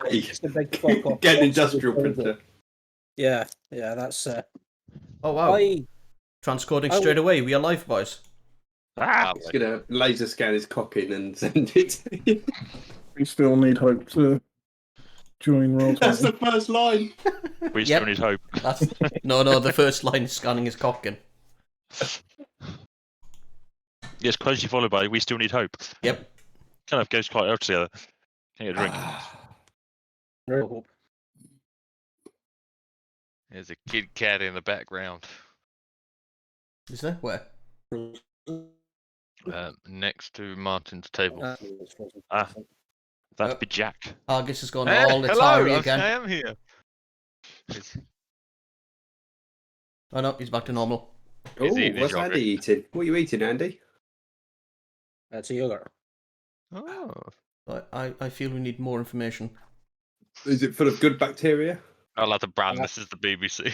way. Just a big fuck off. Get an industrial printer. Yeah, that's. Oh wow! Transcoding straight away. We are live, boys. He's gonna laser scan his cock in and send it to you. We still need hope to join roll. That's the first line. We still need hope. That's no. The first line is scanning his cock in. Yes, closely followed by "We still need hope." Yep. Kind of goes quite well together. Can I get a drink? No hope. There's a Kit Kat in the background. Is there? Where? Next to Martin's table. That'd be Jack. Argus has gone Hey, all hello, Atari again. I am here. Oh no, he's back to normal. Oh, eating what's yogurt. Andy eating? What are you eating, Andy? That's a yogurt. Oh. I feel we need more information. Is it full of good bacteria? I like the brand. This is the BBC.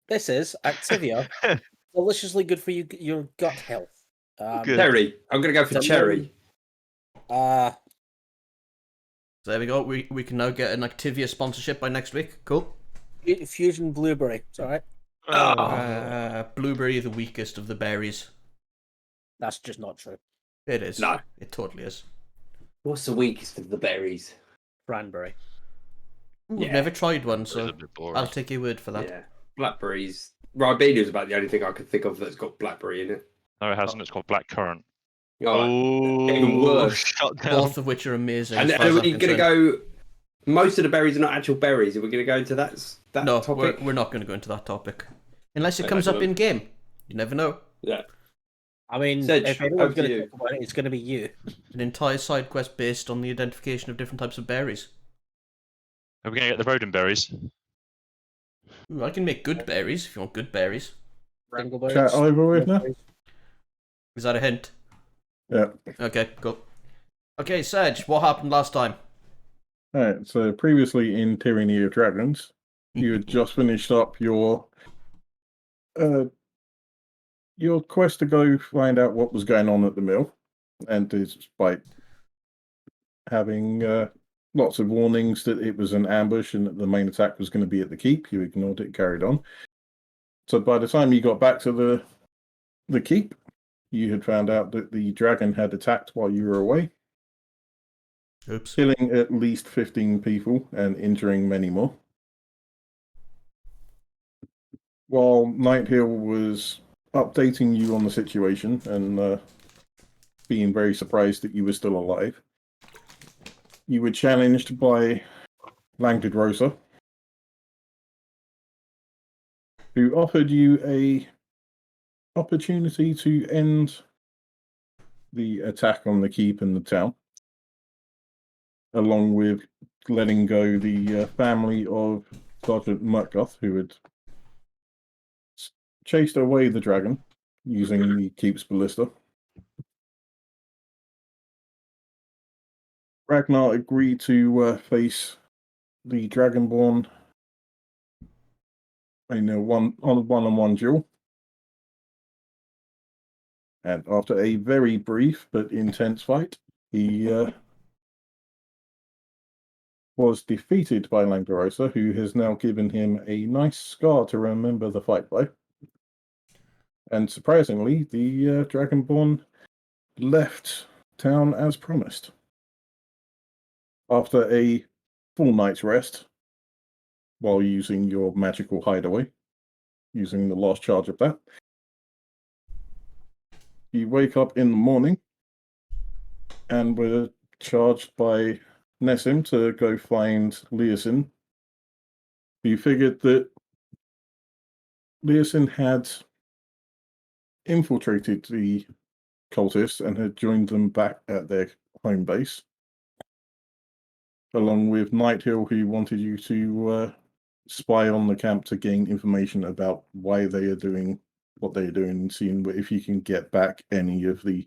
This is Activia. Deliciously good for your gut health. Good. Cherry. I'm gonna go for cherry. So there we go. We can now get an Activia sponsorship by next week. Cool. Fusion blueberry. It's all right. Blueberry, the weakest of the berries. That's just not true. It is. No. It totally is. What's the weakest of the berries? Cranberry. We've never tried one, It's so a bit boring. I'll take your word for that. Yeah. Blackberries. Ribena is about the only thing I could think of that's got blackberry in it. No, it hasn't. It's called black currant. Oh, even worse. Shut down. Both of which are amazing. And as far are as we I'm going to concerned. go? Most of the berries are not actual berries. Are we going to go into that No, topic? we're not going to go into that topic. Unless it Okay, comes up well- in game. You never know. Yeah. I mean, Sedge, if anyone's over going to to you. talk about it, it's going to be you. An entire side quest based on the identification of different types of berries. Are we going to get the rodent berries? Ooh, I can make good berries if you want good berries. Wrangleberries. Chat over with now? Is that a hint? Yeah. Okay, cool. Okay, Sedge, what happened last time? Alright, so previously in Tyranny of Dragons, you had just finished up your quest to go find out what was going on at the mill, and despite having lots of warnings that it was an ambush and that the main attack was going to be at the keep, you ignored it, carried on. So by the time you got back to the keep, you had found out that the dragon had attacked while you were away, Oops. killing at least 15 people and injuring many more. While Nighthill was updating you on the situation and being very surprised that you were still alive, you were challenged by Langdedrosa, who offered you a opportunity to end the attack on the keep and the town, along with letting go the family of Sergeant Murkoff, who had chased away the dragon using the keep's ballista. Ragnar agreed to face the Dragonborn in a one-on-one duel. And after a very brief but intense fight, he was defeated by Langdorosa, who has now given him a nice scar to remember the fight by. And surprisingly, the Dragonborn left town as promised. After a full night's rest, while using your magical hideaway, using the last charge of that, you wake up in the morning and were charged by Nessim to go find Leosin. You figured that Leosin had infiltrated the cultists and had joined them back at their home base, along with Nighthill, who wanted you to spy on the camp to gain information about why they are doing what they are doing and seeing if you can get back any of the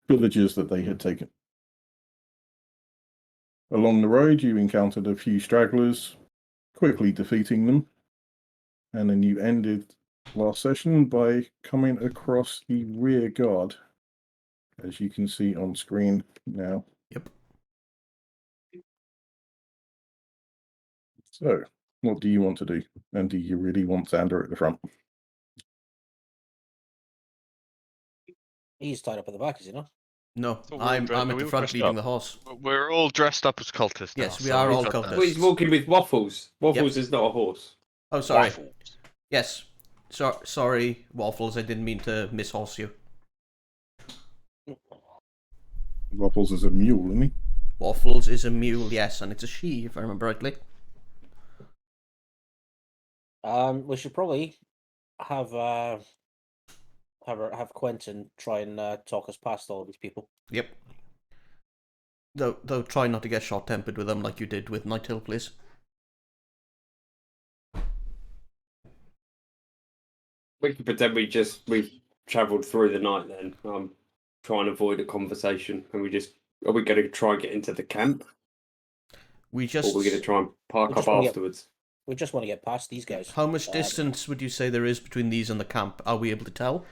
villages that they had taken. Along the road, you encountered a few stragglers, quickly defeating them, and then you ended last session by coming across the rear guard, as you can see on screen now. Yep. So, what do you want to do? And do you really want Xander at the front? He's tied up at the back, is he not? No, thought we were I'm dre- at we the all front dressed leading up. the horse. We're all dressed up as cultists now. Yes, we so are we've all got that. cultists. Well, he's walking with Waffles. Waffles is not a horse. Oh, sorry. Waffles. Yes. Sorry, Waffles. I didn't mean to mishorse you. Waffles is a mule, isn't he? Waffles is a mule, yes, and it's a she, if I remember rightly. We should probably have Quentin try and talk us past all of these people. Yep. Though try not to get short-tempered with them like you did with Nighthill, please. We can pretend we've travelled through the night then. Try and avoid a conversation, and are we going to try and get into the camp, We or just... are we going to try and park just up wanna get- afterwards? We just want to get past these guys. How much distance would you say there is between these and the camp? Are we able to tell?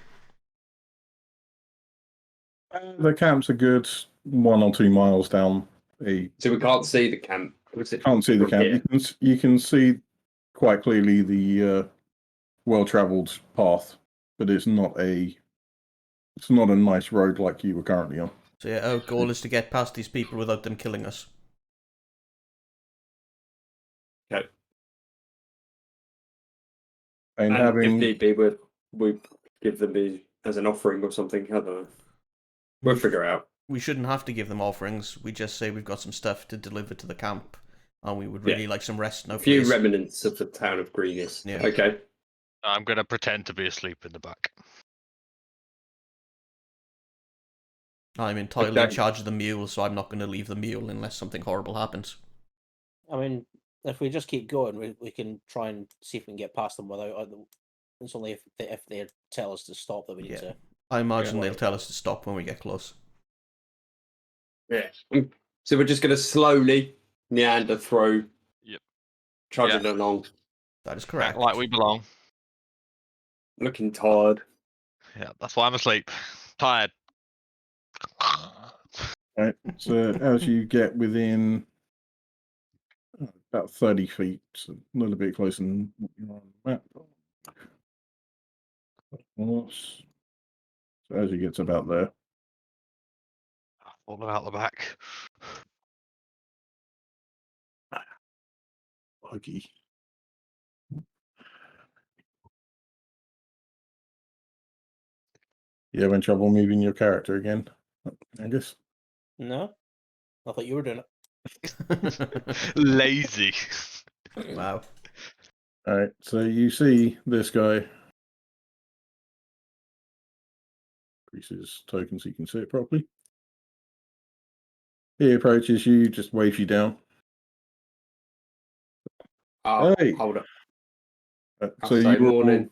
The camp's a good 1 or 2 miles down. So we can't see the camp. Can't see the from camp. here? You can see quite clearly the well-travelled path, but it's not a nice road like you were currently on. So yeah, our goal is to get past these people without them killing us. Okay. And And having if need be, we give them as an offering or something. I don't know. We'll figure it out. We shouldn't have to give them offerings. We just say we've got some stuff to deliver to the camp, and we would really like some rest. No A few place. remnants of the town of Greenis. Yeah. Okay. I'm gonna pretend to be asleep in the back. I'm entirely in Okay. charge of the mule, so I'm not going to leave the mule unless something horrible happens. I mean, if we just keep going, we can try and see if we can get past them without. It's only if they tell us to stop that we need Yeah. to. I imagine Yeah. they'll tell us to stop when we get close. Yeah. So we're just going to slowly meander through. Yep. Trudging along, That is Act correct. like we belong. looking tired. Yeah, that's why I'm asleep. Tired. right, so as you get within about 30 feet, so a little bit closer than what you're on the map. Horse. So as you get to about there, All out the back. buggy. You having trouble moving your character again, Angus? No, I thought you were doing it. Lazy. Wow. All right, so you see this guy. Increase his token so you can see it properly. He approaches you, just waves you down. Hey. Hold up. I'll So say morning.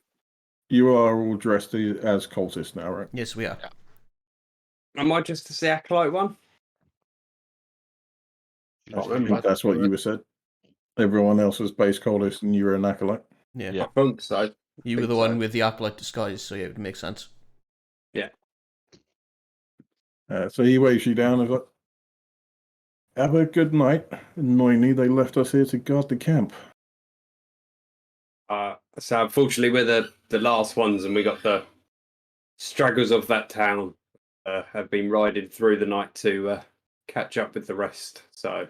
you are all dressed as cultists now, right? Yes, we are. Am I just the acolyte one? I think that's what you were said. Everyone else was base cultist and you were an acolyte. Yeah. Yeah. I think so. You were think the so. one with the acolyte disguise, so yeah, it would make sense. So he waves you down and like, have a good night. Annoyingly, they left us here to guard the camp. So unfortunately, we're the last ones, and we got the stragglers of that town have been riding through the night to catch up with the rest. So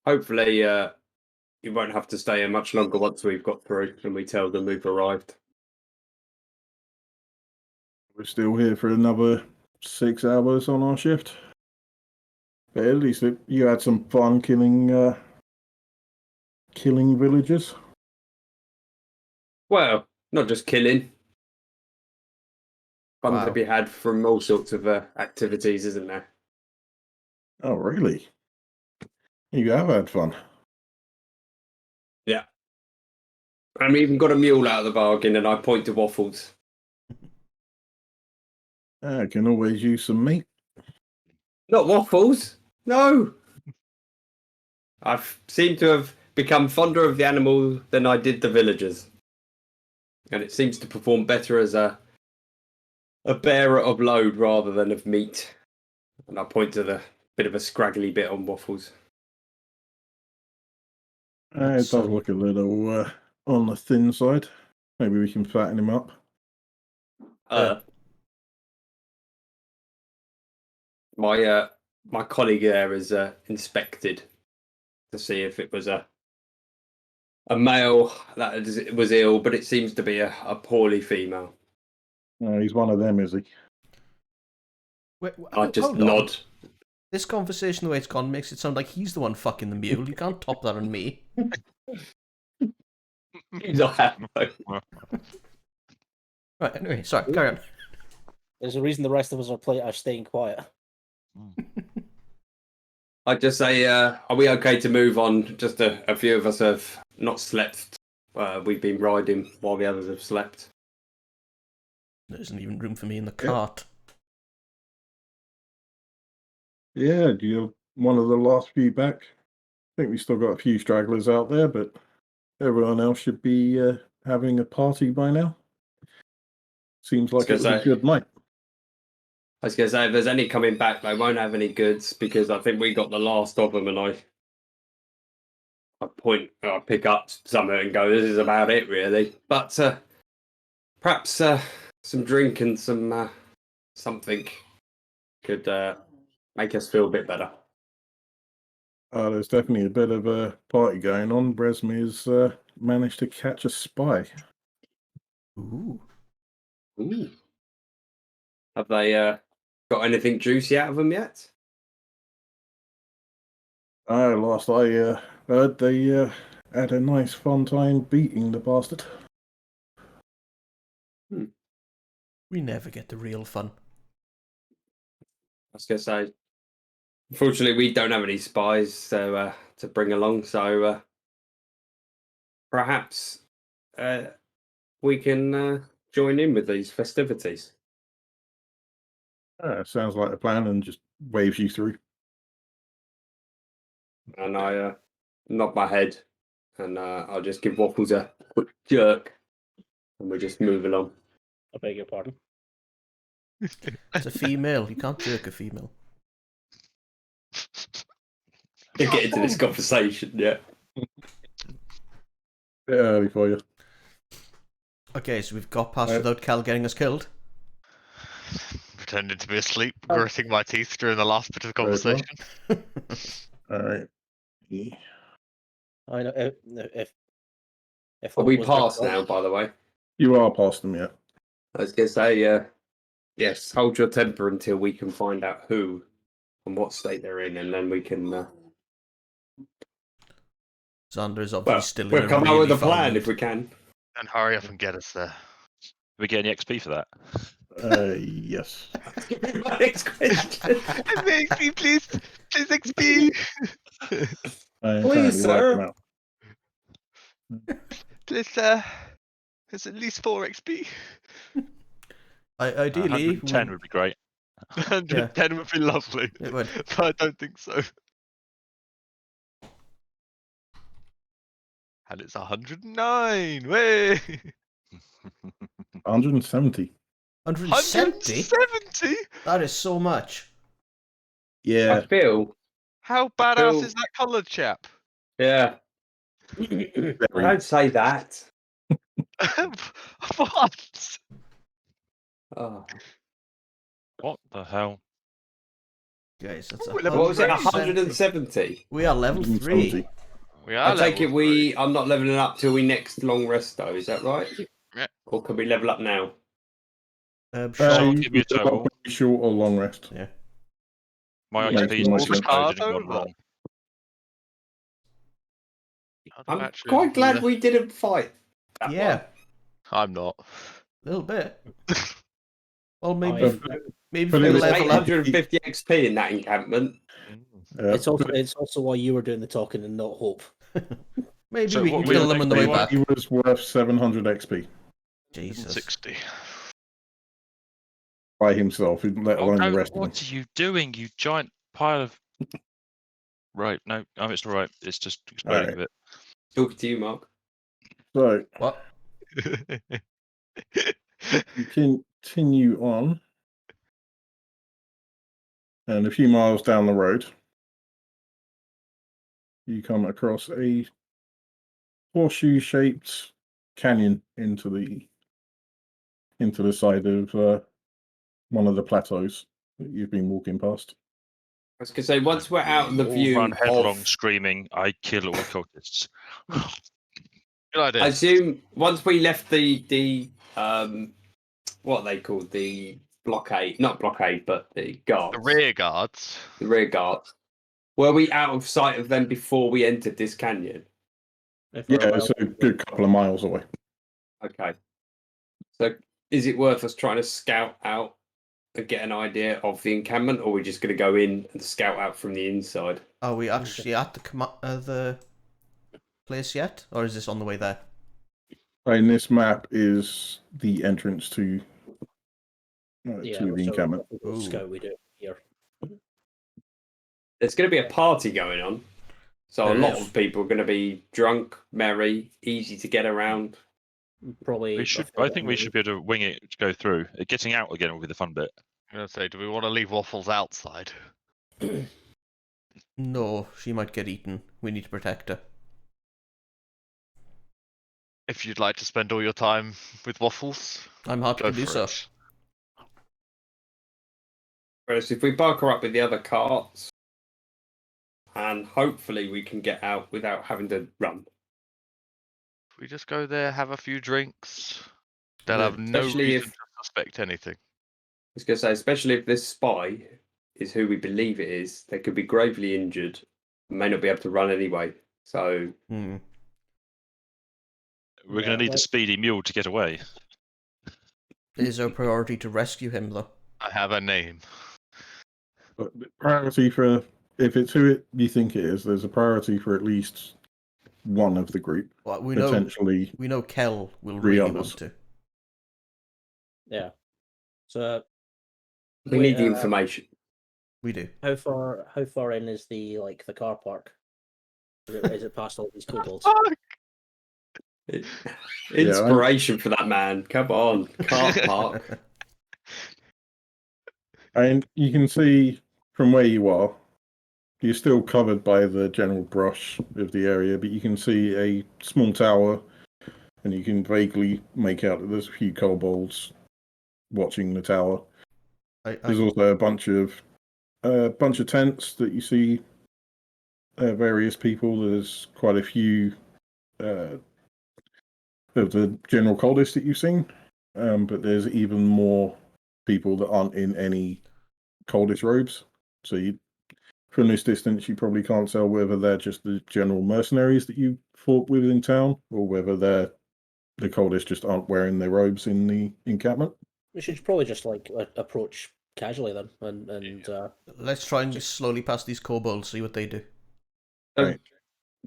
hopefully, you won't have to stay here much longer once we've got through and we tell them we've arrived. We're still here for another 6 hours on our shift. But at least you had some fun killing villagers. Well, not just killing. Fun Wow. to be had from all sorts of activities, isn't there? Oh, really? You have had fun. Yeah. And we even got a mule out of the bargain, and I point to Waffles. I can always use some meat. Not Waffles! No! I seem to have become fonder of the animal than I did the villagers. And it seems to perform better as a bearer of load rather than of meat. And I point to the bit of a scraggly bit on Waffles. It That's, does look a little on the thin side. Maybe we can fatten him up. My colleague there has inspected to see if it was a male that was ill, but it seems to be a poorly female. He's one of them, is he? Wait, I just hold on. nod. This conversation, the way it's gone, makes it sound like he's the one fucking the mule. You can't top that on me. He's not happy. Right, anyway, sorry, carry on. There's a reason the rest of us are staying quiet. I'd just say, are we okay to move on? Just a few of us have not slept. We've been riding while the others have slept. There isn't even room for me in the cart. Yeah, you're one of the last few back. I think we still got a few stragglers out there, but everyone else should be having a party by now. Seems like it was a good night. I was going to say, if there's any coming back, they won't have any goods because I think we got the last of them, and I pick up some of it and go, this is about it, really. But perhaps some drink and some something could make us feel a bit better. There's definitely a bit of a party going on. Bresmir's managed to catch a spy. Ooh. Ooh. Have they got anything juicy out of them yet? Last I heard, they had a nice fun time beating the bastard. We never get the real fun. I was going to say, unfortunately, we don't have any spies to bring along, so perhaps we can join in with these festivities. Sounds like a plan, and just waves you through. And I nod my head, and I'll just give Waffles a quick jerk, and we just move along. I beg your pardon. It's a female. You can't jerk a female. To get into this conversation, yeah. Bit early for you. Okay, so we've got past without Cal getting us killed. Pretending to be asleep, gritting my teeth during the last bit of the conversation. All right. I know if Are we was past there- now, by the way? You are past them yet. I was going to say, yes, hold your temper until we can find out who and what state they're in, and then we can. Xander is obviously still in we'll a come really out with a foul plan mood. if we can. And hurry up and get us there. We get any XP for that? Yes. My next question. XP, please! Please, XP! I am Please, currently sir. working out. Please, there's at least 4 XP. Ideally, 110 would be great. 110 would be lovely. It would. But I don't think so. And it's 109! Way! 170. 170? 170? That is so much. Yeah. I feel, How badass Phil- is that coloured chap? yeah. I don't say that. What? Oh. What the hell? Guys, that's Ooh, level What was it? 170. 170. We are level 3. 170. We are I take level it three. I'm not leveling up till we next long rest though. Is that right? Yeah. Or can we level up now? Sure. give me a total. Short or long rest. Yeah. My Yeah, XP is it's just hard loaded and gone over. wrong. I'm Actually, quite glad yeah. we didn't fight. That Yeah, one. I'm not. a little bit. Well, maybe I've- maybe but for There the was level up. 850 XP in that encampment. It's also why you were doing the talking and not Hope. Maybe So we what can we kill were them on the way doing- back. He was worth 700 XP Jesus. 60. by himself, let Oh, alone the no, rest of them. what are you doing, you giant pile of... Right, no, it's all right. It's just exploding Alright. a bit. Talking to you, Mark. So, What? you continue on. And a few miles down the road, you come across a horseshoe-shaped canyon into the side of one of the plateaus that you've been walking past. I was going to say, once we're out of the All view run headlong, of, screaming, "I kill all cultists!" Good idea. I assume once we left the what are they called, the blockade, not blockade, but the guards, The rear guards. the rear guards. Were we out of sight of them before we entered this canyon? If we're Yeah, it's a good couple of miles away. Okay. So is it worth us trying to scout out and get an idea of the encampment, or are we just going to go in and scout out from the inside? Are we actually at the place yet, or is this on the way there? And this map is the entrance to Yeah, the so encampment. Ooh. scout we do here. There's going to be a party going on. So a There lot is. of people are going to be drunk, merry, easy to get around. Probably. We should. I think we should be able to wing it to go through. Getting out again will be the fun bit. I'm gonna say, do we want to leave Waffles outside? No, she might get eaten. We need to protect her. If you'd like to spend all your time with Waffles, I'm happy go to do for so. it. Whereas if we bark her up with the other carts, and hopefully we can get out without having to run. We just go there, have a few drinks. They'll Yeah, have no especially reason if- to suspect anything. I was going to say, especially if this spy is who we believe it is, they could be gravely injured, and may not be able to run anyway. So Hmm. We're Yeah, going to need well- the speedy mule to get away. It is our priority to rescue him, though. I have a name. But the priority for, if it's who you think it is, there's a priority for at least one of the group. Well, we Potentially know Kel will three really others. want to. Yeah. So we Wait, need the information. We do. how far in is the car park? Is it past all these kobolds? Inspiration for that man. Come on, cart park. And you can see from where you are, you're still covered by the general brush of the area, but you can see a small tower, and you can vaguely make out that there's a few kobolds watching the tower. There's also a bunch of tents that you see. Various people. There's quite a few of the general cultists that you've seen, but there's even more people that aren't in any coldest robes. So from this distance, you probably can't tell whether they're just the general mercenaries that you fought with in town, or whether they're the coldest just aren't wearing their robes in the encampment. We should probably just approach casually then, and Let's try and slowly pass these kobolds, see what they do. Right.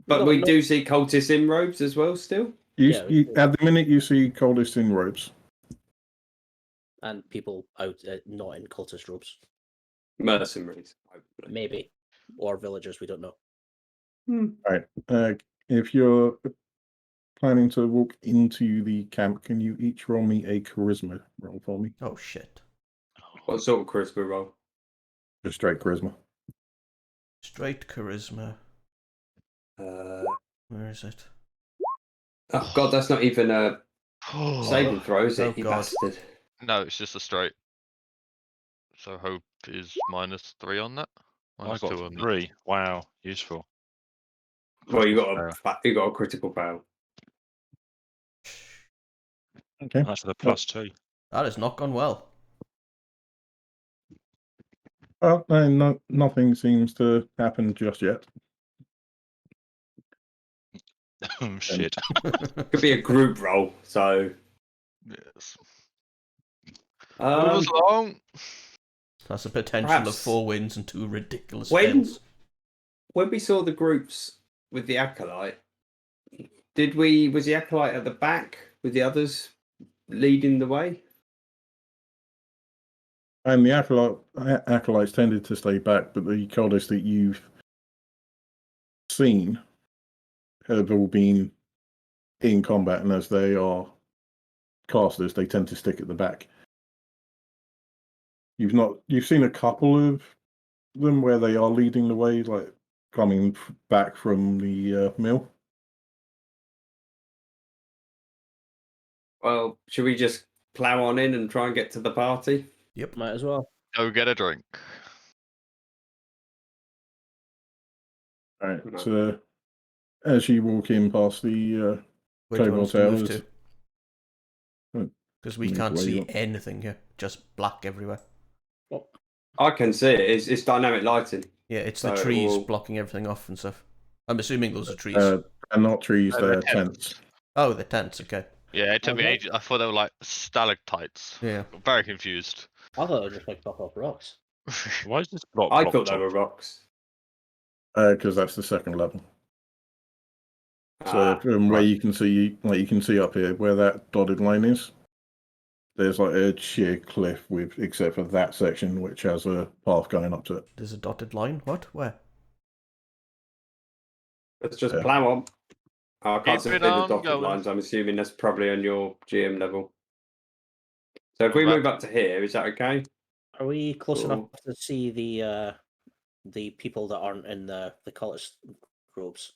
But No, we no. do see cultists in robes as well still. Yeah, At the minute, you see coldest in robes. and people out not in cultist robes, Mercenaries, hopefully. maybe, or villagers. We don't know. Right. If you're planning to walk into the camp, can you each roll me a charisma roll for me? Oh shit! What sort of charisma roll? Just straight charisma. Straight charisma. Where is it? Oh god, that's not even a saving throw, is it? Oh, You God. bastard. No, it's just a straight. So hope is -3 on that. I -2 got on that. 3. Wow, useful. Well, you Critical got a critical fail. Okay. That's the +2. That has not gone well. Well, no, nothing seems to happen just yet. Oh shit. Could be a group roll. So Yes. um, Move us along. That's a potential of Perhaps 4 wins and 2 ridiculous when fails. when we saw the groups with the acolyte, was the acolyte at the back with the others leading the way? And the acolytes tended to stay back, but the cultists that you've seen have all been in combat, and as they are casters, they tend to stick at the back. You've seen a couple of them where they are leading the way, like coming back from the mill. Well, should we just plow on in and try and get to the party? Yep. Might as well. Go get a drink. All right. No. So as you walk in past the Where do you Cobalt want us to move Towers, to? Because we move can't where you see want. anything here. Just black everywhere. I can see it. It's dynamic lighting. Yeah, it's So the it trees will- blocking everything off and stuff. I'm assuming those are trees. and not trees, They're they're tents. Oh, the tents. Okay. Yeah, it took me Okay. ages. I thought they were like stalactites. Yeah. I'm very confused. I thought it was just like pop off rocks. Why is this block I blocked thought they off? were rocks. Because that's the second level. So Ah, from where right. you can see up here, where that dotted line is, there's like a sheer cliff with, except for that section which has a path going up to it. There's a dotted line. What? Where? let's just Yeah. plow on. I can't see Keep the it on dotted going. lines. I'm assuming that's probably on your GM level. So if What we about- move up to here, is that okay? Are we close enough Cool. to see the people that aren't in the cultist groups?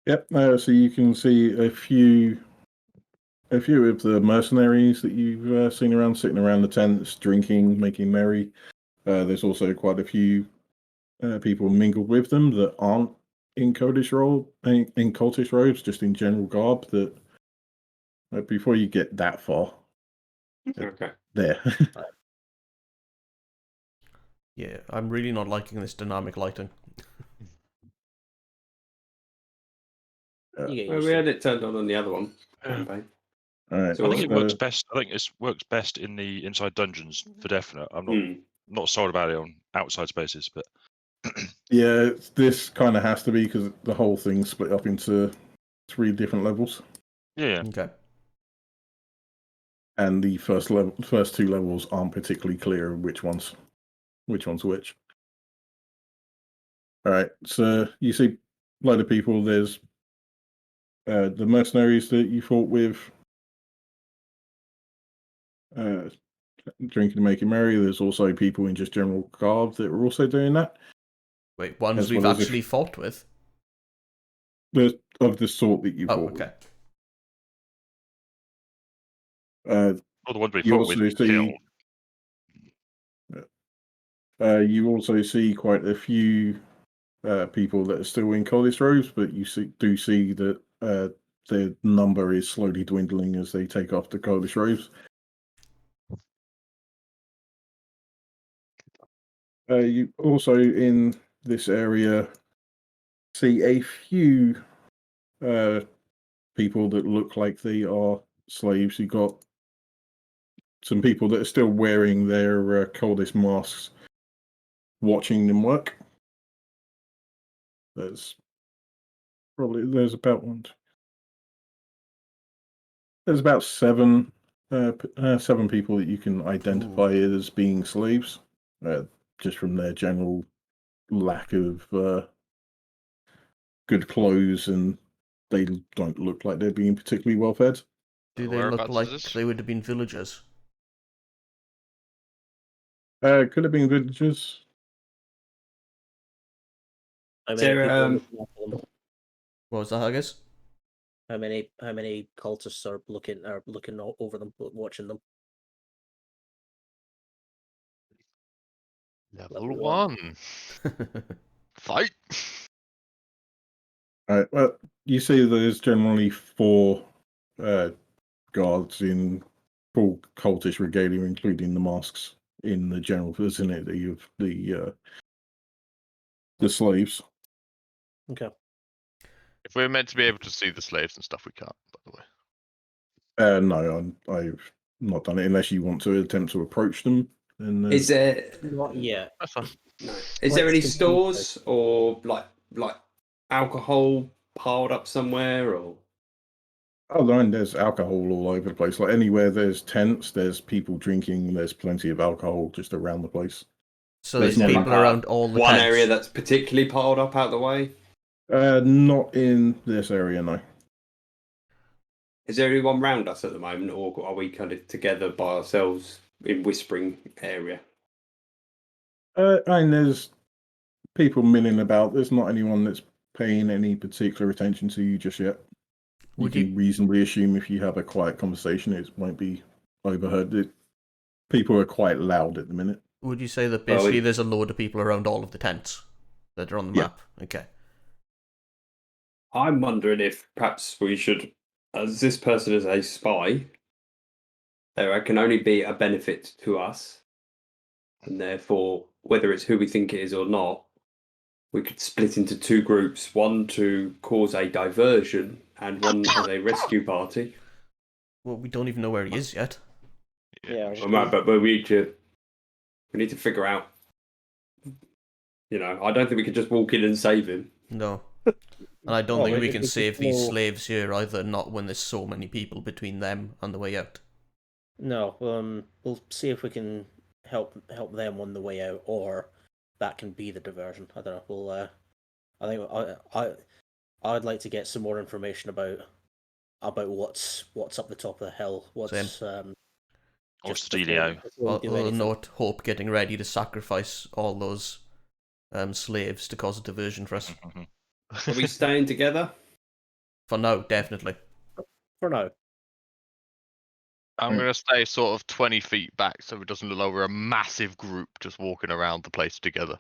Yep. So you can see a few of the mercenaries that you've seen around, sitting around the tents, drinking, making merry. There's also quite a few people mingled with them that aren't in cultish robes, just in general garb. That before you get that far, Okay. there. Yeah, I'm really not liking this dynamic lighting. You get Well, used we to had it. it turned on the other one. Yeah. campaign. All right. So I think it what's works best. I think it works best in the inside dungeons for definite. I'm not Hmm. not sold about it on outside spaces, but Yeah, this kind of has to be because the whole thing's split up into 3 different levels, yeah. Okay. and the first 2 levels aren't particularly clear which one's which. All right, so you see a load of people. There's the mercenaries that you fought with, drinking and making merry. There's also people in just general garb that are also doing that. Wait, ones As we've well as actually fought with? There's of the sort that you Oh, fought okay. with. All the ones we You fought also with see- killed. You also see quite a few people that are still in college robes, but you do see that their number is slowly dwindling as they take off the college robes. You also in this area see a few people that look like they are slaves. You got some people that are still wearing their coldest masks, watching them work. There's about 7 7 people that you can identify as being slaves, just from their general lack of good clothes, and they don't look like they're being particularly well fed. Do they look Whereabouts is like this? they would have been villagers? Could have been villagers. How Is many there, people are looking after them? What was that, Haggis? How many cultists are looking over them, watching them? Level Level 1. Fight. All right. Well, you see, there's generally 4 guards in full cultish regalia, including the masks, in the general vicinity of the slaves. Okay. If we're meant to be able to see the slaves and stuff, we can't, by the way. No, I've not done it unless you want to attempt to approach them. And Is there Not yet. That's fine. no? Is there Let's any compete stores or like alcohol piled up somewhere or? oh, and there's alcohol all over the place. Like anywhere there's tents, there's people drinking. There's plenty of alcohol just around the place. So There's there's not people like a- around all the One tents. area that's particularly piled up out the way. Not in this area, no. Is there anyone round us at the moment, or are we kind of together by ourselves in whispering area? And there's people milling about. There's not anyone that's paying any particular attention to you just yet. You Would can you reasonably assume if you have a quiet conversation, it won't be overheard. People are quite loud at the minute. would you say that Well, basically there's a load of people around all of the tents that are on the Yeah. map? Okay. I'm wondering if perhaps we should, as this person is a spy, there can only be a benefit to us, and therefore, whether it's who we think it is or not, we could split into two groups: one to cause a diversion, and one as a rescue party. Well, we don't even know where he is yet. Yeah, But we need to figure out. You know, I don't think we could just walk in and save him. No. And I don't Well, think we if can we save just these know- slaves here either, not when there's so many people between them and the way out. No, we'll see if we can help them on the way out, or that can be the diversion. I don't know. We'll I think I'd like to get some more information about what's up the top of the hill. What's Or just Stelio. before we do Or anything. note Hope getting ready to sacrifice all those slaves to cause a diversion for us. Are we staying together? For now, definitely. For now. I'm gonna stay sort of 20 feet back so it doesn't look like we're a massive group just walking around the place together.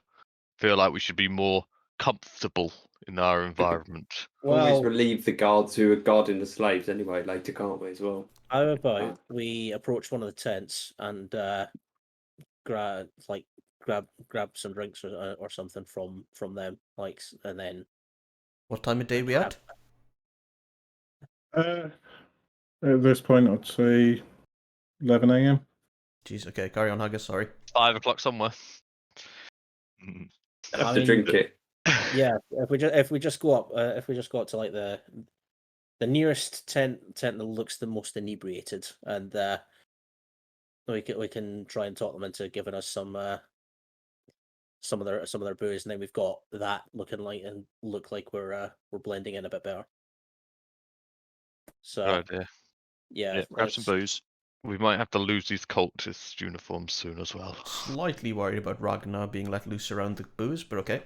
Feel like we should be more comfortable in our environment. Always Well, relieve the guards who are guarding the slaves anyway later, can't we, as well? how about we approach one of the tents and grab some drinks or something from them, like, and then What time of day we at? At this point, I'd say 11 a.m. Jeez, okay, carry on, Haggis, sorry. 5 o'clock somewhere. Have I to mean, drink it. yeah, if we just go up to like the nearest tent that looks the most inebriated, and we can try and talk them into giving us some of their booze, and then we've got that look like we're blending in a bit better. So Good idea. yeah, Yeah, grab some let's- booze. We might have to lose these cultist uniforms soon as well. Slightly worried about Ragnar being let loose around the booze, but okay.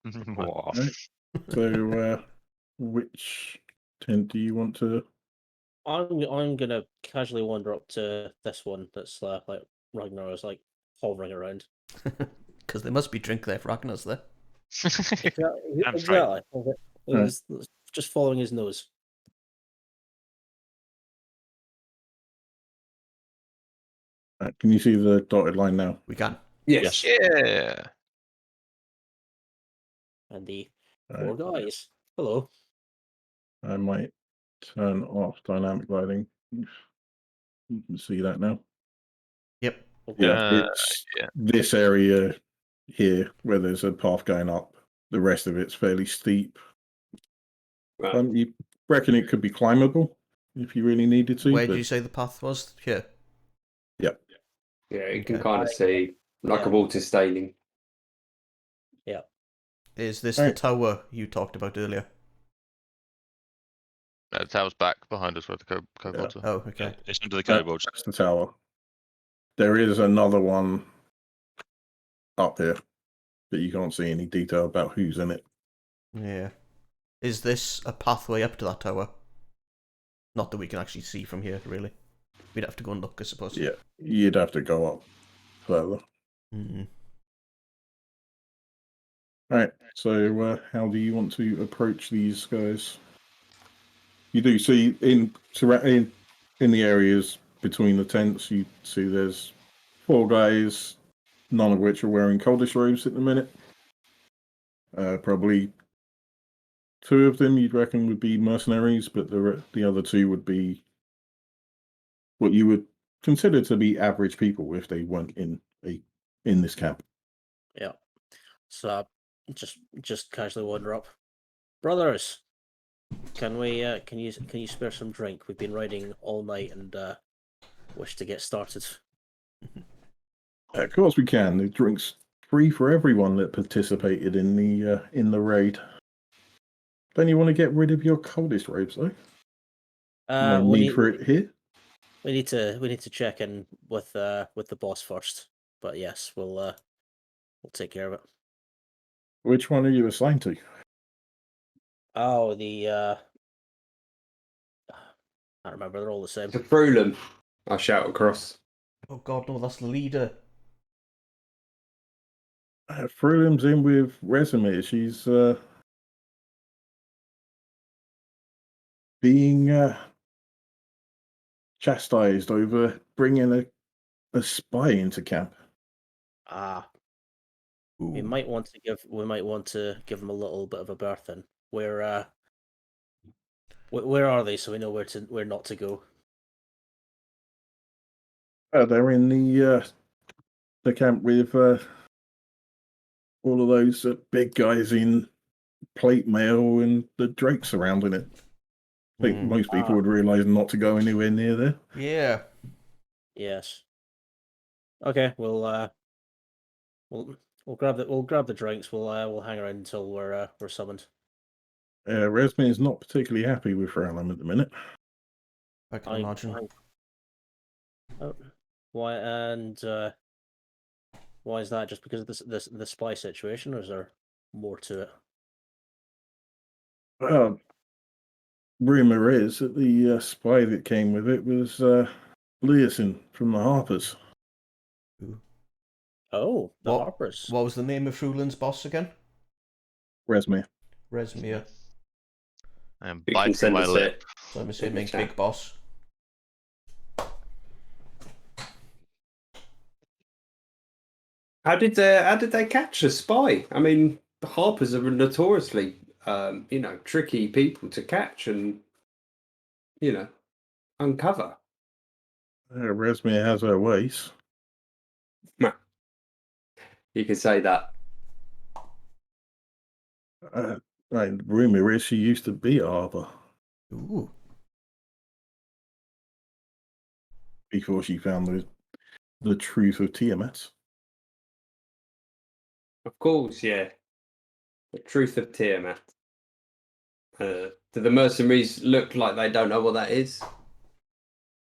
Right. So, which tent do you want to? I'm gonna casually wander up to this one that's like Ragnar is like hovering around. Because there must be drink there if Ragnar's there. Damn straight. Exactly. He's just following his nose. Can you see the dotted line now? We can. Yes. Yeah. And the Right. four guys. Hello. I might turn off dynamic lighting. You can see that now. Yep. Yeah, it's yeah. this area here where there's a path going up. The rest of it's fairly steep. Right. You reckon it could be climbable if you really needed to? Where but did you say the path was? Here. Yeah, you can Okay. kind of see like yeah. a water staining. Is this Right. the tower you talked about earlier? The tower's back behind us where the kobolds are. Oh, okay. It's under the That- kobolds. That's the tower. There is another one up here, but you can't see any detail about who's in it. Yeah. Is this a pathway up to that tower? Not that we can actually see from here, really. We'd have to go and look, I suppose. Yeah, you'd have to go up further. Mm-hmm. All right. So, how do you want to approach these guys? You do see in the areas between the tents, you see there's 4 guys, none of which are wearing coldish robes at the minute. Probably 2 of them you'd reckon would be mercenaries, but the other 2 would be what you would consider to be average people if they weren't in this camp. Yeah. So just casually wander up. Brothers, can you spare some drink? We've been riding all night and wish to get started. Of course we can. The drinks free for everyone that participated in the raid. Don't you want to get rid of your coldest robes though? No We need for it here. We need to check in with the boss first. But yes, we'll take care of it. Which one are you assigned to? Oh, the I don't remember. They're all the same. To Frulum, I shout across. Oh god, no, that's the leader. Frulum's in with Resume. She's being chastised over bringing a spy into camp. Ah, we Ooh. might want to give them a little bit of a berth in. Where are they, so we know where not to go? They're in the camp with all of those big guys in plate mail and the Drake surrounding it. I think Hmm. most people would realise not to go anywhere near there. Yeah. Yes. Okay, we'll grab the drinks. We'll hang around until we're summoned. Resme is not particularly happy with Fralum at the minute. I can imagine. Oh, why why is that? Just because of the spy situation, or is there more to it? Rumour is that the spy that came with it was Leeson from the Harpers. Oh, the What? Harpers. What was the name of Frulin's boss again? Resme. Resmir. I am You can biting send my us lip. it. So I'm in the assuming chat. big boss. How did they catch a spy? I mean, the Harpers are notoriously, tricky people to catch and, uncover. Resme has her ways. You could say that. Rumour is she used to be at Harper Ooh. before she found the truth of Tiamat. Of course, yeah. The truth of Tiamat. Do the mercenaries look like they don't know what that is?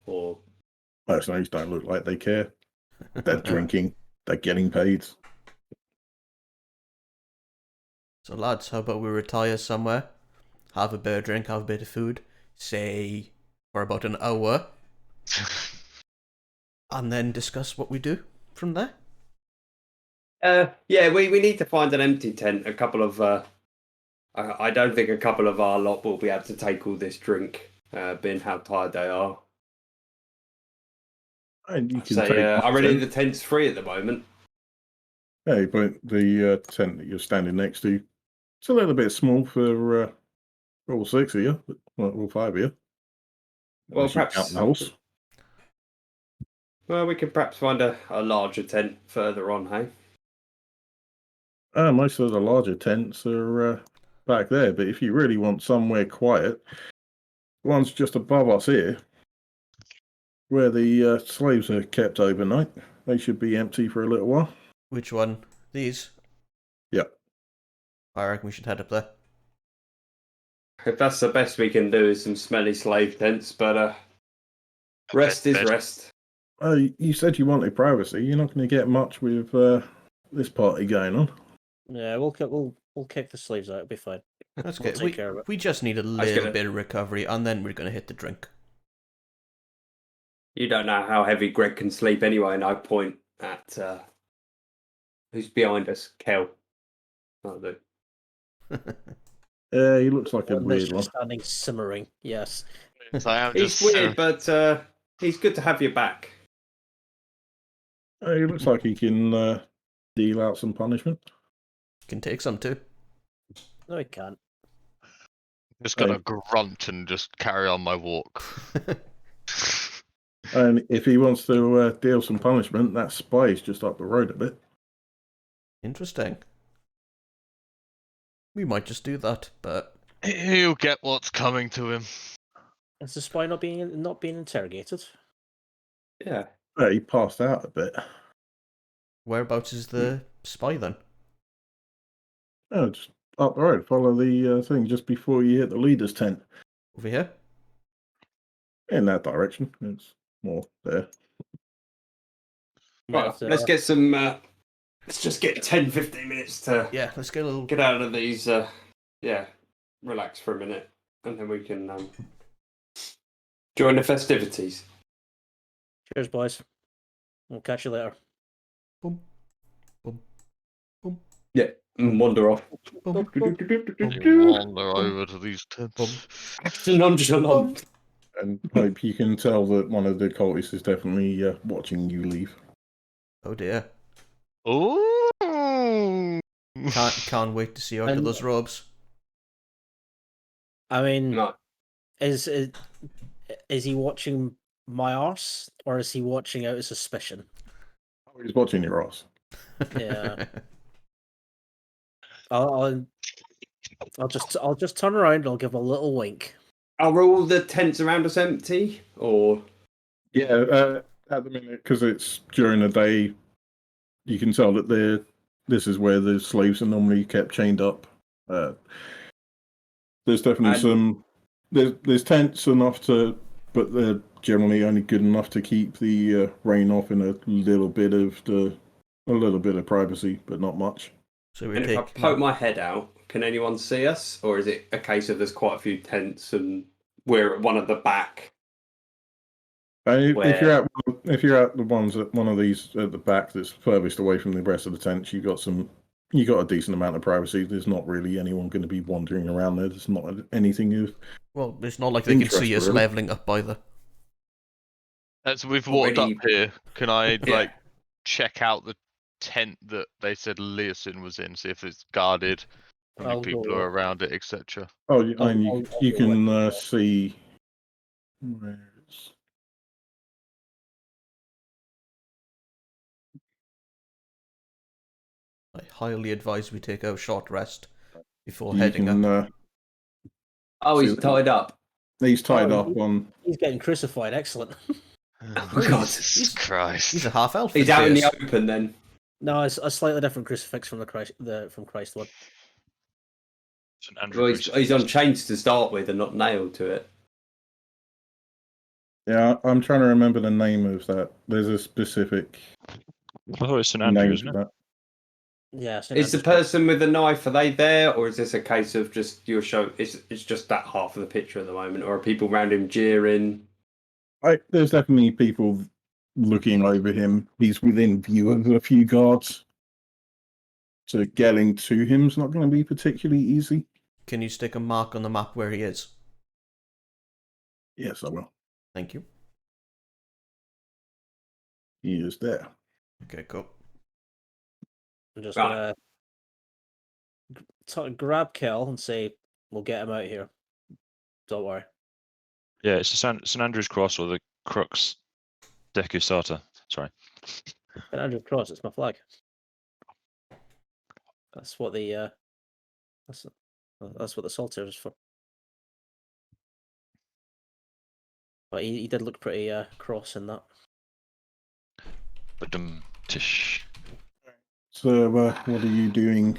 Or Mercenaries don't look like they care. They're drinking. They're getting paid. So lads, how about we retire somewhere, have a beer drink, have a bit of food, say for about an hour, and then discuss what we do from there? yeah, we need to find an empty tent. A couple of I don't think a couple of our lot will be able to take all this drink, being how tired they are. And you can So take my already tent. the tent's free at the moment. Hey, but the tent that you're standing next to, it's a little bit small for all six of you, well, all five of you. Well, Unless you perhaps. count the house. Well, we could perhaps find a larger tent further on. Hey. Most of the larger tents are back there, but if you really want somewhere quiet, the one's just above us here, where the slaves are kept overnight. They should be empty for a little while. Which one? These? Yep. I reckon we should head up there. If that's the best we can do, is some smelly slave tents. But rest is Bed. rest. You said you wanted privacy. You're not going to get much with this party going on. Yeah, we'll kick the slaves out. It'll be fine. That's We'll good. take care of it. We just need a was little gonna- bit of recovery, and then we're going to hit the drink. You don't know how heavy Greg can sleep anyway, and I point at who's behind us, Kel. Oh, the He looks like a One that's weird one. just standing simmering. Yes. So I am He's just weird, but he's good to have you back. He looks like he can deal out some punishment. Can take some too. No, he can't. gonna grunt and just carry on my walk. And if he wants to deal some punishment, that spy is just up the road a bit. Interesting. We might just do that, but He'll get what's coming to him. Is the spy not being interrogated? Yeah. He passed out a bit. whereabouts is the spy then? Oh, just up the road. Follow the thing just before you hit the leader's tent. Over here? In that direction. It's more there. Right, let's get some. Let's just get 10, 15 minutes to Yeah, let's get a little. get out of these. Yeah, relax for a minute, and then we can join the festivities. Cheers, boys. We'll catch you later. Boom. Boom. Boom. Yeah, and wander off. Boom. Wander over to these tents. Nonchalant. And hope you can tell that one of the cultists is definitely watching you leave. Oh dear. Oh. Can't wait to see you out of And- those robes. I mean, No. is he watching my arse, or is he watching out of suspicion? Oh, he's watching your ass. Yeah. I'll just turn around and I'll give a little wink. Are all the tents around us empty, or Yeah, at the minute, because it's during the day, you can tell that this is where the slaves are normally kept chained up. There's definitely And- some. There's tents enough to, but they're generally only good enough to keep the rain off in a little bit of privacy, but not much. So we and if I take poke my head out, can anyone see us, or is it a case of there's quite a few tents and we're at one at the back? If you're at the ones at one of these at the back that's furthest away from the rest of the tents, you got a decent amount of privacy. There's not really anyone going to be wandering around there. There's not anything of. Well, it's not like they can see Interest, us really. leveling up either. As we've walked up Already- here, can I Yeah. like check out the tent that they said Leosin was in, see if it's guarded, how many I'll people go- are around it, etc. Oh, you I'll you go can see. Where's I highly advise we take a short rest before you heading can, up. Oh, he's See- tied up. He's tied Oh, up on. He's getting crucified. Excellent. Oh, God. Jesus Christ. He's a half elf. He's out in the open then. No, it's a slightly different crucifix from from Christ one. St. Andrew Well, he's crucifix. on chains to start with and not nailed to it. Yeah, I'm trying to remember the name of that. There's a specific I thought it was St. Andrew, name isn't for it? that. Yeah. Is the person with the knife, are they there, or is this a case of just your show? It's just that half of the picture at the moment, or are people around him jeering? There's definitely people looking over him. He's within view of a few guards. So getting to him's not going to be particularly easy. Can you stick a mark on the map where he is? Yes, I will. Thank you. He is there. Okay, cool. I'm just Right. gonna grab Kel and say, "We'll get him out of here. Don't worry." Yeah, it's the St. Andrew's Cross or the Crux Decusata. Sorry. St. Andrew's Cross. It's my flag. That's what the that's what the salter is for. But he did look pretty cross in that. But tish. So, what are you doing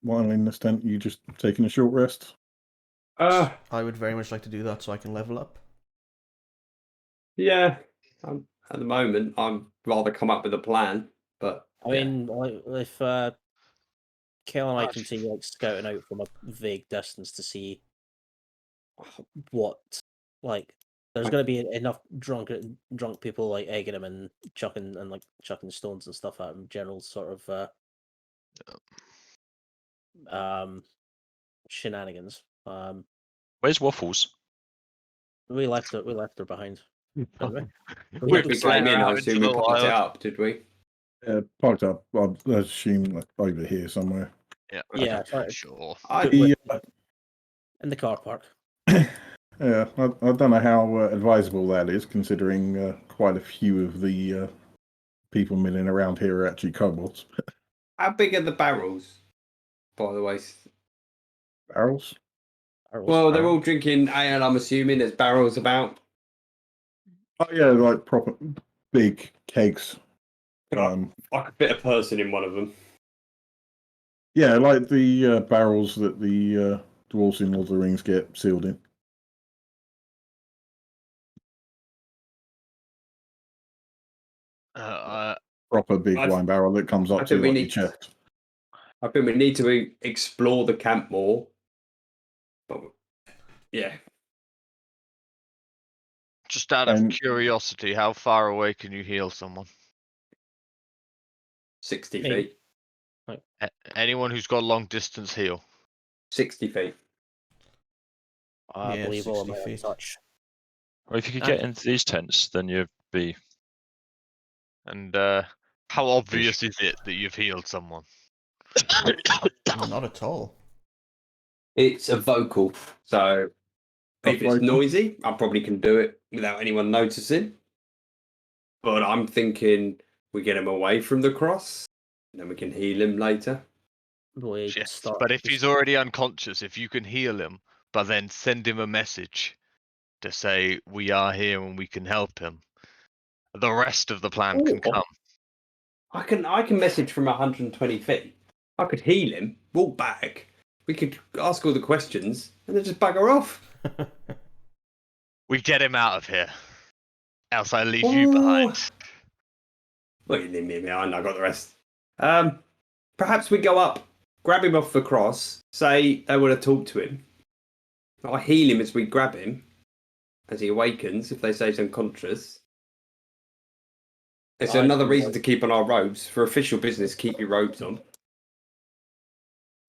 while in this tent? You just taking a short rest? Uh, I would very much like to do that so I can level up. yeah. At the moment, I'd rather come up with a plan, but I mean, like, if Kel and I continue like scouting out from a vague distance to see what, like, there's going to be enough drunk people like egging him and chucking stones and stuff at him. General sort of shenanigans. Where's Waffles? We left her behind. didn't we? we We came in. I out assume into we the picked it wild. up, did we? Parked up. I assume like, over here somewhere. Yeah. Yeah, sorry. Sure. In the car park. Yeah, I don't know how advisable that is, considering quite a few of the people milling around here are actually kobolds. How big are the barrels, by the way? Barrels? Well, they're all drinking ale, I'm assuming. There's barrels about. Oh yeah, like proper big kegs. I could fit a person in one of them. Yeah, like the barrels that the dwarves in Lord of the Rings get sealed in. Proper big I- wine barrel that comes I up to think we like your need- chest. I think we need to explore the camp more But yeah, Just out of And- curiosity, how far away can you heal someone? 60 Maybe. feet. Anyone who's got long distance heal. 60 feet. I Yeah, believe all of 60 my feet. touch. Well, if you could And- get into these tents, then you'd be. And how obvious is it that you've healed someone? Not at all. It's a vocal, so if it's vocal. noisy, I probably can do it without anyone noticing. But I'm thinking we get him away from the cross, and then we can heal him later. We Yes, start but if this- he's already unconscious, if you can heal him, but then send him a message to say we are here and we can help him, the rest of the plan can Or- come. I can message from 120 feet. I could heal him, walk back. We could ask all the questions, and then just bugger off. We get him out of here. Else I leave you Ooh. behind. Well, you leave me behind. I got the rest. Perhaps we go up, grab him off the cross, say they want to talk to him. I heal him as we grab him, as he awakens. If they say he's unconscious, it's I another think reason like- to keep on our robes for official business. Keep your robes on.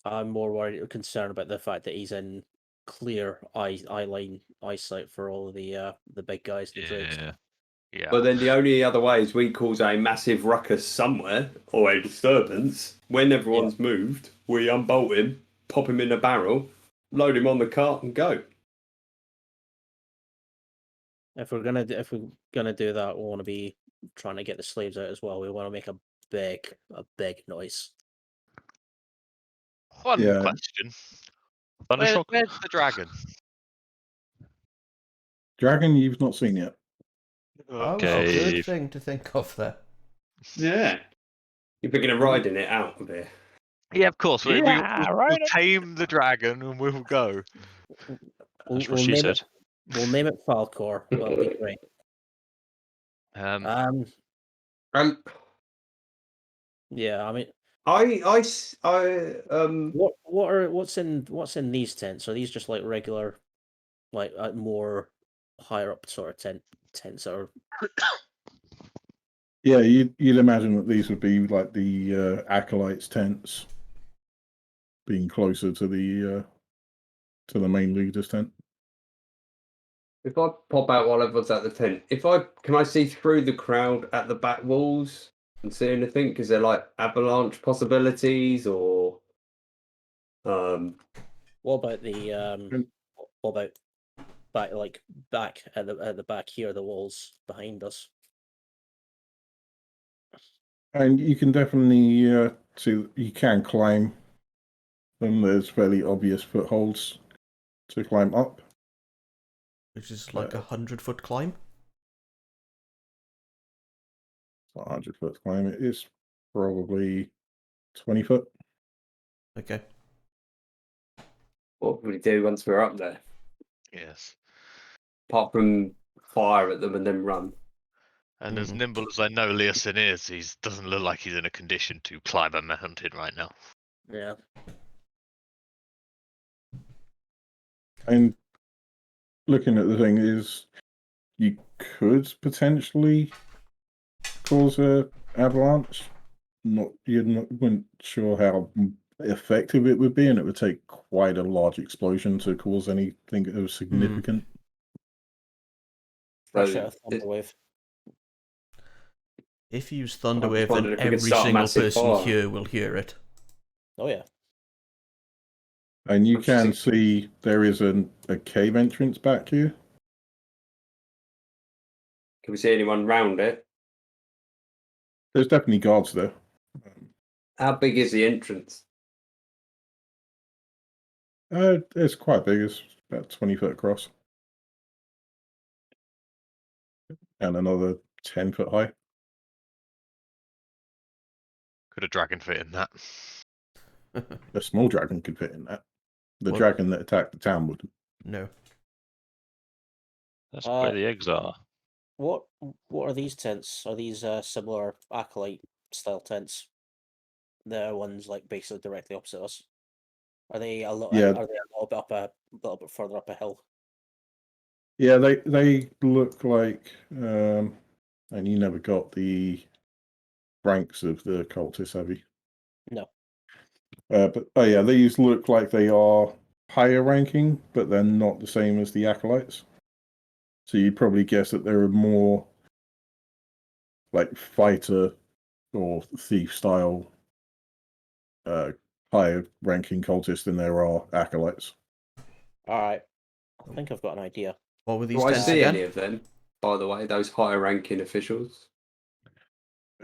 I'm more concerned about the fact that he's in clear eye line eyesight for all of the big guys in the drakes. Yeah. Yeah. But then the only other way is we cause a massive ruckus somewhere or a disturbance. When everyone's moved, we unbolt him, pop him in a barrel, load him on the cart, and go. If we're gonna do that, we want to be trying to get the slaves out as well. We want to make a big noise. One Yeah. question. Thundershock? Where's the dragon? Dragon you've not seen yet. Oh, Okay. good thing to think of there. Yeah. You're picking a ride in it out of here. Yeah, of course. We'll right. tame the dragon and we'll go. That's what she name said. it. We'll name it Falcor. That'll be great. Um, Yeah. I mean, I what's in these tents? Are these just like regular, like more higher up sort of tents or? Yeah, you'd imagine that these would be like the acolytes' tents, being closer to the main leader's tent. If I pop out while everyone's at the tent, can I see through the crowd at the back walls and see anything? Is there like avalanche possibilities or What about the What about back at the back here, the walls behind us? And you can definitely see you can climb them. There's fairly obvious footholds to climb up. Which is like 100-foot climb. 100-foot climb. It is probably 20 foot. Okay. what would we do once we're up there? yes. Apart from fire at them and then run. And as Mhm. nimble as I know Leosin is, he doesn't look like he's in a condition to climb a mountain right now. Yeah. And looking at the thing is, you could potentially cause a avalanche. Weren't sure how effective it would be, and it would take quite a large explosion to cause anything of significant. Rush So out a thunderwave. If you use just Thunderwave, wondered then if we could every start a single massive person fire. here will hear it. Oh yeah. And you Which can is- see there is a cave entrance back here. Can we see anyone round it? There's definitely guards there. How big is the entrance? It's quite big. It's about 20 foot across. And another 10 foot high. Could a dragon fit in that? A small dragon could fit in that. The What? dragon that attacked the town would. No. That's where the eggs are. What are these tents? Are these similar acolyte style tents? They're ones like basically directly opposite us. Are they a lot? Yeah. Are they a little bit further up a hill? Yeah, they look like, and you never got the ranks of the cultists, have you? No. But yeah, these look like they are higher ranking, but they're not the same as the acolytes. So you'd probably guess that there are more like fighter or thief style higher ranking cultists than there are acolytes. All right. I think I've got an idea. What were these Do I tents see again? any of them, by the way, those higher ranking officials?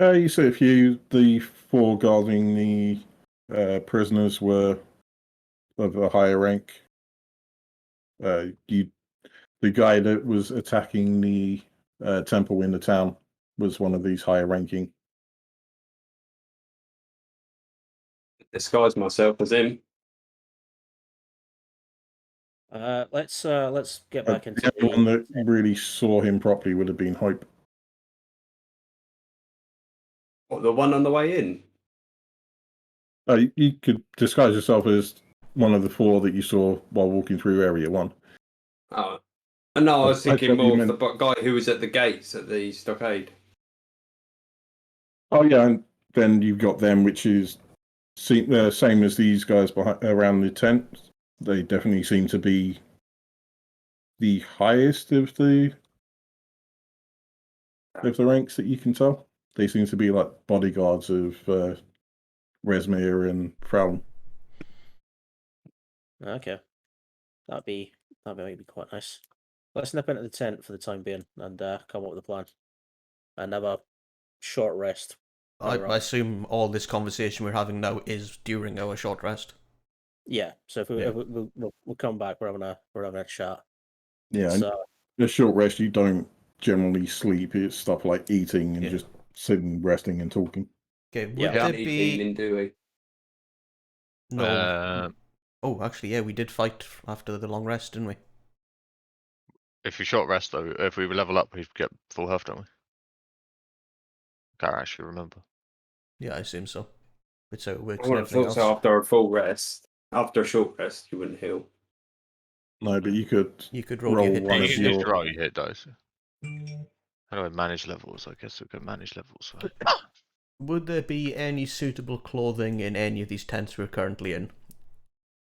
You see a few. The four guarding the prisoners were of a higher rank. The guy that was attacking the temple in the town was one of these higher ranking. Disguise myself as him. Let's get back into The only one that the. really saw him properly would have been Hope. What, the one on the way in? You could disguise yourself as one of the four that you saw while walking through Area 1. Oh. No, I was I thinking thought you more of the meant- guy who was at the gates at the stockade. Oh, yeah, and then you've got them, which is same as these guys around the tent. They definitely seem to be the highest of the ranks that you can tell. They seem to be like bodyguards of Resmir and Frowm. Okay, that'd be maybe quite nice. Let's nip into the tent for the time being and come up with a plan and have a short rest. I Right. assume all this conversation we're having now is during our short rest. Yeah. So if Yeah. we'll come back, we're having a chat. Yeah, and So a short rest, you don't generally sleep. It's stuff like eating and Yeah. just sitting, resting, and talking. Okay, would Yeah. there Need be healing, do we? no? Oh, actually, yeah, we did fight after the long rest, didn't we? If we short rest though, if we level up, we get full health, don't we? Can't actually remember. Yeah, I assume so. It's how it works I and would have everything thought else. so after a full rest. After a short rest, you wouldn't heal. No, but you could You could roll, roll your hit one You of dice. can just your. roll your hit dice. How do I manage levels? I guess we can manage levels. Right? Would there be any suitable clothing in any of these tents we're currently in?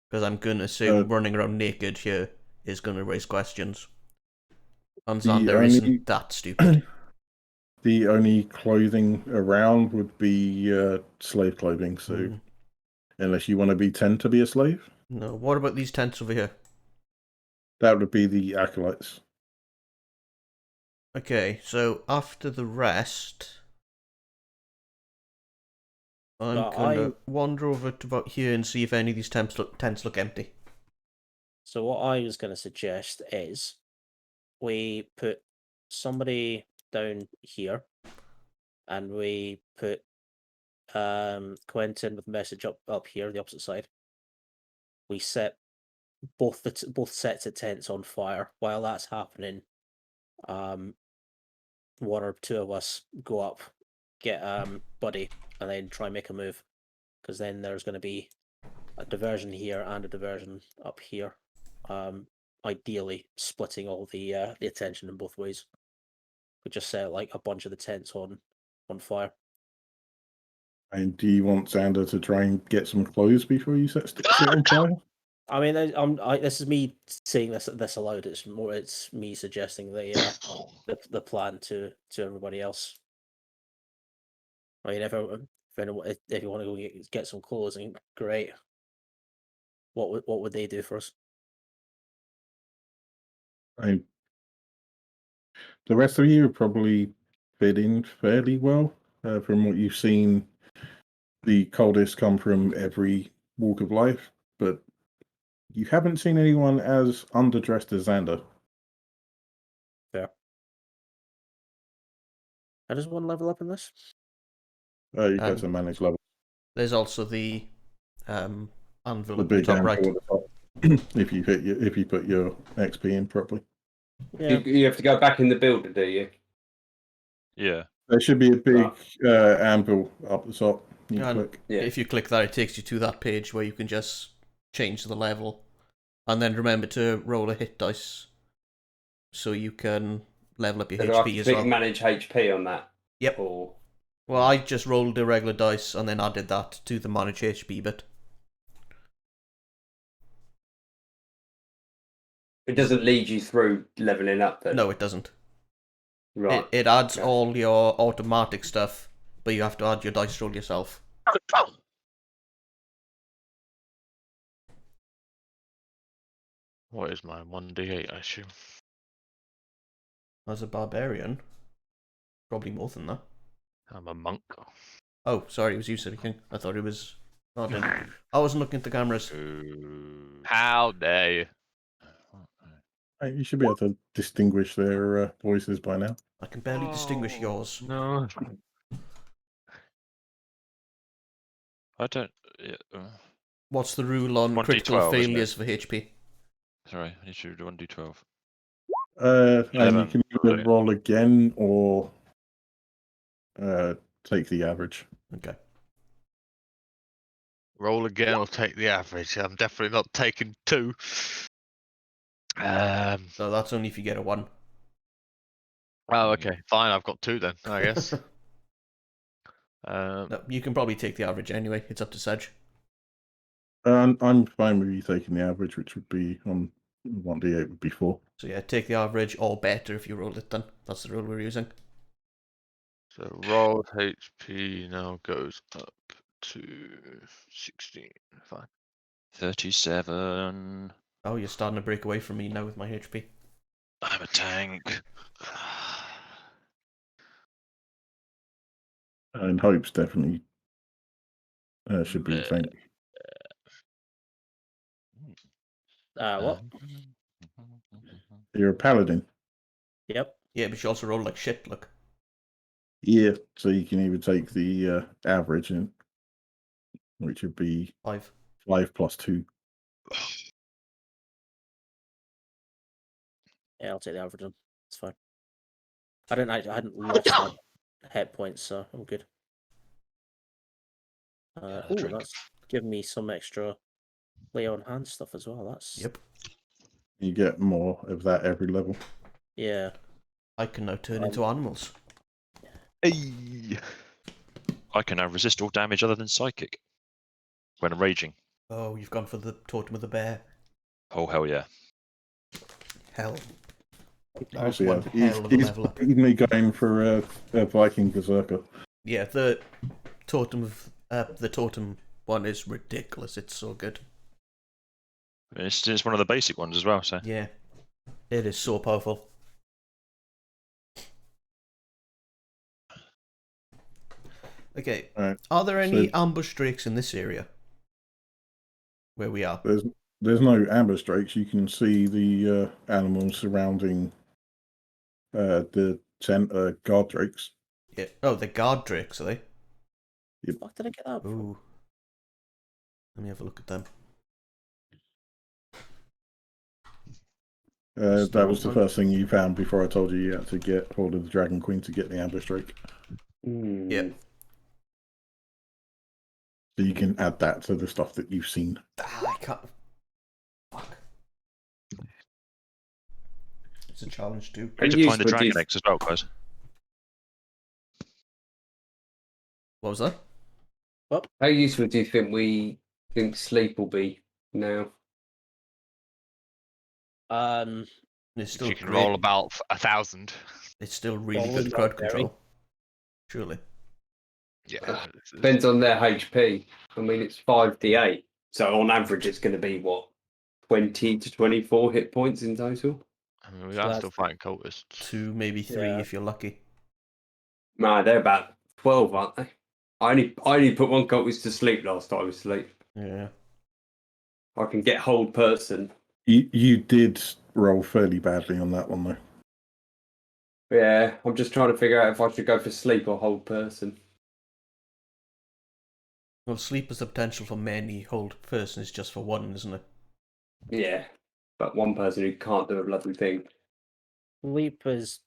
Because I'm gonna assume running around naked here is gonna raise questions. And Xander isn't that stupid. The only clothing around would be slave clothing. So unless you want to pretend to be a slave, No. What about these tents over here? that would be the acolytes. Okay, so after the rest, I'm gonna wander over to about here and see if any of these tents look empty. So what I was going to suggest is we put somebody down here, and we put Quentin with message up here, the opposite side. We set both sets of tents on fire. While that's happening, one or two of us go up, get Buddy, and then try and make a move, because then there's going to be a diversion here and a diversion up here. Ideally splitting all the attention in both ways. We just set like a bunch of the tents on fire. And do you want Xander to try and get some clothes before you set on fire? I mean, this is me saying this aloud. It's me suggesting the plan to everybody else. I mean, if you want to go get some clothes, great. What would they do for us? The rest of you probably fit in fairly well. From what you've seen, the coldest come from every walk of life, but you haven't seen anyone as underdressed as Xander. Fair. How does one level up in this? You go to manage level. There's also the anvil The at the big top anvil right. at the top. if you put your XP in properly. Yeah. You have to go back in the builder, do you? Yeah. There should be a big anvil up the top. You And click. Yeah. if you click that, it takes you to that page where you can just change the level. And then remember to roll a hit dice so you can level up your So do I have HP to as pick well. manage HP on that? Yep. Or Well, I just rolled a regular dice and then added that to the manage HP bit. it doesn't lead you through leveling up then? No, it doesn't. Right. It adds Okay. all your automatic stuff, but you have to add your dice roll yourself. What is mine? 1d8, I assume. As a barbarian, probably more than that. I'm a monk. Oh, sorry, it was you, City King. I thought it was. Oh, I didn't. I wasn't looking at the cameras. How dare you? Hey, you should be able to distinguish their voices by now. I can barely distinguish yours. No. I don't. Yeah, What's the rule on 1d12, critical isn't it? failures for HP? sorry, I need to do 1d12. And you 11. can either roll again or take the average. Okay. Roll again or take the average. I'm definitely not taking 2. So that's only if you get a 1. Oh, okay. Fine. I've got 2 then, I guess. No, you can probably take the average anyway. It's up to Sedge. I'm fine with you taking the average, which would be on 1d8 would be 4. So yeah, take the average or better if you rolled it then. That's the rule we're using. So rolled HP now goes up to 16. Fine. 37. Oh, you're starting to break away from me now with my HP. I'm a tank. And Hope's definitely should be a tank. What? You're a paladin. Yep. Yeah, but you also roll like shit, look. Yeah, so you can either take the average, which would be 5. 5 plus 2. Yeah, I'll take the average one. It's fine. I hadn't lost my hit points, so I'm good. Oh, drink. that's giving me some extra lay on hand stuff as well. That's Yep. You get more of that every level. yeah. I can now turn into animals. Hey. I can now resist all damage other than psychic when raging. Oh, you've gone for the totem of the bear. Oh, hell yeah. Hell. Oh, That's so yeah, one hell of a level up. he's me going for a Viking Berserker. Yeah, the totem one is ridiculous. It's so good. It's one of the basic ones as well, so. Yeah, it is so powerful. Okay, Right. are there any So- ambush drakes in this area? Where we are? There's no ambush drakes. You can see the animals surrounding the guard drakes. Yeah. Oh, the guard drakes, are they? Fuck did I get that from? Ooh. Let me have a look at them. That was the first thing you found before I told you had to get hold of the Dragon Queen to get the ambush drake. Yeah. So you can add that to the stuff that you've seen. I can't. Fuck. It's a challenge too. I need to find the dragon eggs as well, guys. What was that? How useful do you think sleep will be now? It's still You can great. roll about 1,000. It's still really Rolling good crowd not very. control. Surely. Yeah. Depends on their HP. I mean, it's 5d8. So on average, it's going to be, what, 20 to 24 hit points in total? I mean, we So are that's- still fighting cultists. 2, maybe 3 Yeah. if you're lucky. Nah, they're about 12, aren't they? I only put one cultist to sleep last time I was asleep. Yeah. I can get hold person. You did roll fairly badly on that one though. Yeah, I'm just trying to figure out if I should go for sleep or hold person. Well, sleep has the potential for many. Hold person is just for one, isn't it? Yeah, but one person who can't do a bloody thing. Leap is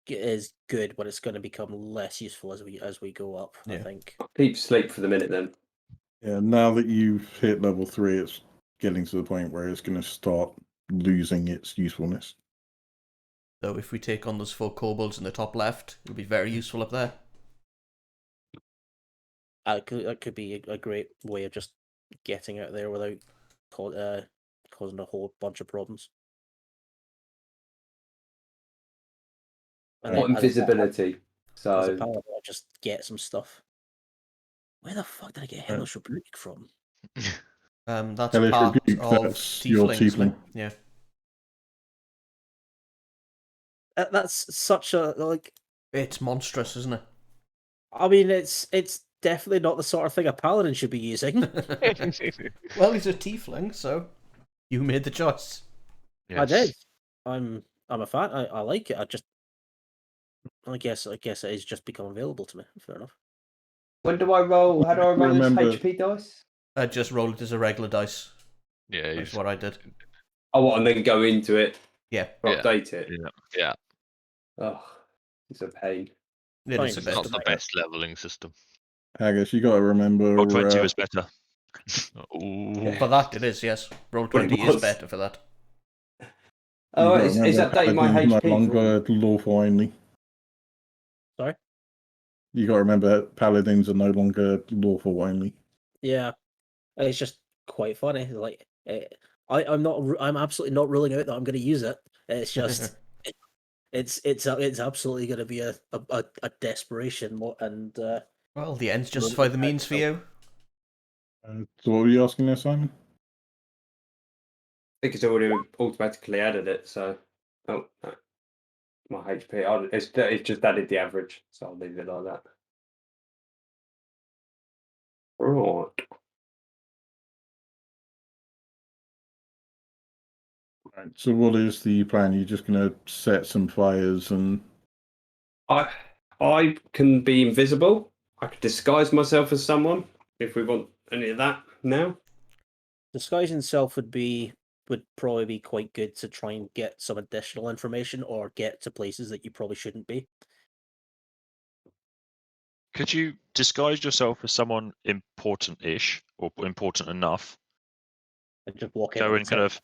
good, but it's going to become less useful as we go up. I Yeah. think. I'll keep sleep for the minute then. Yeah, now that you've hit level 3, it's getting to the point where it's going to start losing its usefulness. So if we take on those 4 kobolds in the top left, it'll be very useful up there. That could be a great way of just getting out there without causing a whole bunch of problems. What invisibility? As a So paladin, I just get some stuff. Where the fuck did I get Hellish Rebuke from? That's Hellish part Rebuke, of that's your tieflings, isn't it? tiefling. Yeah. That's such a like. It's monstrous, isn't it? I mean, it's definitely not the sort of thing a paladin should be using. Well, he's a tiefling, so you made the choice. I did. I'm a fan. I like it. I guess it has just become available to me. Fair enough. when do I roll? How do I roll Remember- this HP dice? I just rolled it as a regular dice. Yeah, That's what I did. Oh, what, and then go into it, Yeah, Yeah. update it. yeah. Oh, it's a pain. it Fine, is a it's bit. Not the best leveling system. Haggis, you got to remember. Roll 20 was better. Ooh. For that, it is, yes. Roll What it 20 is was. better for that. Oh, you is gotta updating my Paladins HP? no longer lawful only. Sorry? You got to remember, paladins are no longer lawful only. Yeah, it's just quite funny. Like, I'm absolutely not ruling out that I'm going to use it. It's just, it's absolutely going to be a desperation, and Well, the ends justify the means for you. So what were you asking there, Simon? I think it's already automatically added it, so no. My HP. It's just added the average, so I'll leave it like that. Right. Right, so what is the plan? You're just going to set some fires and... I can be invisible. I could disguise myself as someone if we want any of that now. disguising self would probably be quite good to try and get some additional information or get to places that you probably shouldn't be. Could you disguise yourself as someone important-ish or important enough? And just walk Go into and kind of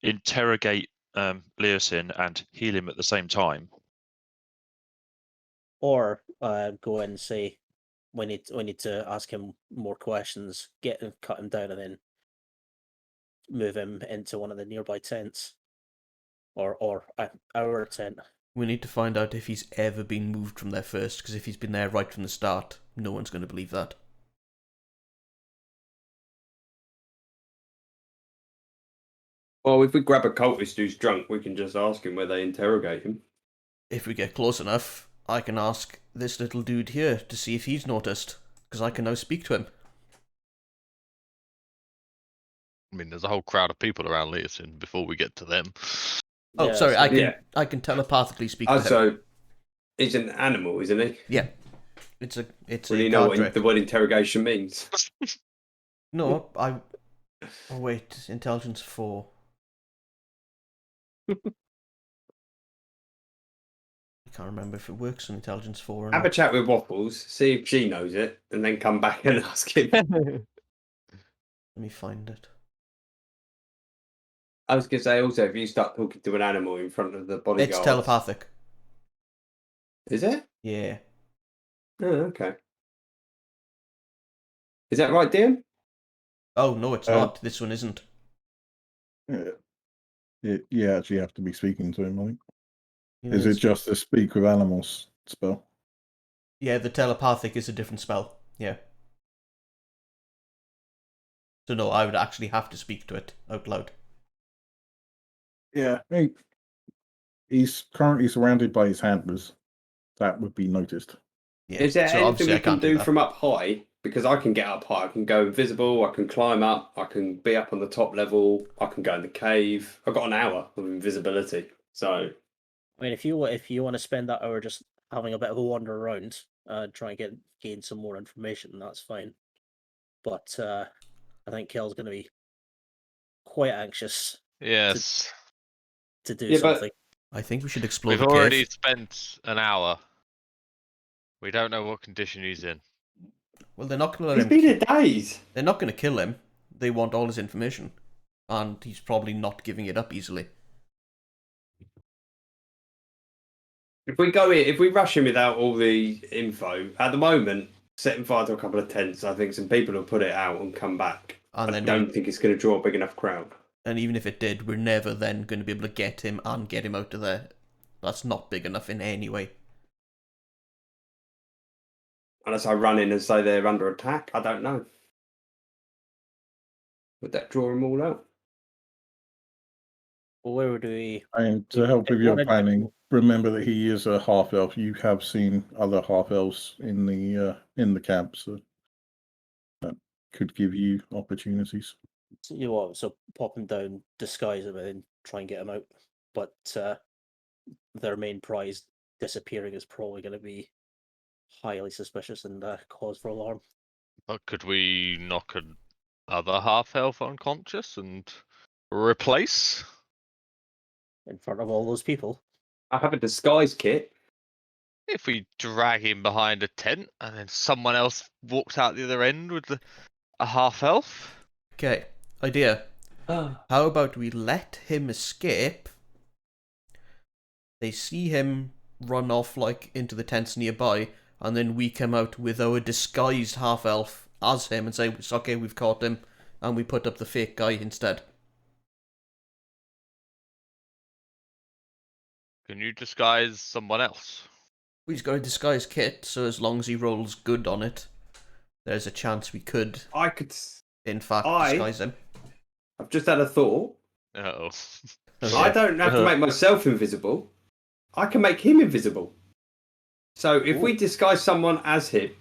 interrogate Leosin and heal him at the same time. or go in and say we need to ask him more questions, cut him down, and then move him into one of the nearby tents, or our tent. We need to find out if he's ever been moved from there first, because if he's been there right from the start, no one's going to believe that. Well, if we grab a cultist who's drunk, we can just ask him where they interrogate him. If we get close enough, I can ask this little dude here to see if he's noticed, because I can now speak to him. I mean, there's a whole crowd of people around Leosin before we get to them. Oh, Yeah, sorry, so- I can telepathically speak to him. So he's an animal, isn't he? Yeah, it's Well, a you know card what trick. the word interrogation means. No, oh wait, intelligence 4. I can't remember if it works on intelligence 4 or Have a not. chat with Waffles, see if she knows it, and then come back and ask him. Let me find it. I was going to say also, if you start talking to an animal in front of the bodyguard, It's telepathic. Is it? Yeah. Oh, okay. Is that right, Dan? Oh no, it's not. This one isn't. You actually have to be speaking to him, I think. You know, Is it it's- just a speak with animals spell? Yeah, the telepathic is a different spell. Yeah. So no, I would actually have to speak to it out loud. Yeah, I think he's currently surrounded by his handlers. That would be noticed. Yeah. Is there so anything obviously we I can can't do that. from up high? Because I can get up high. I can go invisible. I can climb up. I can be up on the top level. I can go in the cave. I've got an hour of invisibility. So I mean, if you want to spend that hour just having a bit of a wander around, try and gain some more information, that's fine. But I think Kel's going to be quite anxious Yes. to do Yeah, but- something. I think we should explore We've the already cave. spent an hour. We don't know what condition he's in. Well, they're not going to let He's him. been here days. They're not going to kill him. They want all his information, and he's probably not giving it up easily. If we go in, if we rush him without all the info, at the moment, setting fire to a couple of tents, I think some people will put it out and come back. And I then don't think it's going to draw a big enough crowd. And even if it did, we're never then going to be able to get him and get him out of there. That's not big enough in any way. Unless I run in and say they're under attack, I don't know. Would that draw them all out? Well, where do we? And to help with your planning, remember that he is a half elf. You have seen other half elves in the camp, so that could give you opportunities. So, you know what? So popping down, disguise him, and then try and get him out. But their main prize disappearing is probably going to be highly suspicious and cause for alarm. But could we knock another half elf unconscious and replace? In front of all those people. I have a disguise kit. If we drag him behind a tent and then someone else walks out the other end with a half elf? Okay, idea. How about we let him escape? They see him run off like into the tents nearby, and then we come out with our disguised half elf as him and say, "It's okay, we've caught him," and we put up the fake guy instead. Can you disguise someone else? He's got a disguise kit, so as long as he rolls good on it, there's a chance we could, I could. in fact, disguise him. I've just had a thought. Uh-oh. I don't have to make myself invisible. I can make him invisible. So if we disguise someone as him,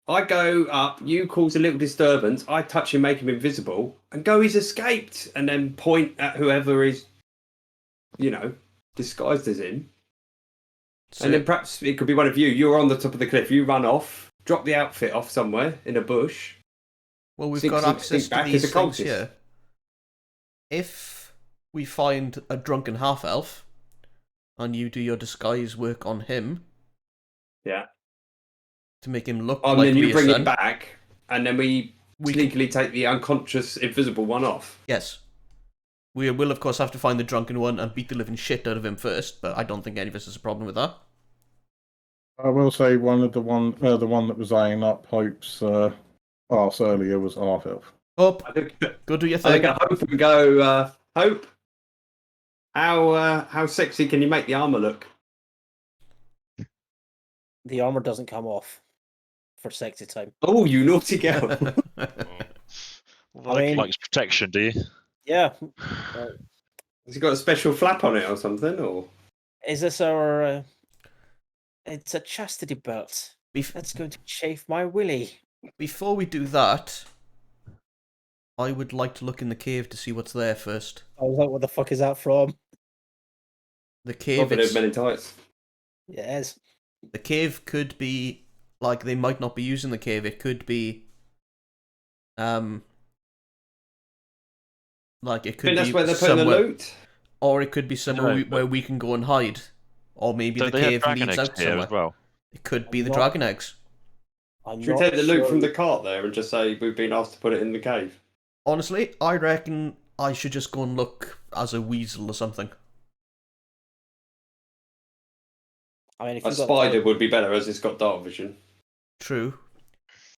I go up, you cause a little disturbance, I touch him, make him invisible, and go, he's escaped, and then point at whoever is, disguised as him. So, And then perhaps it could be one of you. You're on the top of the cliff, you run off, drop the outfit off somewhere in a bush. well, we've sink got some- access sink to back these as a things cultist. here. If we find a drunken half-elf, and you do your disguise work on him, Yeah. to make him look And like then you Leah's bring son, it back, and then we we can- sneakily take the unconscious, invisible one off. Yes. We will, of course, have to find the drunken one and beat the living shit out of him first, but I don't think any of us has a problem with that. I will say the one that was eyeing up Hope's arse earlier was a half elf. Up, I think go do your I thing. think I hope and go, Hope, how sexy can you make the armour look? The armor doesn't come off for sexy time. Oh, you naughty girl. Well, I mean- Likes protection, do you? Yeah. Has he got a special flap on it or something? Or Is this our? It's a chastity belt. Bef- That's going to chafe my willy. Before we do that, I would like to look in the cave to see what's there first. I was like, what the fuck is that from? The cave, Robin Hood Men in Tights? Yes. the cave could be, like, they might not be using the cave. It could be, like, it I could think that's be where they're putting the somewhere, loot. or it could be somewhere No, but- where we can go and hide, or maybe Don't the they have cave dragon leads eggs out here somewhere. as well? It could be the Not- dragon eggs. I'm Should we not take the loot sure. from the cart there and just say we've been asked to put it in the cave? Honestly, I reckon I should just go and look as a weasel or something. I mean, if A you've got spider time- would be better as it's got dark vision. True.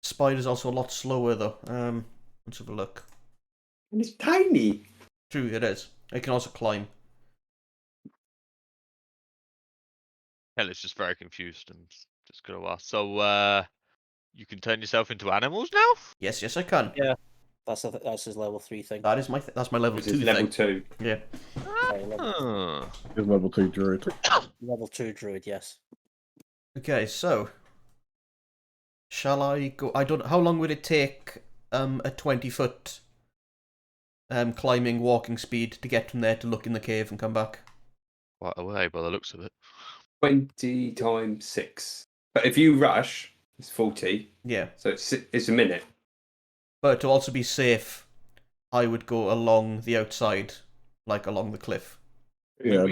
Spider's also a lot slower though. Let's have a look. And it's tiny. True, it is. It can also climb. Kelly's just very confused and just going to ask. So, you can turn yourself into animals now? Yes, I can. Yeah. That's his level 3 thing. That is that's my level Which 2 is level thing. 2. Yeah. Sorry, level, His level 2 druid. level 2 druid, yes. Okay, so shall I go? I don't. How long would it take a 20-foot climbing walking speed to get from there to look in the cave and come back? Quite a way by the looks of it. 20 times 6. But if you rush, it's 40. Yeah, So it's a minute. but to also be safe, I would go along the outside, like along the cliff. Yeah,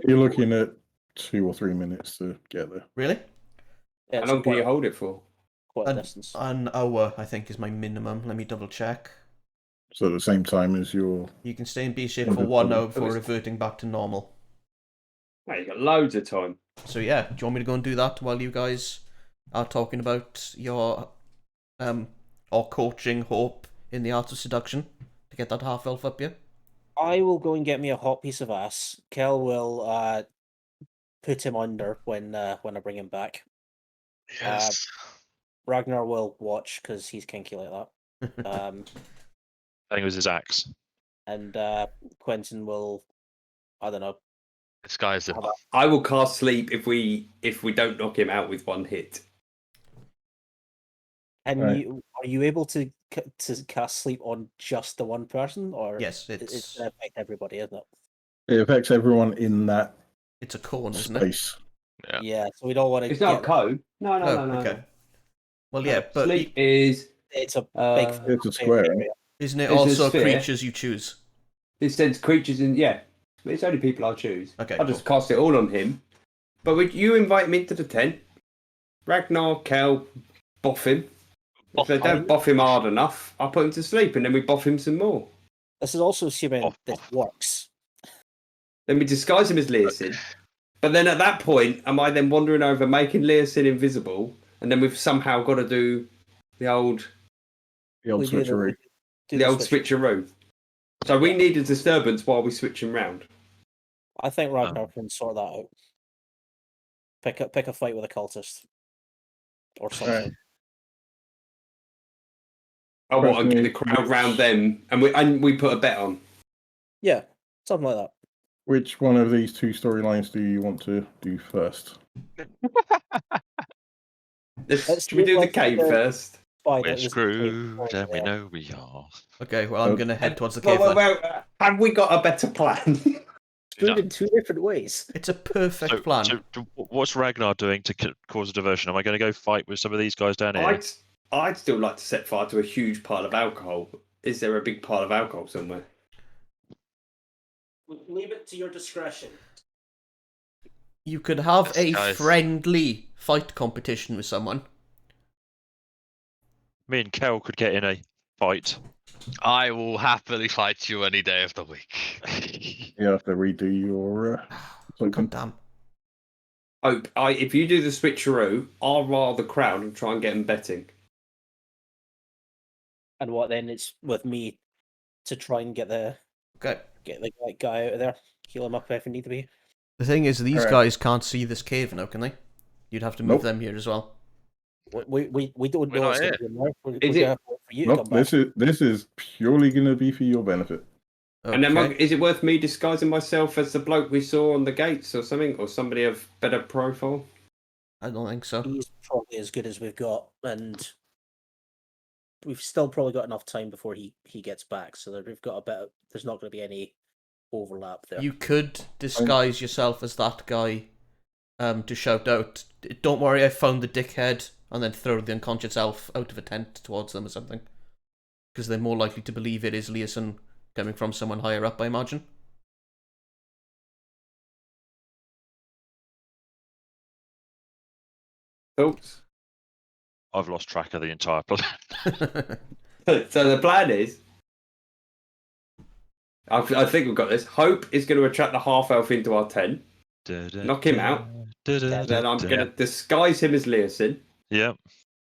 you're looking at 2 or 3 minutes to get there. Really? Yeah, How it's long can quite, you hold it for? quite a distance. An hour, I think, is my minimum. Let me double check. So at the same time as your... You can stay in B shape for 1 hour before it's- reverting back to normal. Oh, you got loads of time. So yeah, do you want me to go and do that while you guys are talking about your or coaching Hope in the art of seduction to get that half elf up here? I will go and get me a hot piece of ass. Kel will put him under when I bring him back. Yes. Ragnar will watch because he's kinky like that. I think it was his axe. And Quentin will, I don't know. Disguise him. I will cast sleep if we don't knock him out with one hit. And Right. are you able to cast sleep on just the one person, or Yes, it's it's gonna affect everybody, isn't it? It affects everyone in that it's a cone, isn't it? space. Yeah. Yeah, so we don't want to. It's not a code. No. Okay. Well, yeah, but sleep is. It's a big. It's a square, isn't it? isn't it It's a also sphere. creatures you choose? It says creatures in. Yeah, it's only people I choose. Okay, I'll just cast it all on him. But you invite me into the tent. Ragnar, Kel, boff him. If they don't boff him hard enough, I'll put him to sleep and then we boff him some more. This is also assuming this works. Then we disguise him as Leosin. But then at that point, am I then wandering over making Leosin invisible? And then we've somehow got to do the old The old We do switcheroo. do the old switch. switcheroo. So we need a disturbance while we switch him round. I think Ragnar can sort that out. Pick a fight with a cultist or something. Right. I want to Question get the is, crowd round them, and we put a bet on. Yeah, something like that. Which one of these two storylines do you want to do first? Should we do the cave first? We're screwed, and we know we are. Okay, well, I'm going to head towards the cave Well, then. have we got a better plan? Screwed in two different ways. It's a perfect plan. So what's Ragnar doing to cause a diversion? Am I going to go fight with some of these guys down here? I'd still like to set fire to a huge pile of alcohol. Is there a big pile of alcohol somewhere? Leave it to your discretion. You could have Yes, a guys. friendly fight competition with someone. Me and Kel could get in a fight. I will happily fight you any day of the week. You have to redo your God token. damn. If you do the switcheroo, I'll rile the crowd and try and get them betting. And what then? It's with me to try and get the Okay. guy out of there, heal him up if it need to be. The thing is, these Alright. guys can't see this cave now, can they? You'd have to move Nope. them here as well. We don't We're know what's not going to be in there. We're Is going to have to wait for you to Nope, come back. this is purely going to be for your benefit. Okay. And then is it worth me disguising myself as the bloke we saw on the gates or something, or somebody of better profile? I don't think so. He's probably as good as we've got, and we've still probably got enough time before he gets back. So that we've got a bit. There's not going to be any overlap there. You could disguise yourself as that guy to shout out, "Don't worry, I found the dickhead," and then throw the unconscious elf out of a tent towards them or something. Because they're more likely to believe it is Leosin coming from someone higher up, I imagine. Thoughts? I've lost track of the entire plan. So the plan is, I think we've got this. Hope is going to attract the half elf into our tent, knock him out. Then I'm going to disguise him as Leosin. Yeah.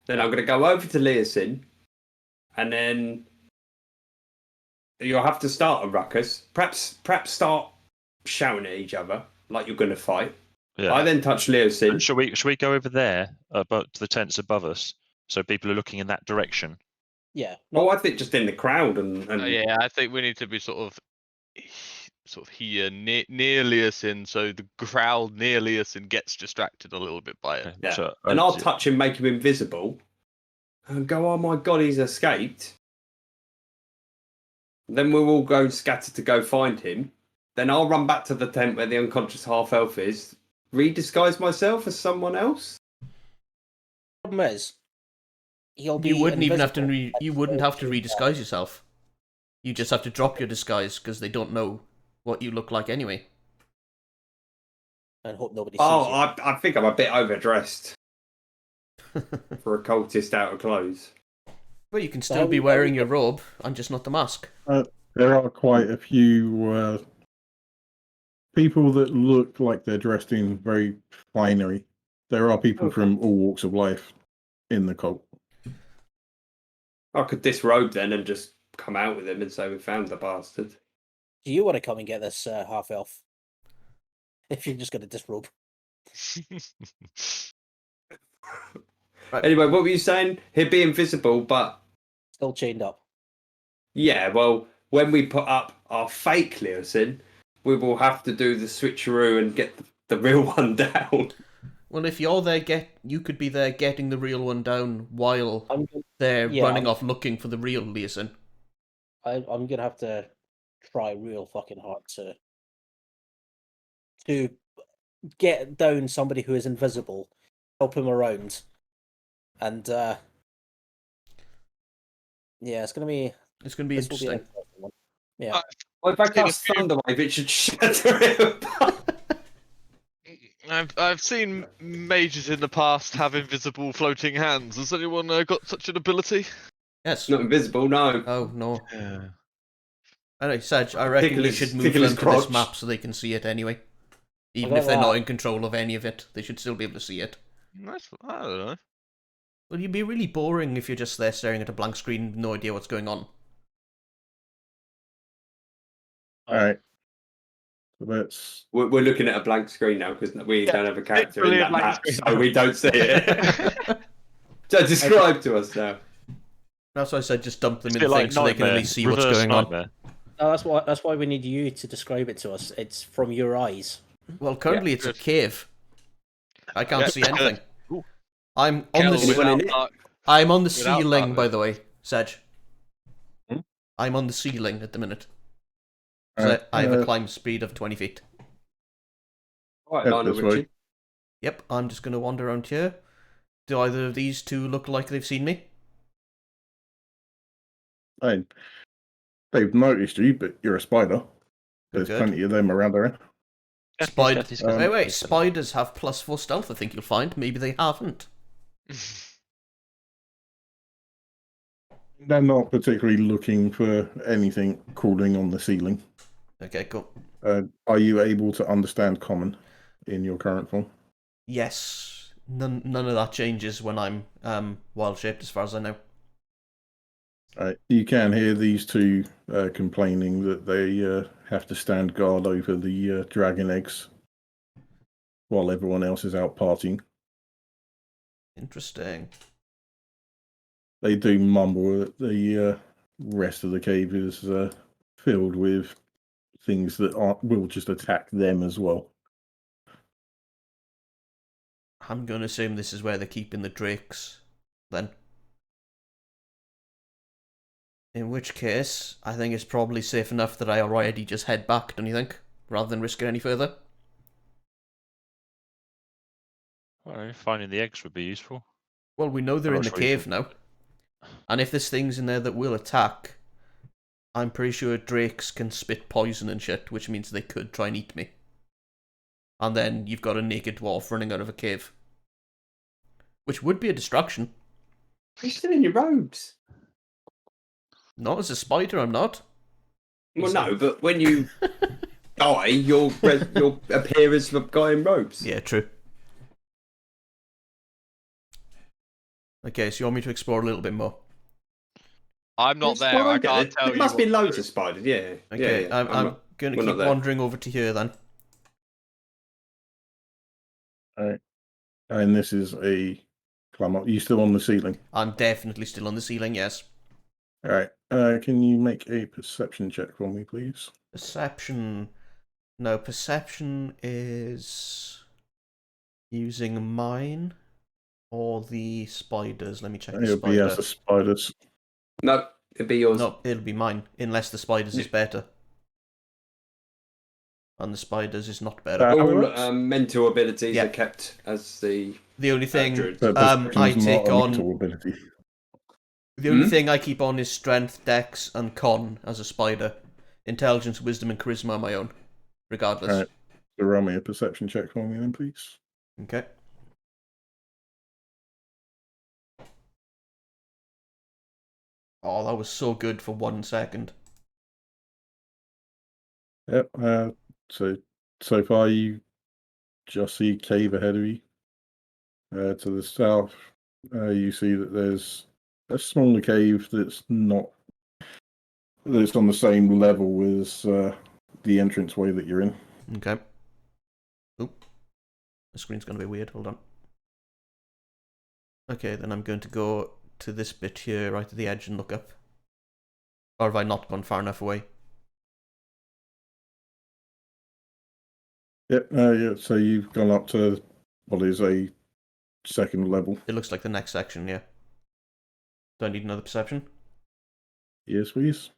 Then I'm going to go over to Leosin, and then you'll have to start a ruckus. Perhaps start shouting at each other like you're going to fight. Yeah. I then touch Leosin. Shall we go over there, but to the tents above us, so people are looking in that direction? Yeah. Oh, I think just in the crowd and Yeah, I think we need to be sort of here near Leosin, so the crowd near Leosin gets distracted a little bit by it. yeah. So, And I'll touch him, make him invisible, and go, "Oh my god, he's escaped." Then we'll all go scatter to go find him. Then I'll run back to the tent where the unconscious half elf is, redisguise myself as someone else. Problem is, he'll be. You wouldn't even have to. invisible You wouldn't have to redisguise yourself. You just have to drop your disguise because they don't know what you look like anyway. and hope nobody sees Oh, you. I think I'm a bit overdressed. for a cultist out of clothes. Well, you can So still how be we- wearing your robe, and just not the mask. There are quite a few people that look like they're dressed in very finery. There are people Okay. from all walks of life in the cult. I could disrobe then and just come out with him and say we found the bastard. Do you want to come and get this half elf? If you're just going to disrobe. Right. Anyway, what were you saying? He'd be invisible, but Still chained up. yeah, well, when we put up our fake Leosin, we will have to do the switcheroo and get the real one down. Well, if you're there, you could be there getting the real one down while they're yeah, running off looking for the real liaison. I'm going to have to try real fucking hard to get down somebody who is invisible, help him around, and yeah, it's gonna be It's going to be this will be an interesting. interesting one. Yeah, Well, if I Seen a cast few- Thunderwave, it should shatter it apart. I've seen mages in the past have invisible floating hands. Has anyone got such an ability? Yes. Not invisible, no. Oh, no. Yeah. Anyway, Saj, I reckon Tickle you his- should move tickle them his to this crotch. map so they can see it anyway. Even got if they're not that. in control of any of it, they should still be able to see it. That's, I don't know. Well, you'd be really boring if you're just there staring at a blank screen, no idea what's going on. All right. So let's. We're looking at a blank screen now because we Yeah, don't have a character in literally a that blank map, screen. so we don't see it. So describe to us now. That's why I said just dump them It's a in bit like things so they can at Nightmare, least see what's reverse going on. Nightmare. no, that's why we need you to describe it to us. It's from your eyes. Well, currently it's a cave. I can't Yeah. see anything. Ooh. I'm on Kettle the Anyone in without it? dark- I'm on the without ceiling, darkness. by the way, Saj. Hmm? I'm on the ceiling at the minute. All So right, I have a climb speed of 20 feet. All right, Head Lionel this way. Richie. Yep, I'm just going to wander around here. Do either of these two look like they've seen me? Hey, they've noticed you, but you're a spider. There's Good. plenty of them around there. Spiders. Um, Wait, spiders have +4 stealth, I think you'll find. Maybe they haven't. They're not particularly looking for anything crawling on the ceiling. Okay, cool. Are you able to understand common in your current form? Yes. None of that changes when I'm wild shaped, as far as I know. You can hear these two complaining that they have to stand guard over the dragon eggs while everyone else is out partying. Interesting. They do mumble that the rest of the cave is filled with things that will just attack them as well. I'm going to assume this is where they're keeping the drakes, then. In which case, I think it's probably safe enough that I already just head back, don't you think? Rather than risk it any further. Well, finding the eggs would be useful. Well, we know they're I'm in not the sure you cave now. And if there's things in there that will attack, I'm pretty sure drakes can spit poison and shit, which means they could try and eat me. And then you've got a naked dwarf running out of a cave. Which would be a distraction. You're still in your robes. Not as a spider, I'm not. Well, no, but when you die, you'll appear as a guy in robes. Yeah, true. Okay, so you want me to explore a little bit more? I'm not there. Well, I get can't it. tell There you. must what be to loads do. of spiders, yeah. Okay, yeah. I'm not- going to we're not keep there. wandering over to here then. And this is a climb up. You still on the ceiling? I'm definitely still on the ceiling, yes. All right. Can you make a perception check for me, please? Perception. No, perception is using mine or the spiders. Let me check the It'll be as spider. the spiders. No, it'd be yours. No, it'll be mine, unless the spiders is better. And the spiders is not better. How it All works? mental abilities Yeah. are kept as the The only thing druids. But I perception's not take a on- mental ability. the only thing I keep on is strength, dex, and con as a spider. Intelligence, wisdom, and charisma are my own. Regardless. Right. So roll me a perception check for me then, please. Okay. Oh, that was so good for 1 second. Yep. So far you just see cave ahead of you. To the south, you see that there's a smaller cave that's on the same level as the entranceway that you're in. Okay. Oop. The screen's going to be weird. Hold on. Okay, then I'm going to go to this bit here, right at the edge, and look up. Or have I not gone far enough away? Yep. Yeah. So you've gone up to what is a second level. It looks like the next section, yeah. Do I need another perception? Yes, please.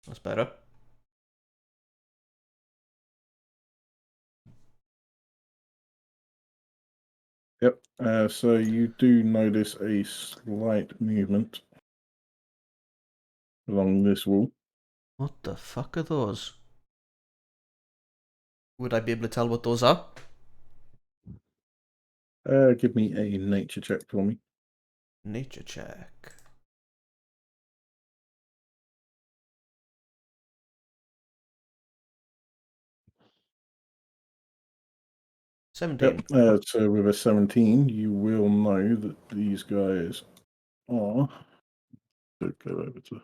That's better. Yep. So you do notice a slight movement along this wall. What the fuck are those? Would I be able to tell what those are? Give me a nature check for me. Nature check. Yep. 17. So with a 17, you will know that these guys are. So go over to.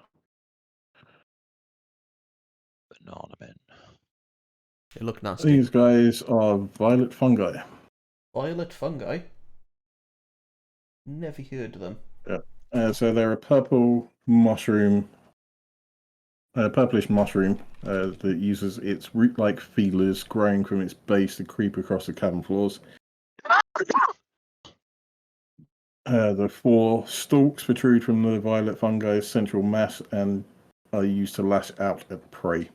Banana men. They look nasty. These guys are violet fungi. Violet fungi? Never heard of them. So they're a purple mushroom, purplish mushroom that uses its root-like feelers growing from its base to creep across the cavern floors. The 4 stalks protrude from the violet fungi's central mass and are used to lash out at prey.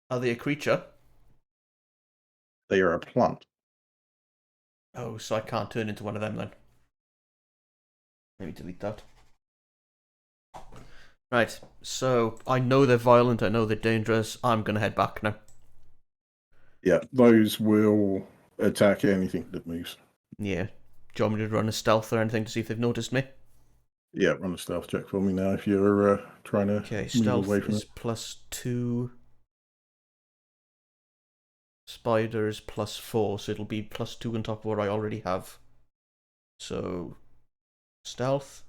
Are they a creature? They are a plant. Oh, so I can't turn into one of them then. Maybe delete that. Right, so I know they're violent, I know they're dangerous. I'm gonna head back now. Yeah, those will attack anything that moves. Yeah. Do you want me to run a stealth or anything to see if they've noticed me? Yeah, run a stealth check for me now if you're trying to Okay, move stealth away from is it. +2. Spiders +4, so it'll be +2 on top of what I already have. So, stealth.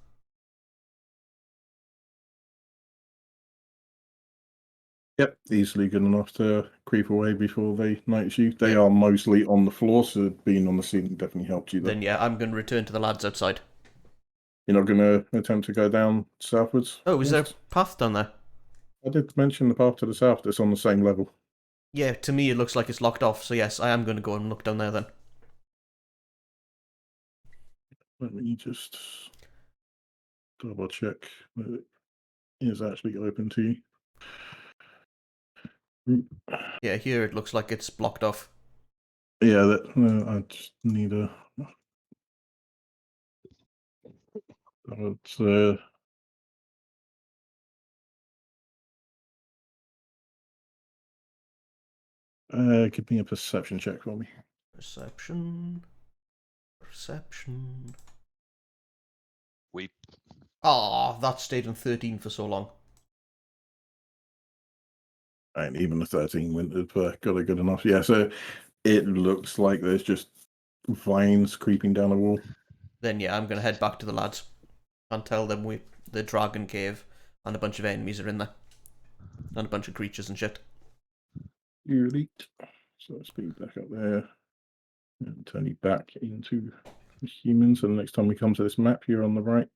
Yep, easily good enough to creep away before they notice you. They Yep. are mostly on the floor, so being on the ceiling definitely helped you. Then yeah, I'm going to return to the lads outside. You're not going to attempt to go down southwards? Oh, is there a first? path down there? I did mention the path to the south that's on the same level. Yeah, to me it looks like it's locked off, so yes, I am going to go and look down there then. Let me just double check that it is actually open to you. Yeah, here it looks like it's blocked off. Yeah, that I just need a. It's, give me a perception check for me. Perception. Perception. We Ah, that stayed on 13 for so long. And even the 13 wouldn't have got it good enough. Yeah, so it looks like there's just vines creeping down the wall. Then yeah, I'm going to head back to the lads and tell them the dragon cave and a bunch of enemies are in there. And a bunch of creatures and shit. You elite. So speed back up there. And turn you back into humans. And the next time we come to this map, you're on the right.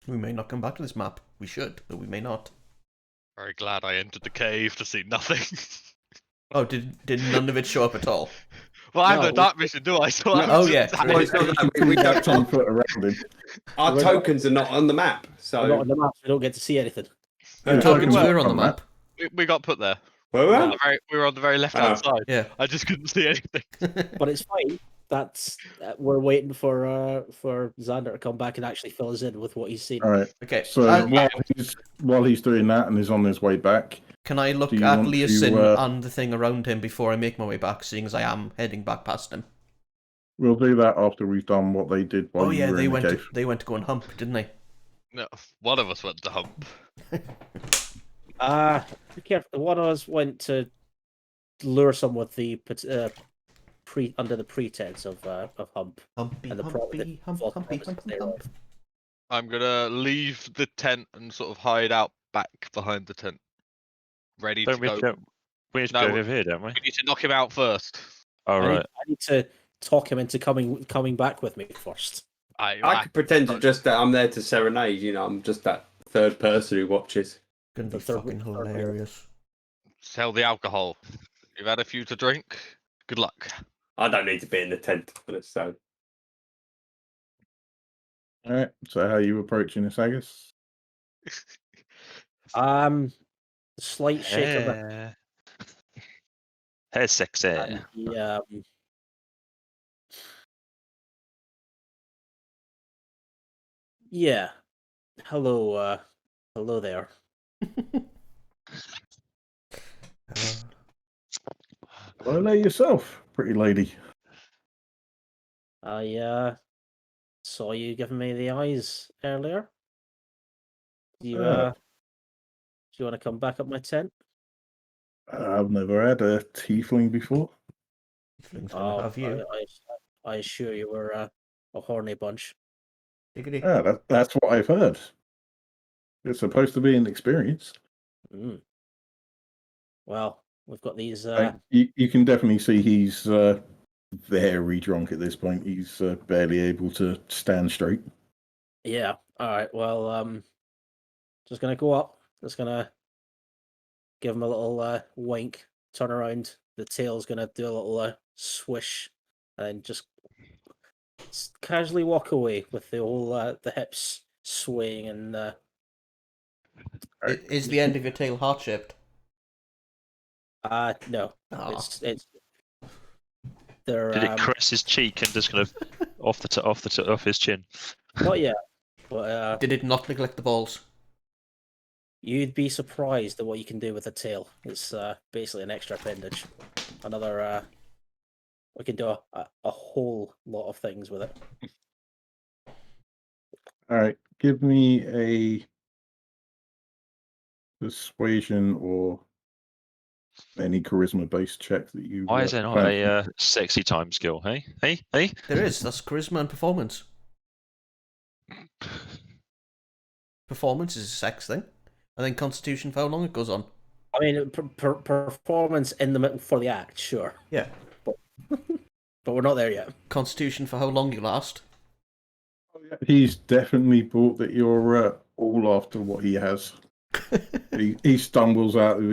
We may not come back to this map. We should, but we may not. Very glad I entered the cave to see nothing. Oh, did none of it show up at all? Well, I have No. no dark vision, do I? So No. I'm Oh, just yeah, sat true. Well, it's not that we About don't, 10 foot around him. our tokens are not on the map, We're not so on the map, so we don't get to see anything. Your Uh, tokens well, were on the map. we got put there. Were We we? were on the very left-hand Oh. side. Yeah. I just couldn't see anything. But it's fine. That's we're waiting for Xander to come back and actually fill us in with what he's seen. All right. Okay, So while he's doing that and is on his way back, can I look do you at want Leosin to, and the thing around him before I make my way back, seeing as I am heading back past him? We'll do that after we've done what they did while Oh you yeah, were they in the went to, cave. they went to go and hump, didn't they? No, one of us went to hump. Be careful. One of us went to lure someone with the under the pretense of hump. Humpy, And the humpy, hump, false humpy, promises hump, hump, thereof. hump. I'm gonna leave the tent and sort of hide out back behind the tent, ready Don't to we? go. We need to No, go we- over here, don't we? We need to knock him out first. Oh I right. need to talk him into coming back with me first. I could pretend to just that I'm there to serenade. You know, I'm just that third person who watches. Gonna be The third- fucking third wheel. hilarious. Sell the alcohol. You've had a few to drink. Good luck. I don't need to be in the tent, so All right. So how are you approaching this, Agus? Slight shake of the Hey. Hey, sexy. hand. Yeah. Hello, hello there. Hello there yourself, pretty lady. I saw you giving me the eyes earlier. Do you want to come back up my tent? I've never had a tiefling before. Things gonna have you. I assure you were a horny bunch. Diggity. That's what I've heard. It's supposed to be an experience. Mm. Well, we've got these. You can definitely see he's very drunk at this point. He's barely able to stand straight. Yeah. All right. Well, just gonna go up. Just gonna give him a little wink. Turn around. The tail's gonna do a little swish, and just casually walk away with the whole the hips swaying and. Is the end of your tail heart shaped? No. Aw. It's. They're Did it caress his cheek and just kind of off his chin? not yet, but Did it not neglect the balls? you'd be surprised at what you can do with a tail. It's basically an extra appendage. Another. We can do a whole lot of things with it. All right, give me a persuasion or any charisma-based check that you. Why is there not fancy. a sexy time skill? Hey, hey, hey! There is. That's charisma and performance. Performance is a sex thing. And then constitution for how long it goes on. I mean, performance in the for the act, sure, Yeah. but we're not there yet. Constitution for how long you last. He's definitely brought that you're all after what he has. He stumbles out of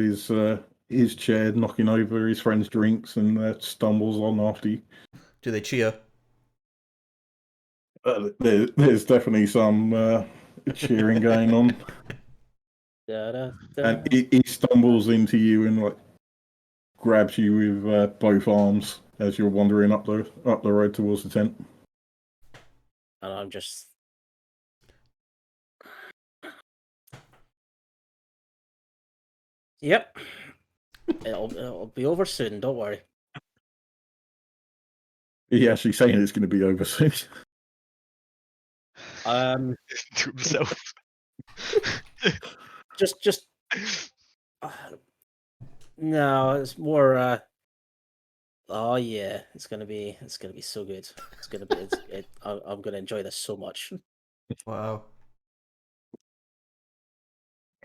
his chair, knocking over his friend's drinks, and stumbles on after you. Do they cheer? There's definitely some cheering going on, and he stumbles into you and grabs you with both arms as you're wandering up the road towards the tent. And I'm just. Yep. It'll be over soon. Don't worry. He actually saying it's going to be over soon. To himself. Just. No, it's more. Oh yeah, it's gonna be so good. It's gonna be. I'm gonna enjoy this so much. Wow.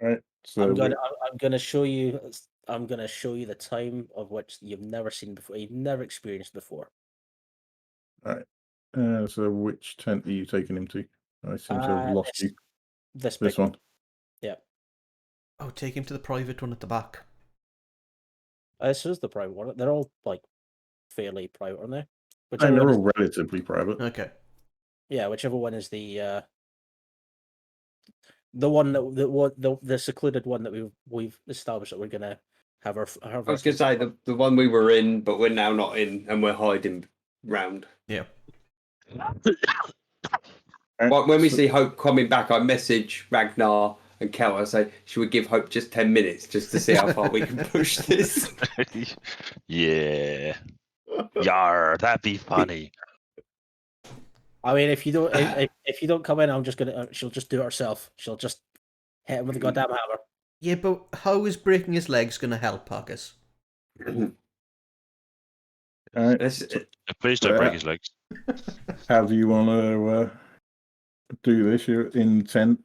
All right. So I'm gonna show you. I'm gonna show you the time of which you've never seen before. You've never experienced before. so which tent are you taking him to? I seem to have lost you. This This big one. Yeah. Oh, take him to the private one at the back. This is the private one. They're all fairly private, aren't they? And they're all relatively private. Okay. Yeah, whichever one is the one the secluded one that we've established that we're gonna have our. I was going to say the one we were in, but we're now not in, and we're hiding round. Yeah. When we see Hope coming back, I message Ragnar and Kel. I say, should we give Hope just 10 minutes just to see how far we can push this? Yeah. Yar, that'd be funny. I mean, if you don't, if you don't come in, I'm just gonna. She'll just do it herself. She'll just hit him with a goddamn hammer. Yeah, but how is breaking his legs going to help, Marcus? All right. Let's- Please don't break his legs. How do you want to do this? You're intent.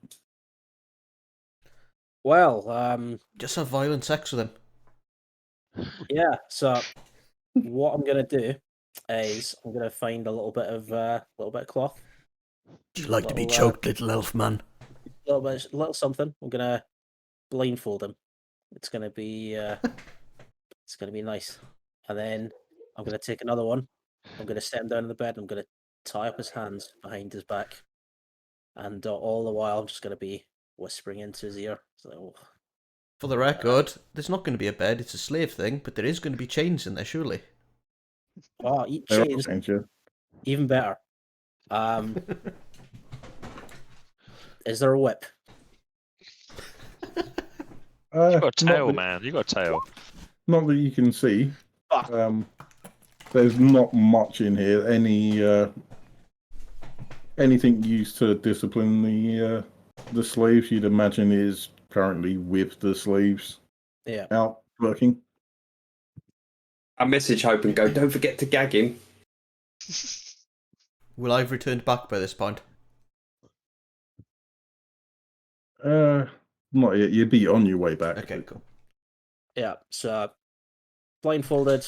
Well, Just have violent sex with him. yeah. So what I'm gonna do is I'm gonna find a little bit of cloth, Do you like to be Little, choked, little elf man? little something. I'm gonna blindfold him. It's gonna be nice. And then I'm gonna take another one. I'm gonna set him down in the bed. I'm gonna tie up his hands behind his back, and all the while I'm just gonna be whispering into his ear. So, For the record, there's not going to be a bed, it's a slave thing, but there is going to be chains in there, surely. oh, eat They're all chains, danger. even better. Is there a whip? You got a tail, not that, man. You got a tail. Not that you can see. Fuck. There's not much in here. Anything used to discipline the slaves, you'd imagine, is currently with the slaves Yeah. out working. I message Hope and go, don't forget to gag him. Will I have returned back by this point? Not yet. You'd be on your way back. Okay, cool. Yeah. So blindfolded,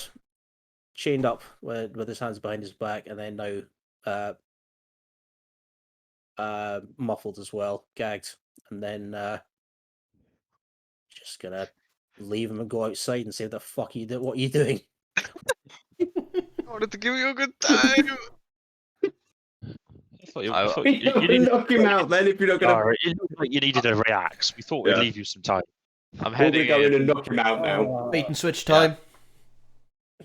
chained up with his hands behind his back, and then now muffled as well, gagged, and then just gonna leave him and go outside and say, "The fuck you do? What are you doing?" I wanted to give you a good time. I thought you, I- I thought You you needed, knock him out then if you're not going to. Alright, it looked like you needed a react. We thought we'd Yeah. leave you some time. I'm We'll heading be going in. and knock him out now. Oh, Bait and switch Yeah. time.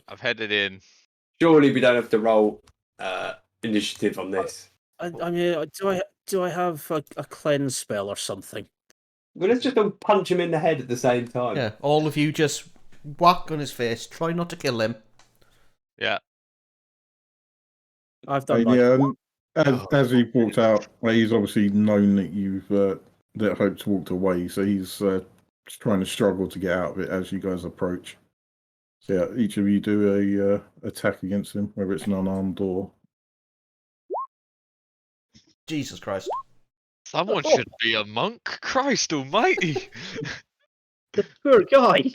I've headed in. Surely we don't have to roll initiative on this. I mean, do I have a cleanse spell or something? Well, let's just all punch him in the head at the same time. Yeah, all of you just whack on his face. Try not to kill him. Yeah. I've done And, my. as he walked out, he's obviously known that you've that Hope's walked away, so he's just trying to struggle to get out of it as you guys approach. So yeah, each of you do a attack against him, whether it's an unarmed or. Jesus Christ. Someone should be a monk. Christ almighty. Poor guy.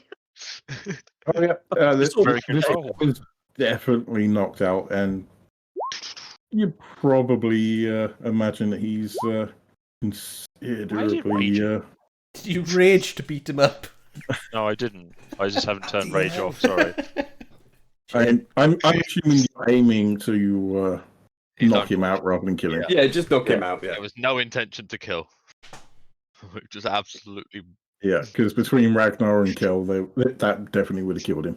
Oh yeah, this Very good roll. is definitely knocked out, and you probably imagine that he's considerably. Did you rage to beat him up? No, I didn't. I just haven't turned rage off. Sorry. I'm assuming you're aiming to He's knock on- him out rather than kill him. Yeah, just knock him out. Yeah. There was no intention to kill. Just absolutely. Yeah, because between Ragnar and Kel, that definitely would have killed him.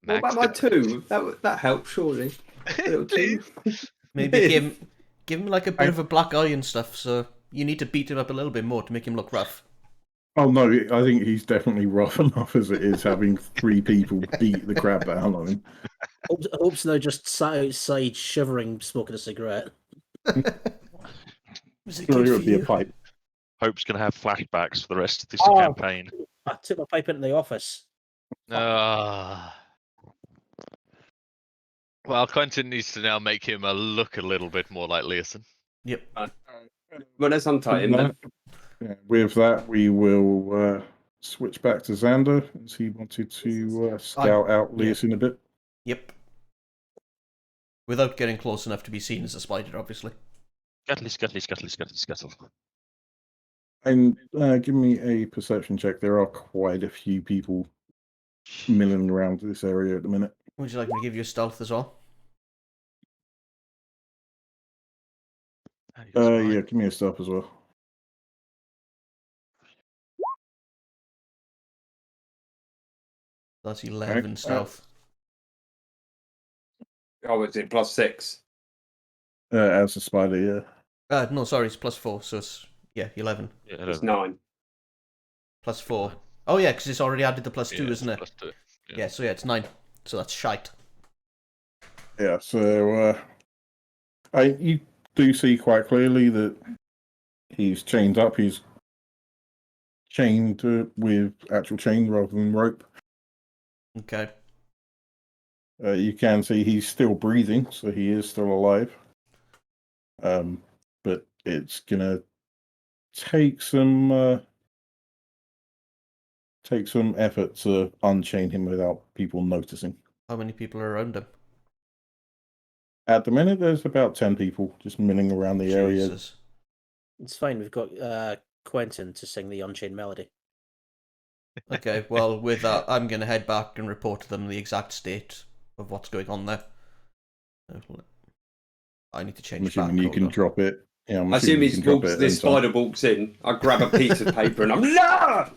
What about my two? That helped surely. A little two. Maybe give him like a bit of a black eye and stuff, so you need to beat him up a little bit more to make him look rough. Oh no, I think he's definitely rough enough as it is, having 3 people beat the crap down on him. Hope's now just sat outside shivering, smoking a cigarette. Was it Sure, good it for would be a you? pipe. Hope's going to have flashbacks for the rest of this Oh. campaign. I took my pipe into the office. Well, Quentin needs to now make him look a little bit more like Leeson. Yep. Well, let's untie him then. Yeah, with that, we will switch back to Xander, as he wanted to scout out yeah. Leas in a bit. Yep. Without getting close enough to be seen as a spider, obviously. Scuttle. And give me a perception check. There are quite a few people milling around this area at the minute. Would you like me to give you a stealth as well? Yeah, give me a stop as well. That's 11 Right. stealth. Oh, is it +6? As a spider, yeah. No, sorry, it's +4, so it's, 11. Yeah, It's 9. +4. Oh yeah, because it's already added the +2, Yeah, isn't it? plus 2. Yeah, so it's 9. So that's shite. Yeah, so You do see quite clearly that he's chained up. He's chained with actual chain rather than rope. Okay. You can see he's still breathing, so he is still alive. But it's gonna take some effort to unchain him without people noticing. How many people are around him? At the minute, there's about 10 people just milling around the area. Jesus. It's fine. We've got Quentin to sing the Unchained Melody. Okay, well, with that, I'm going to head back and report to them the exact state of what's going on there. I need to change I'm assuming back. you can hold on. drop it. Yeah, I'm I assume assuming you can drop it. this and spider walks in. I grab a piece of paper and I'm no.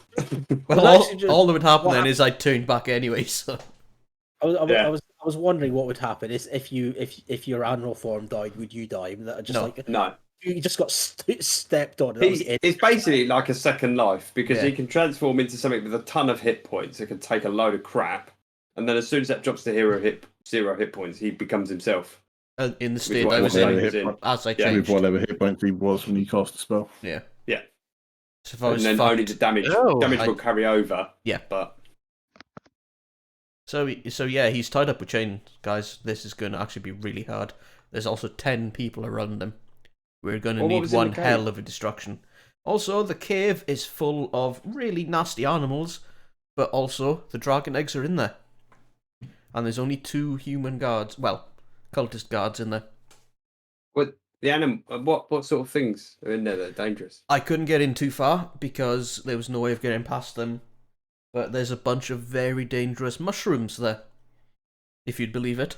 Well, Well, actually, just- all that would happen what then is I'd turn back anyway, so... Yeah. I was wondering what would happen is if your animal form died, would you die? Just No. like No. you just got stepped on. And that was it. It's basically like a second life because Yeah. he can transform into something with a ton of hit points. It can take a load of crap, and then as soon as that drops to zero hit points, he becomes himself. In the state I whatever was state in, he was in. as I Yeah. with changed. whatever hit points he was when he cast the spell. Yeah. Yeah. So if I was And then fucked... only the damage Oh, will carry over. Yeah. But So yeah, he's tied up with chains, guys. This is going to actually be really hard. There's also 10 people around him. We're going to Well, what need was in the one cave? hell of a destruction. Also, the cave is full of really nasty animals, but also the dragon eggs are in there. And there's only 2 human guards, well, cultist guards in there. what sort of things are in there that are dangerous? I couldn't get in too far because there was no way of getting past them. But there's a bunch of very dangerous mushrooms there, if you'd believe it.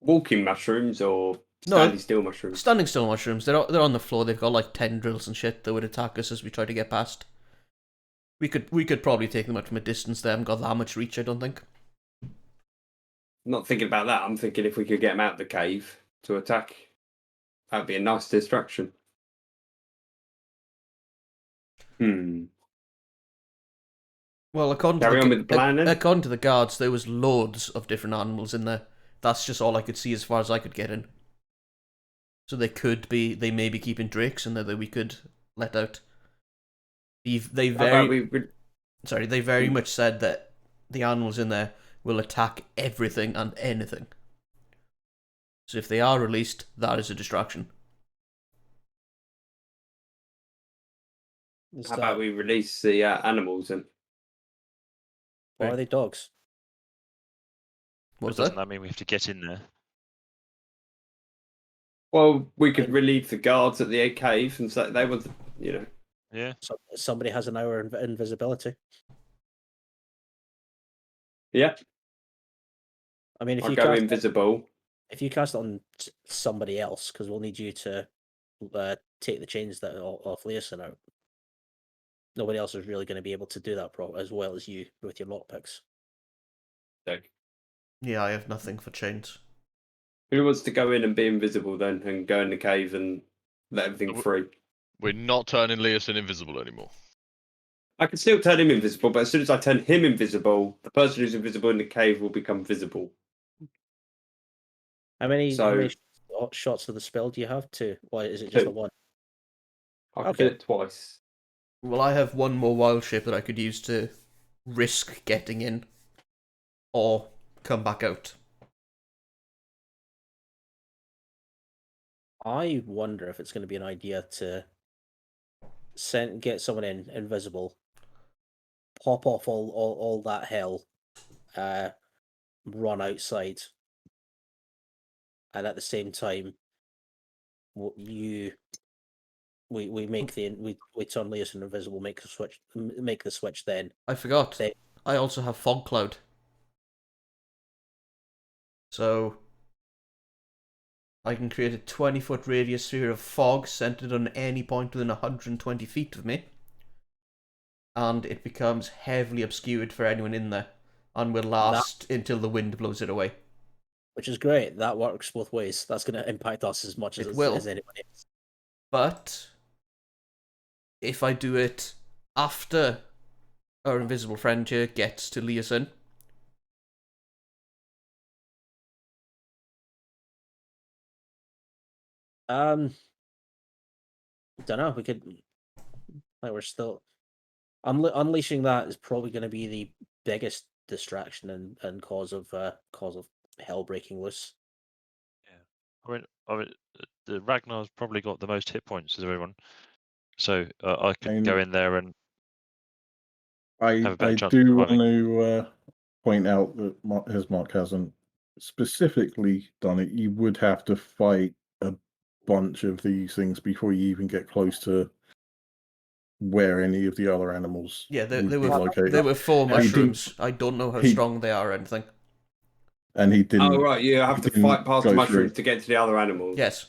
Walking mushrooms or No. standing still mushrooms? Standing still mushrooms. They're on the floor. They've got like tendrils and shit that would attack us as we try to get past. We could probably take them out from a distance. They haven't got that much reach, I don't think. I'm not thinking about that. I'm thinking if we could get them out of the cave to attack, that'd be a nice distraction. Well, according Carry to on with the plan, then? according to the guards, there was loads of different animals in there. That's just all I could see as far as I could get in. So they may be keeping drakes in there that we could let out. They How about they very much said that the animals in there will attack everything and anything. So if they are released, that is a distraction. Is how that- about we release the animals and Why are they dogs? What was Doesn't that? that mean we have to get in there? well, we could relieve the guards at the cave and say they want, Yeah. So, somebody has an hour invisibility. yeah, I mean, if I'll you go cast invisible. if you cast it on somebody else, because we'll need you to take the chains that off Leosin out. Nobody else is really going to be able to do that as well as you with your lockpicks. Yeah, I have nothing for chains. Who wants to go in and be invisible then and go in the cave and let everything free? We're not turning Leosin invisible anymore. I can still turn him invisible, but as soon as I turn him invisible, the person who's invisible in the cave will become visible. How many So- shots of the spell do you have? 2. Why is it just the Two. one? I can Okay. do it twice. Well, I have one more wild shape that I could use to risk getting in or come back out. I wonder if it's going to be an idea to get someone in invisible, pop off all that hell, run outside, and at the same time, we make we turn Leosin invisible, make the switch. Then I forgot. They- I also have fog cloud. So I can create a 20-foot radius sphere of fog centered on any point within 120 feet of me. And it becomes heavily obscured for anyone in there. And will last until the wind blows it away. which is great. That works both ways. That's going to impact us as much It as will. anybody else. But if I do it after our invisible friend here gets to Leosin, Don't know. We could. Like we're still unleashing that is probably going to be the biggest distraction and cause of hell breaking loose. I mean, the Ragnar's probably got the most hit points of everyone, so I could And go in there and have a better I chance do of want surviving. to point out that Mark hasn't specifically done it. You would have to fight a bunch of these things before you even get close to where any of the other animals Yeah, would there be located. were 4 And he did- mushrooms. I don't know how he- strong they are or anything. And he didn't. Oh right, you have he to didn't fight past the go through. mushrooms to get to the other animals. Yes.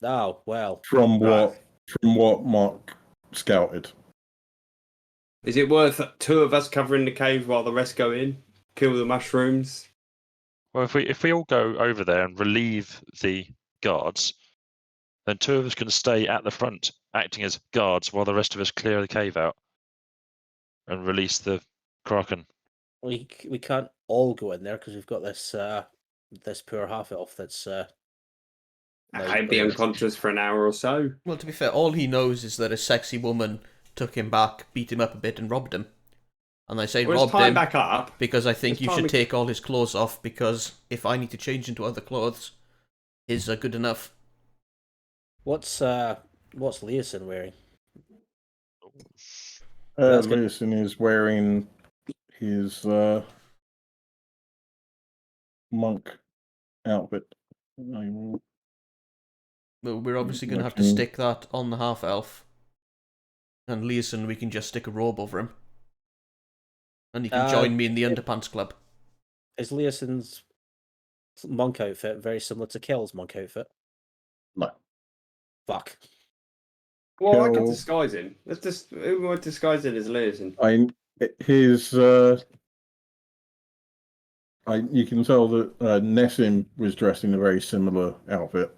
Oh well. From Right. what Mark scouted. Is it worth 2 of us covering the cave while the rest go in? Kill the mushrooms? Well, if we all go over there and relieve the guards, then 2 of us can stay at the front, acting as guards, while the rest of us clear the cave out and release the Kraken. We can't all go in there because we've got this this poor half elf that's I'd be unconscious for an hour or so. Well, to be fair, all he knows is that a sexy woman took him back, beat him up a bit, and robbed him. And I say Well, robbed it's time him back up. because I think It's you time should to- take all his clothes off, because if I need to change into other clothes, his are good enough. What's Leosin wearing? That's good. Leosin is wearing his monk outfit. I will- Well, we're obviously going to have to Okay. stick that on the half-elf. And Leeson, we can just stick a robe over him. And he can join me in the Underpants Club. Is Leosin's monk outfit very similar to Kell's monk outfit? No. Fuck. Well, I could Kill- disguise him. Let's just who would disguise it as Liaison? His you can tell that Nessim was dressed in a very similar outfit.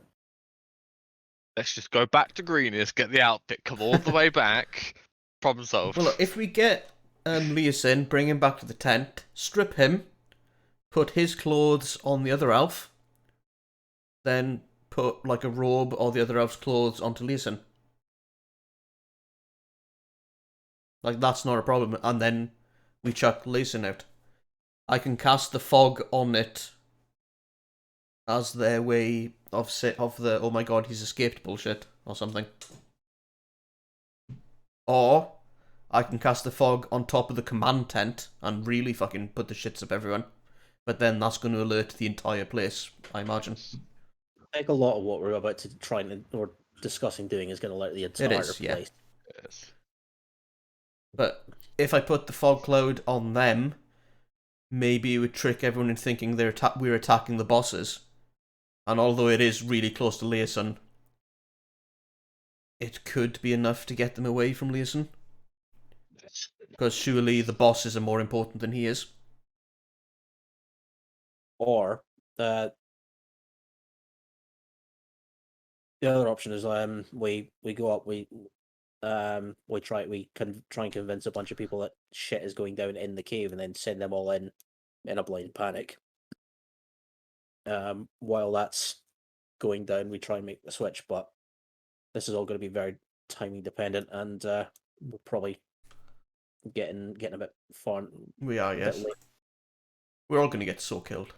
Let's just go back to Greenest, get the outfit, come all the way back. Problem solved. Well, look, if we get Leosin, bring him back to the tent, strip him, put his clothes on the other elf, then put like a robe or the other elf's clothes onto Leosin. Like, that's not a problem. And then we chuck Leosin out. I can cast the fog on it as their way of the oh my god, he's escaped bullshit or something. Or I can cast the fog on top of the command tent and really fucking put the shits up everyone. But then that's going to alert the entire place, I imagine. I think a lot of what we're about to try and or discussing doing is going to alert the entire is, yeah. place. Yes. But if I put the fog cloud on them, maybe it would trick everyone into thinking we're attacking the bosses. And although it is really close to Leosin, it could be enough to get them away from Leosin. Because surely the bosses are more important than he is. Or the other option is we go up, we try and convince a bunch of people that shit is going down in the cave and then send them all in a blind panic. While that's going down, we try and make the switch, but this is all going to be very timing dependent, and we're probably getting a bit far. We are, yes. We're all going to get so killed.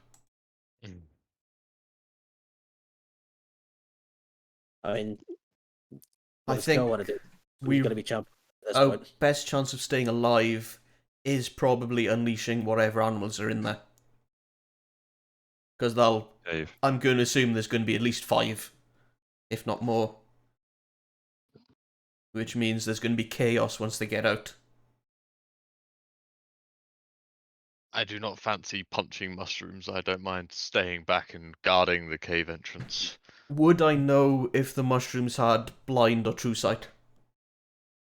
I mean, I think we're going to be champion at this our point. best chance of staying alive is probably unleashing whatever animals are in there. Because I'm going to assume there's going to be at least 5, if not more. Which means there's going to be chaos once they get out. I do not fancy punching mushrooms. I don't mind staying back and guarding the cave entrance. Would I know if the mushrooms had blind or true sight?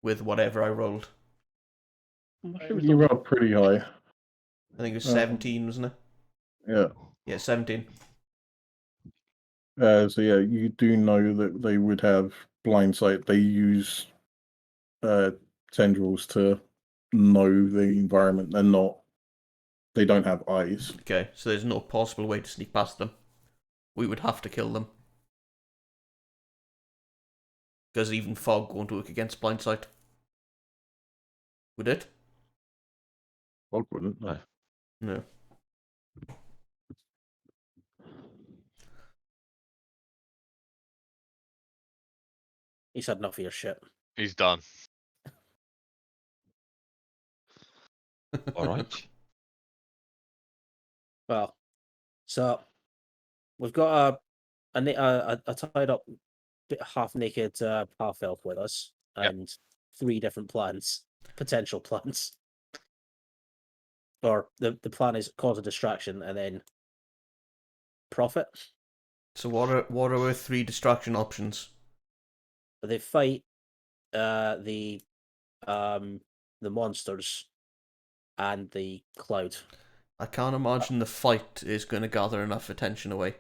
With whatever I rolled. You rolled pretty high. I think it was 17, wasn't it? Yeah. Yeah, 17. So yeah, you do know that they would have blind sight. They use tendrils to know the environment. They don't have eyes. Okay, so there's no possible way to sneak past them. We would have to kill them. Because even fog won't work against blind sight. Would it? Fog wouldn't. No. No. He's had enough of your shit. He's done. All right. Well, so we've got a tied up, half naked half elf with us, Yep. and 3 different plans, potential plans. Or the plan is cause a distraction and then profit. So what are our 3 distraction options? They fight the monsters and the cloud. I can't imagine the fight is going to gather enough attention away.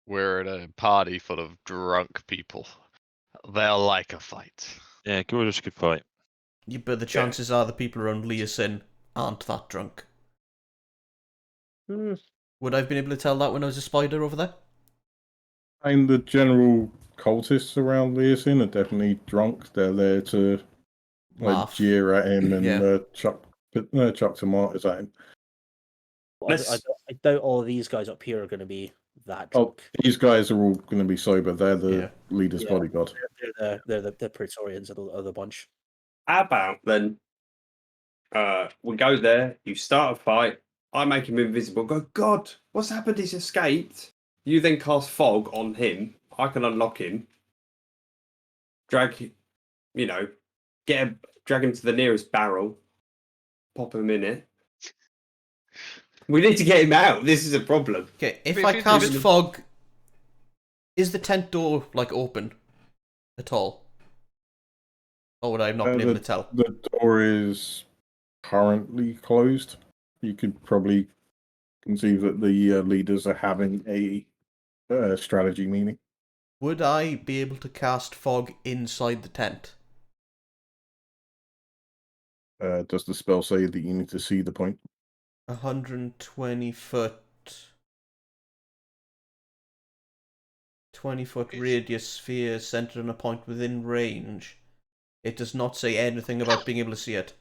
We're at a party full of drunk people. They'll like a fight. Yeah, Gordo's a good fight. Yeah, but the chances are the people around Leosin aren't that drunk. Would I have been able to tell that when I was a spider over there? And the general cultists around Leosin are definitely drunk. They're there to Laugh. jeer at him and Yeah. chuck tomatoes at him. I doubt all of these guys up here are going to be that Oh, drunk. these guys are all going to be sober. They're the Yeah. leader's Yeah. bodyguard. They're the Praetorians of the bunch. How about then? We go there. You start a fight. I make him invisible. Go, God, what's happened? He's escaped. You then cast fog on him. I can unlock him. Drag him to the nearest barrel. Pop him in it. We need to get him out. This is a problem. Okay, if If I it's cast even- fog, is the tent door open at all? Or would I have not been able to tell? The door is currently closed. You could probably conceive that the leaders are having a strategy meeting. Would I be able to cast fog inside the tent? Does the spell say that you need to see the point? 120 foot. 20-foot radius sphere centered on a point within range. It does not say anything about being able to see it.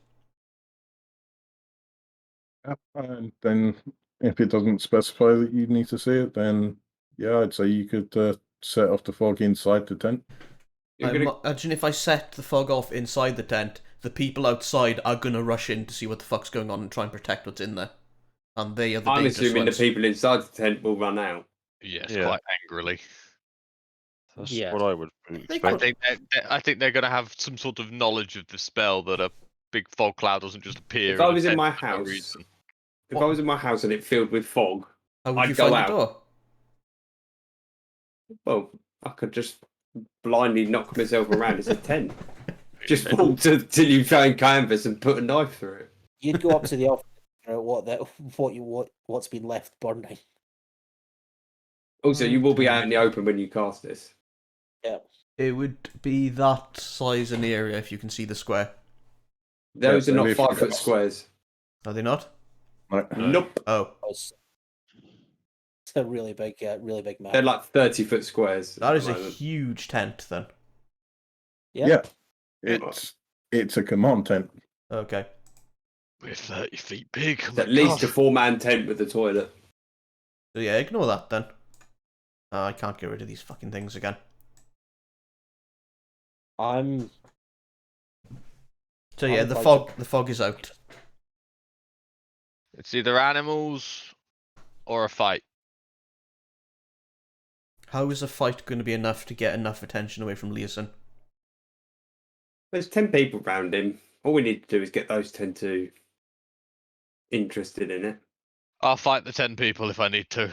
And then, if it doesn't specify that you need to see it, then yeah, I'd say you could set off the fog inside the tent. You're gonna, Imagine if I set the fog off inside the tent, the people outside are gonna rush in to see what the fuck's going on and try and protect what's in there. And they are the I'm dangerous assuming ones. the people inside the tent will run out. Yes, Yeah. quite angrily. That's Yeah. what I would They expect. I think they're going to have some sort of knowledge of the spell that a big fog cloud doesn't just appear. If I in a was in tent my for no house, reason. if I was in my house and it filled with fog, How would I'd you go find out. the door? well, I could just blindly knock myself around. It's a tent. Just walk till you find canvas and put a knife through it. You'd go up to the office and figure out what's been left burning. Also, you will be out in the open when you cast this. It would be that size an area if you can see the square. Those Yeah, are not if 5 you foot got- squares. Are they not? Right. Nope. Oh, It's a really big map. They're like 30 foot squares. that at is the a moment. huge tent then. Yeah, it's a command tent. Okay. We're 30 feet big. It's at least a 4-man tent with a toilet. So yeah, ignore that then. I can't get rid of these fucking things again. I'm So yeah, I'm the quite fog is out. It's either animals or a fight. How is a fight going to be enough to get enough attention away from Leosin? There's 10 people around him. All we need to do is get those 10 to interested in it. I'll fight the 10 people if I need to.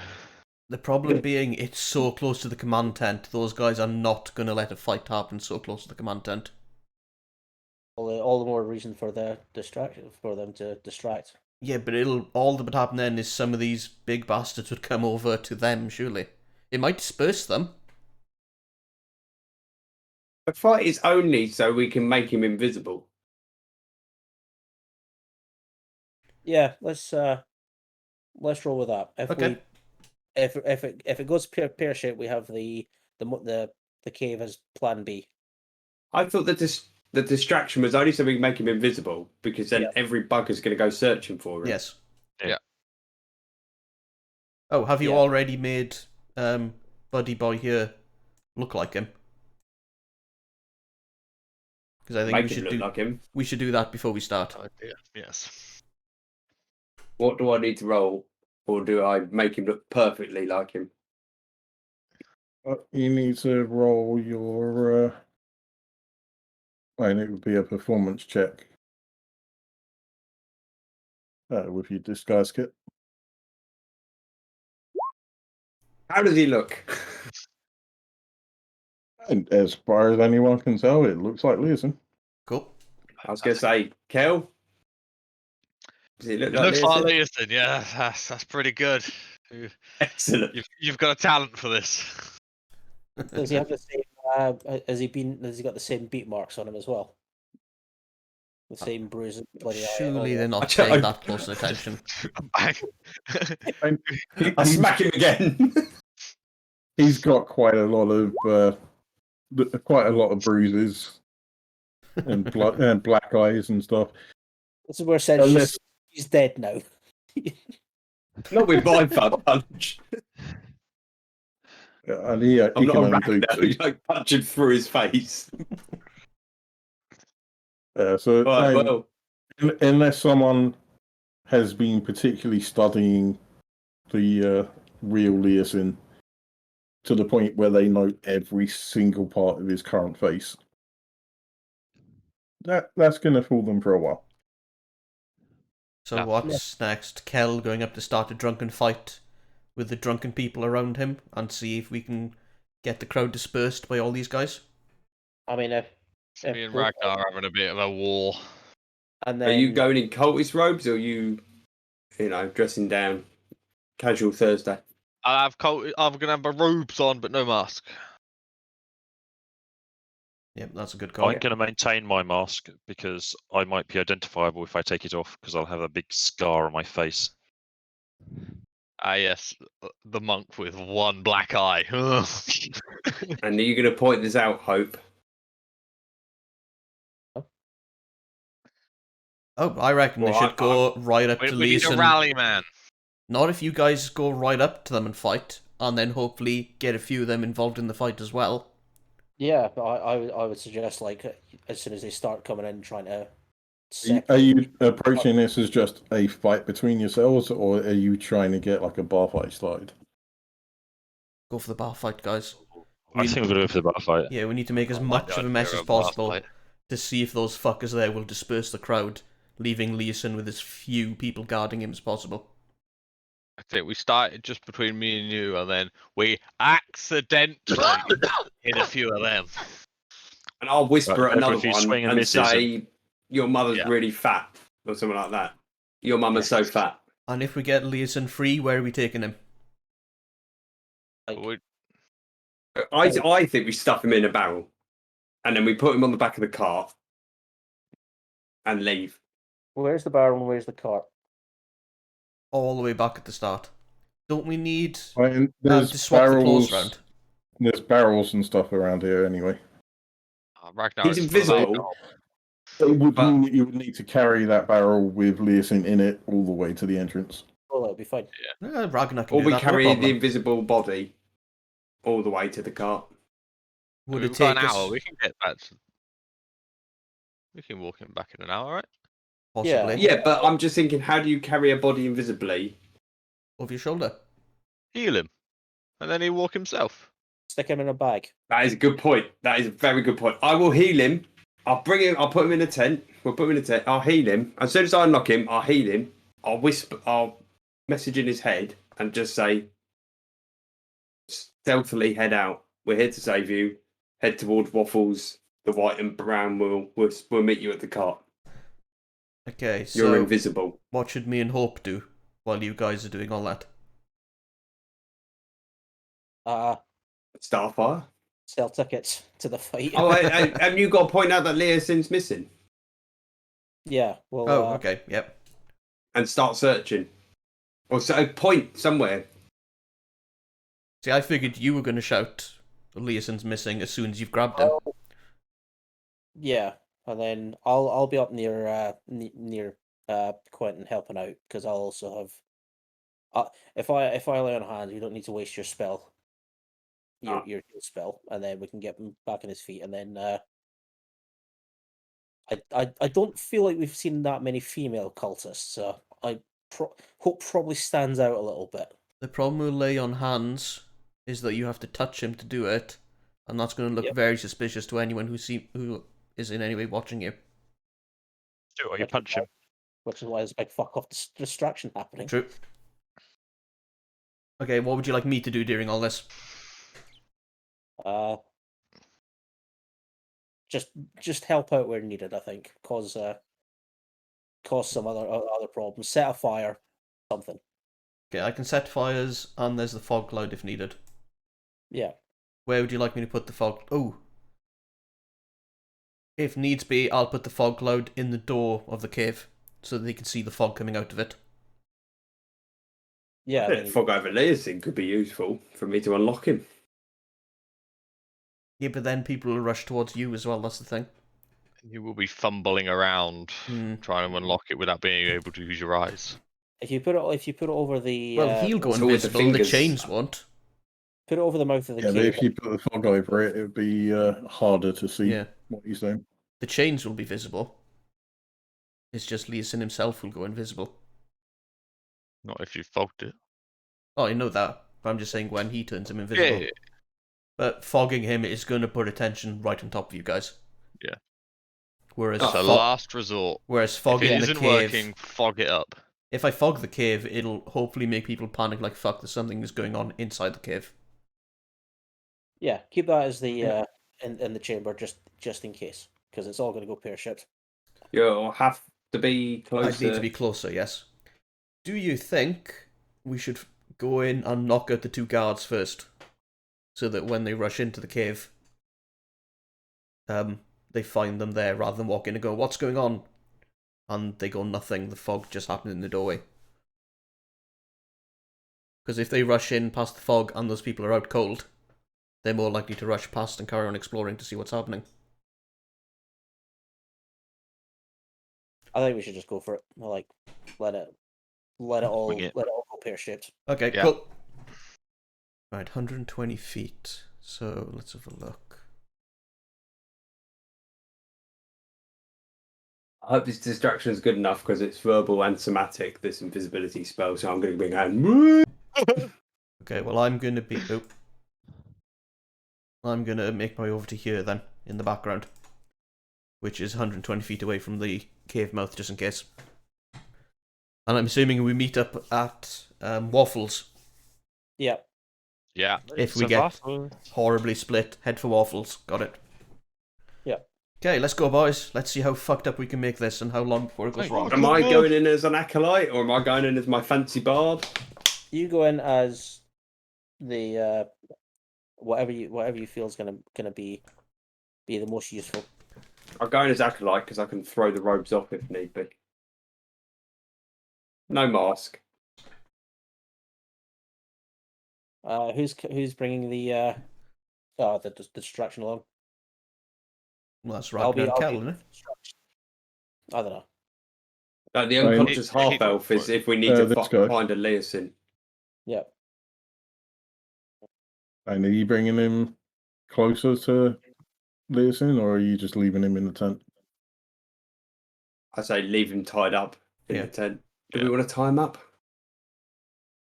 The problem being, it's so close to the command tent. Those guys are not going to let a fight happen so close to the command tent. all the more reason for them to distract. Yeah, but all that would happen then is some of these big bastards would come over to them, surely. It might disperse them. The fight is only so we can make him invisible. Yeah, let's roll with that. Okay. If it goes pear shaped, we have the cave as plan B. I thought that the distraction was only so we can make him invisible, because then every bugger's going to go searching for him. Yes. Yeah. Oh, have you Yeah. already made Buddy Boy here look like him? Because I think Make him look like him. we should do that before we start. Idea. Yes. What do I need to roll, or do I make him look perfectly like him? You need to roll your. And it would be a performance check with your disguise kit. How does he look? And as far as anyone can tell, it looks like Leeson. Cool. I was going to say, Kel. Does he look It like looks like Leeson? Leeson, yeah, that's pretty good. Excellent. You've got a talent for this. Does he have the same? Has he got the same beat marks on him as well? The same bruises. bloody eye, Surely all they're that. not paying that close attention. I smack him again. He's got quite a lot of bruises and blood and black eyes and stuff. This is where says Unless- he's dead now. Not with my thumb punch. And he I'm can not a only rat do now. You like punch him through his face. so. Right, well, Unless someone has been particularly studying the real Leeson to the point where they know every single part of his current face, that's going to fool them for a while. So Yeah. what's next? Kel going up to start a drunken fight with the drunken people around him and see if we can get the crowd dispersed by all these guys? I mean, if Me and Ragnar are having a bit of a war. and are then you going in cultist robes, or are you dressing down casual Thursday? I'm gonna have my robes on, but no mask. Yep, that's a good call. I'm going to maintain my mask because I might be identifiable if I take it off because I'll have a big scar on my face. Ah, yes, the monk with one black eye. And are you going to point this out, Hope? Oh, I reckon they Well, should go right up we to need a Leeson. rally man. Not if you guys go right up to them and fight, and then hopefully get a few of them involved in the fight as well. yeah, but I would suggest like as soon as they start coming in, trying to. Are you approaching this as just a fight between yourselves, or are you trying to get like a bar fight started? Go for the bar fight, guys. I think we're going to go for the bar fight. Yeah, we need to make as I like much the of a mess idea as of bar possible fight. to see if those fuckers there will disperse the crowd, leaving Leeson with as few people guarding him as possible. I think we started just between me and you, and then we accidentally hit a few of them. And I'll whisper Right, at another if you one swing and and misses say, your mother's Yeah. really fat, or something like that. Your mum is so fat. And if we get Leeson free, where are we taking him? Like, We- I think we stuff him in a barrel, and then we put him on the back of the cart and leave. where's the barrel and where's the cart? All the way back at the start. Don't we need Right, and to there's swap the clothes round? There's barrels and stuff around here anyway. Ragnar He's is full of invisible. alcohol. It would But- mean that you would need to carry that barrel with Leeson in it all the way to the entrance. Oh, that'll be fine. Ragnar can Or do we that, no carry the problem. invisible body all the way to the cart. Would We've it got take an us... hour. We can get back. We can walk him back in an hour, right? Possibly. Yeah, but I'm just thinking, how do you carry a body invisibly? Over your shoulder. Heal him, and then he'll walk himself. Stick him in a bag. That is a good point. That is a very good point. I will heal him. I'll bring him. I'll put him in a tent. We'll put him in a tent. I'll heal him. As soon as I unlock him, I'll heal him. I'll whisper. I'll message in his head and just say, stealthily head out. We're here to save you. Head towards Waffles. The white and brown we'll meet you at the cart. Okay, You're so invisible. what should me and Hope do while you guys are doing all that? Starfire. Sell tickets to the fight. Oh, have you got to point out that Leosyn's missing yeah. Well. Oh, okay, yep. and start searching, or so point somewhere? See, I figured you were going to shout Leeson's missing as soon as you've grabbed him. Yeah, and then I'll be up near near Quentin helping out because I'll also have. If I lay on hands, you don't need to waste your spell, Ah. your heal spell, and then we can get him back on his feet. And then I don't feel like we've seen that many female cultists, so hope probably stands out a little bit. The problem with lay on hands is that you have to touch him to do it, and that's going to look Yep. very suspicious to anyone who is in any way watching you. Do it or you Which is punch him. Which is why there's a big fuck off distraction happening. True. Okay, what would you like me to do during all this? Just help out where needed. I think cause some other problems. Set a fire, something. Okay, I can set fires, and there's the fog cloud if needed. Yeah. Where would you like me to put the fog? Oh. If needs be, I'll put the fog cloud in the door of the cave, so that they can see the fog coming out of it. Yeah. I think fog over Leosin could be useful for me to unlock him. Yeah, but then people will rush towards you as well, that's the thing. You will be fumbling around trying to unlock it without being able to use your eyes. If you put it over the Well, he'll go So with the invisible, the fingers- chains won't. put it over the mouth of the Yeah, but cave. if you put the fog over it, it'd be harder to see Yeah. what you're saying. The chains will be visible. It's just Leosin himself will go invisible. Not if you fogged it. Oh, I know that, but I'm just saying when he turns him invisible. Yeah. But fogging him is going to put attention right on top of you guys. Yeah. Whereas It's a last resort. Whereas If fogging it the isn't cave, working, fog it up. if I fog the cave, it'll hopefully make people panic like fuck. There's something that's going on inside the cave. Yeah, keep that as the in the chamber just in case, because it's all going to go pear-shaped. You'll have to be closer. I'd need to be closer. Yes. Do you think we should go in and knock out the two guards first, so that when they rush into the cave, they find them there rather than walk in and go, "What's going on?" And they go, "Nothing. The fog just happened in the doorway." Because if they rush in past the fog and those people are out cold, they're more likely to rush past and carry on exploring to see what's happening. I think we should just go for it. Like, let it all Wing it. go pear-shaped. Okay, Yeah. cool. Right, 120 feet. So let's have a look. I hope this distraction is good enough because it's verbal and somatic, this invisibility spell, so I'm going to be going... Okay, well I'm going to be... Oh. I'm going to make my way over to here then, in the background. Which is 120 feet away from the cave mouth, just in case. And I'm assuming we meet up at Waffles. Yeah. Yeah. If we get horribly split, head for Waffles. Got it. Yeah. Okay, let's go, boys. Let's see how fucked up we can make this and how long before it goes wrong. Am I going in as an acolyte or am I going in as my fancy bard? You go in as the whatever you feel is gonna be the most useful. I'll go in as acolyte because I can throw the robes off if need be. No mask. Who's bringing the distraction along? Well, that's I'll Ragnar and be Kel, isn't it? I don't know. No, the I mean, unconscious half elf is if we need to this guy. find a Leosin. Yeah. And are you bringing him closer to Leosin, or are you just leaving him in the tent? I say leave him tied up in Yeah. the tent. Do Yeah. we want to tie him up?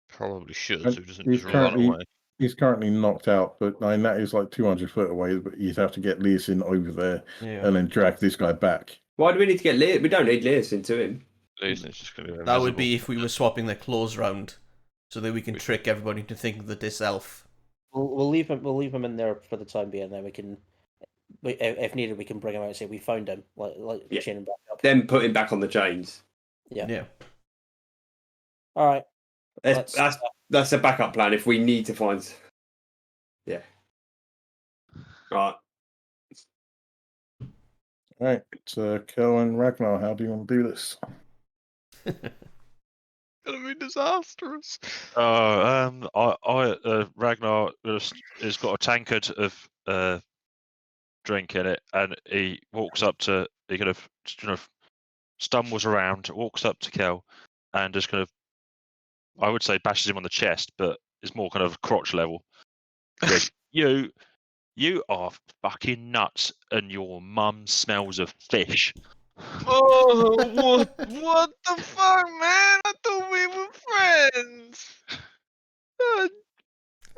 Probably should, And so he doesn't he's just run currently- away. He's currently knocked out, but I mean, that is like 200 foot away, but you'd have to get Leosin over there Yeah. and then drag this guy back. Why do we need to get Leosin? We don't need Leosin to him. Jason's just going to go That would invisible. be if we were swapping their clothes around, so that we can trick everybody into thinking that this elf. We'll leave him in there for the time being, and then we can, if needed, we can bring him out and say we found him, like Yeah. chain him back up. Then put him back on the chains. Yeah. Yeah. All right. That's a backup plan if we need to find. Yeah. Right. All right, so Kel and Ragnar, how do you want to do this? Gonna be disastrous. Ragnar has got a tankard of drink in it, and he walks up to, he kind of stumbles around, walks up to Kel, and just kind of, I would say, bashes him on the chest, but it's more kind of crotch level. He goes, you are fucking nuts, and your mum smells of fish. Oh, what the fuck, man? I thought we were friends.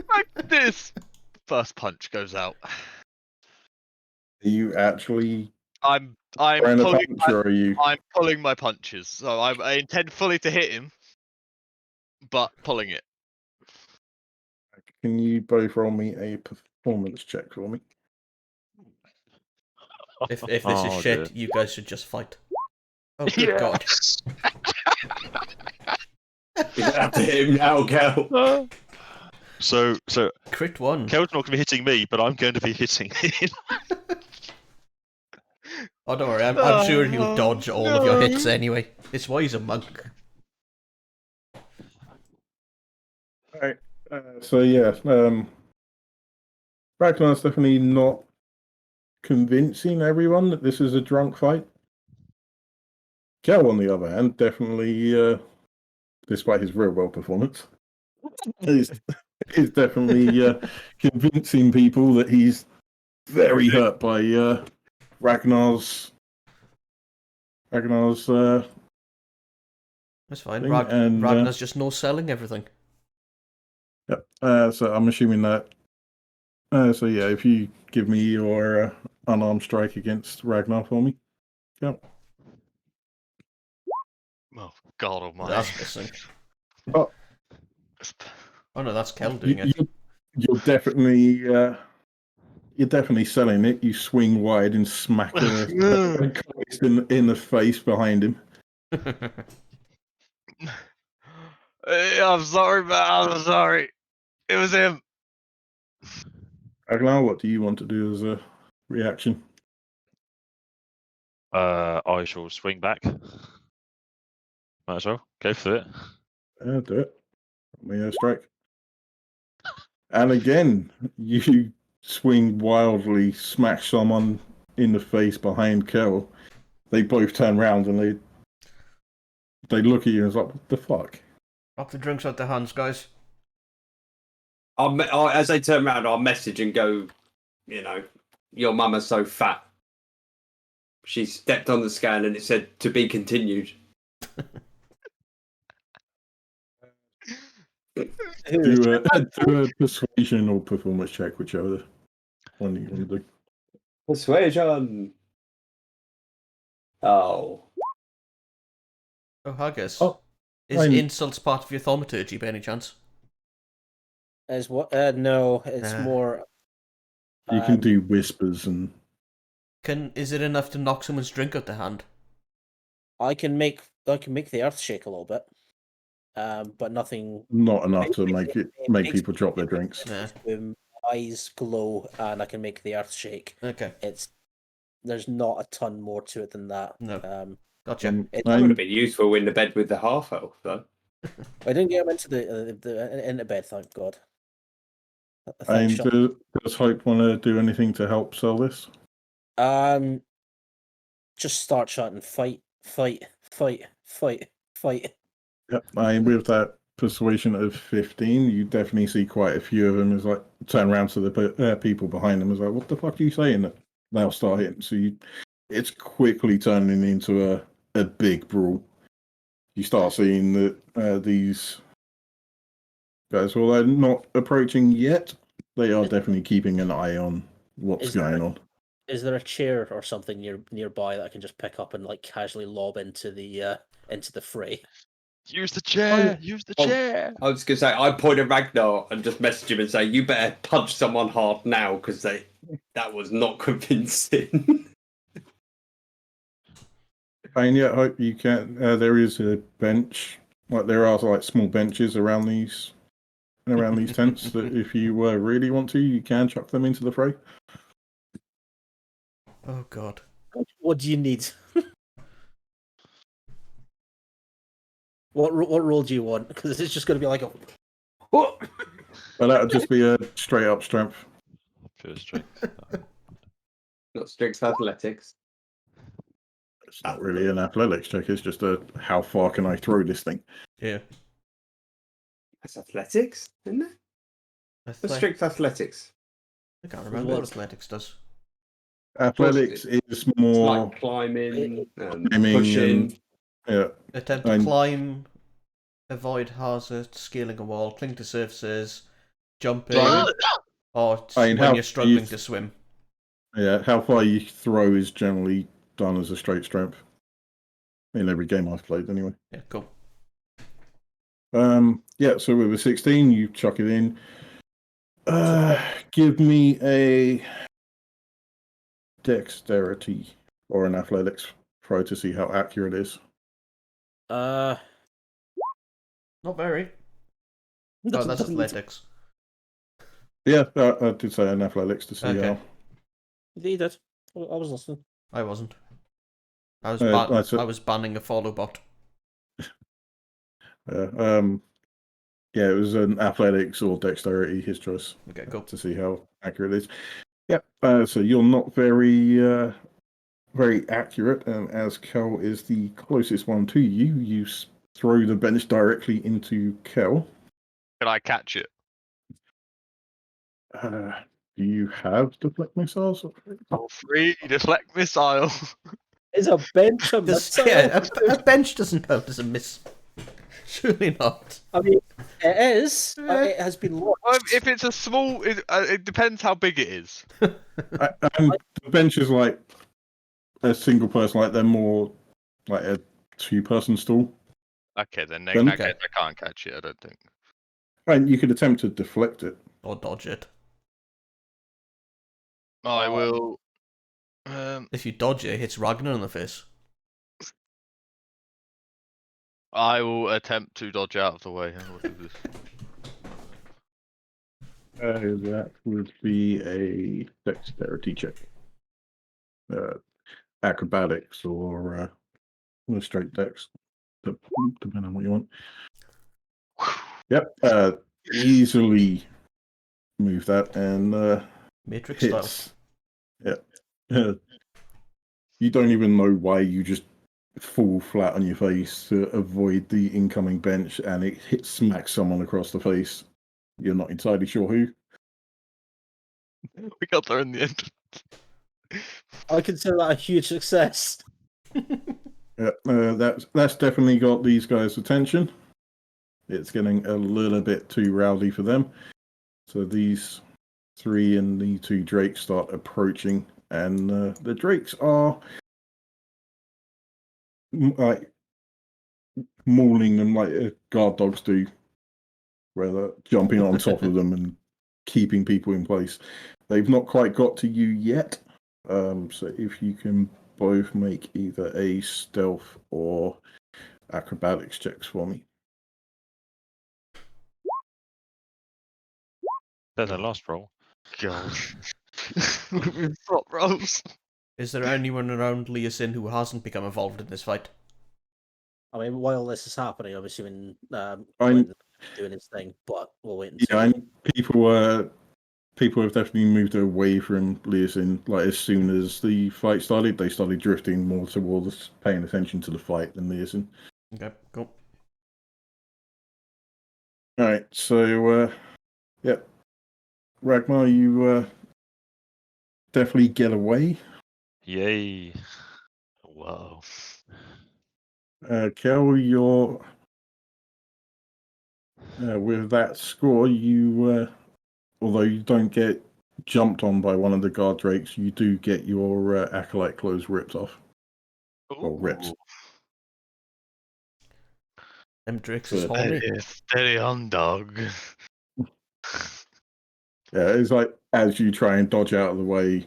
Fuck this. First punch goes out. Are you actually I'm throwing a pulling. punch, or are you? I'm pulling my punches, so I intend fully to hit him, but pulling it. Can you both roll me a performance check for me? If this is Oh, shit, dear. you guys should just fight. Oh, good God. You're gonna have to hit him now, Kel. So Crit 1. Kel's not going to be hitting me, but I'm going to be hitting him. Oh, don't worry, I'm sure he'll dodge all of your hits anyway. It's why he's a monk. Alright. So yeah, Ragnar's definitely not convincing everyone that this is a drunk fight. Kel, on the other hand, definitely, despite his real world performance, is definitely convincing people that he's very hurt by Ragnar's. That's fine. Thing, and, Ragnar's just no selling everything. Yep. So I'm assuming that. So yeah, if you give me your unarmed strike against Ragnar for me. Yep. Oh God Almighty! That's missing. Oh. Oh no, that's Kel doing it. You're definitely selling it. You swing wide and smack the in the face behind him. I'm sorry, man. I'm sorry. It was him. Ragnar, what do you want to do as a reaction? I shall swing back. Might as well go for it. Do it. Let me strike. And again, you swing wildly, smash someone in the face behind Kel. They both turn around and they look at you and it's like, what the fuck? Up the drinks out their hands, guys. As they turn around, I'll message and go, your mama's so fat. She stepped on the scale and it said to be continued. Do a persuasion or performance check, whichever one you want to do. Persuasion. Oh. Oh, Haggis. Oh, Is insults part of your thaumaturgy by any chance? As what? No, it's more. You can do whispers and. Is it enough to knock someone's drink out their hand? I can make the earth shake a little bit, but nothing. Not enough to make people drop their drinks. Eyes glow, and I can make the earth shake. Okay. There's not a ton more to it than that. No. Gotcha. It would have been useful in the bed with the half elf, though. I didn't get him into bed, thank God. And does Hope want to do anything to help sell this? Just start shouting, fight. Yep. With that persuasion of 15, you definitely see quite a few of them as like turn around to the people behind them as like, what the fuck are you saying? They'll start hitting. So it's quickly turning into a big brawl. You start seeing that these guys, well, they're not approaching yet. They are definitely keeping an eye on what's going on. Is there a chair or something nearby that I can just pick up and like casually lob into the fray? Use the chair. Use the chair. I was gonna say I point at Ragnar and just message him and say, "You better punch someone hard now because that was not convincing." And yet, Hope you can. There is a bench. Like there are like small benches around these tents that if you really want to, you can chuck them into the fray. Oh God. What do you need? What role do you want? Because it's just going to be like a. But that would just be a straight up strength. Pure strength. Not strict athletics. It's not really an athletics check. It's just a how far can I throw this thing? Yeah. That's athletics, isn't it? That's strict athletics. I can't remember what athletics does. Athletics is It's more like climbing, climbing pushing. and yeah. Attempt to climb, avoid hazards, scaling a wall, cling to surfaces, jumping, or when you're struggling to swim. Yeah, how far you throw is generally done as a straight strength. In every game I've played, anyway. Yeah, cool. Yeah, so with a 16, you chuck it in. Give me a dexterity or an athletics throw to see how accurate it is. Uh, Not very. Oh, that's athletics. Yeah, I did say an athletics to see Okay. how. You did. I was listening. I wasn't. I was I I was banning a follow bot. Yeah, it was an athletics or dexterity, his choice. Okay, cool. To see how accurate it is. Yep. So you're not very very accurate, and as Kel is the closest one to you, you throw the bench directly into Kel. Can I catch it? Do you have deflect missiles? Oh, free deflect missile. Is a bench a missile? Yeah, a bench doesn't count as a miss. Surely not. I mean, it is. It has been launched. Well, if it's a small, it depends how big it is. And the bench is like a single person, like they're more like a two-person stool. Okay, then Then- I can't catch it. I don't think. And you could attempt to deflect it. Or dodge it. I will. If you dodge it, it hits Ragnar in the face. I will attempt to dodge out of the way. I will do this. That would be a dexterity check. Acrobatics or straight dex, depending on what you want. Yep, easily move that and Matrix hits. style. Yeah. You don't even know why you just fall flat on your face to avoid the incoming bench, and it smacks someone across the face. You're not entirely sure who. We got there in the end. I consider that a huge success. Yeah, that's definitely got these guys' attention. It's getting a little bit too rowdy for them. So these three and the two drakes start approaching, and the drakes are like mauling them like guard dogs do, where they're jumping on top of them and keeping people in place. They've not quite got to you yet. So if you can both make either a stealth or acrobatics checks for me. They're the last roll. God. With flop rolls. Is there anyone around Leosin who hasn't become involved in this fight? I mean, while this is happening, I'm assuming I'm- Glenn doing his thing, but we'll wait and see. Yeah, and people have definitely moved away from Leosin. Like as soon as the fight started, they started drifting more towards paying attention to the fight than Leosin. Okay, cool. All right, so Ragnar, you definitely get away. Yay. Wow. Kel, you're with that score. You, although you don't get jumped on by one of the guard drakes, you do get your acolyte clothes ripped off. Or ripped. Them Drakes is So- horny. Steady on, dog. Yeah, it's like as you try and dodge out of the way,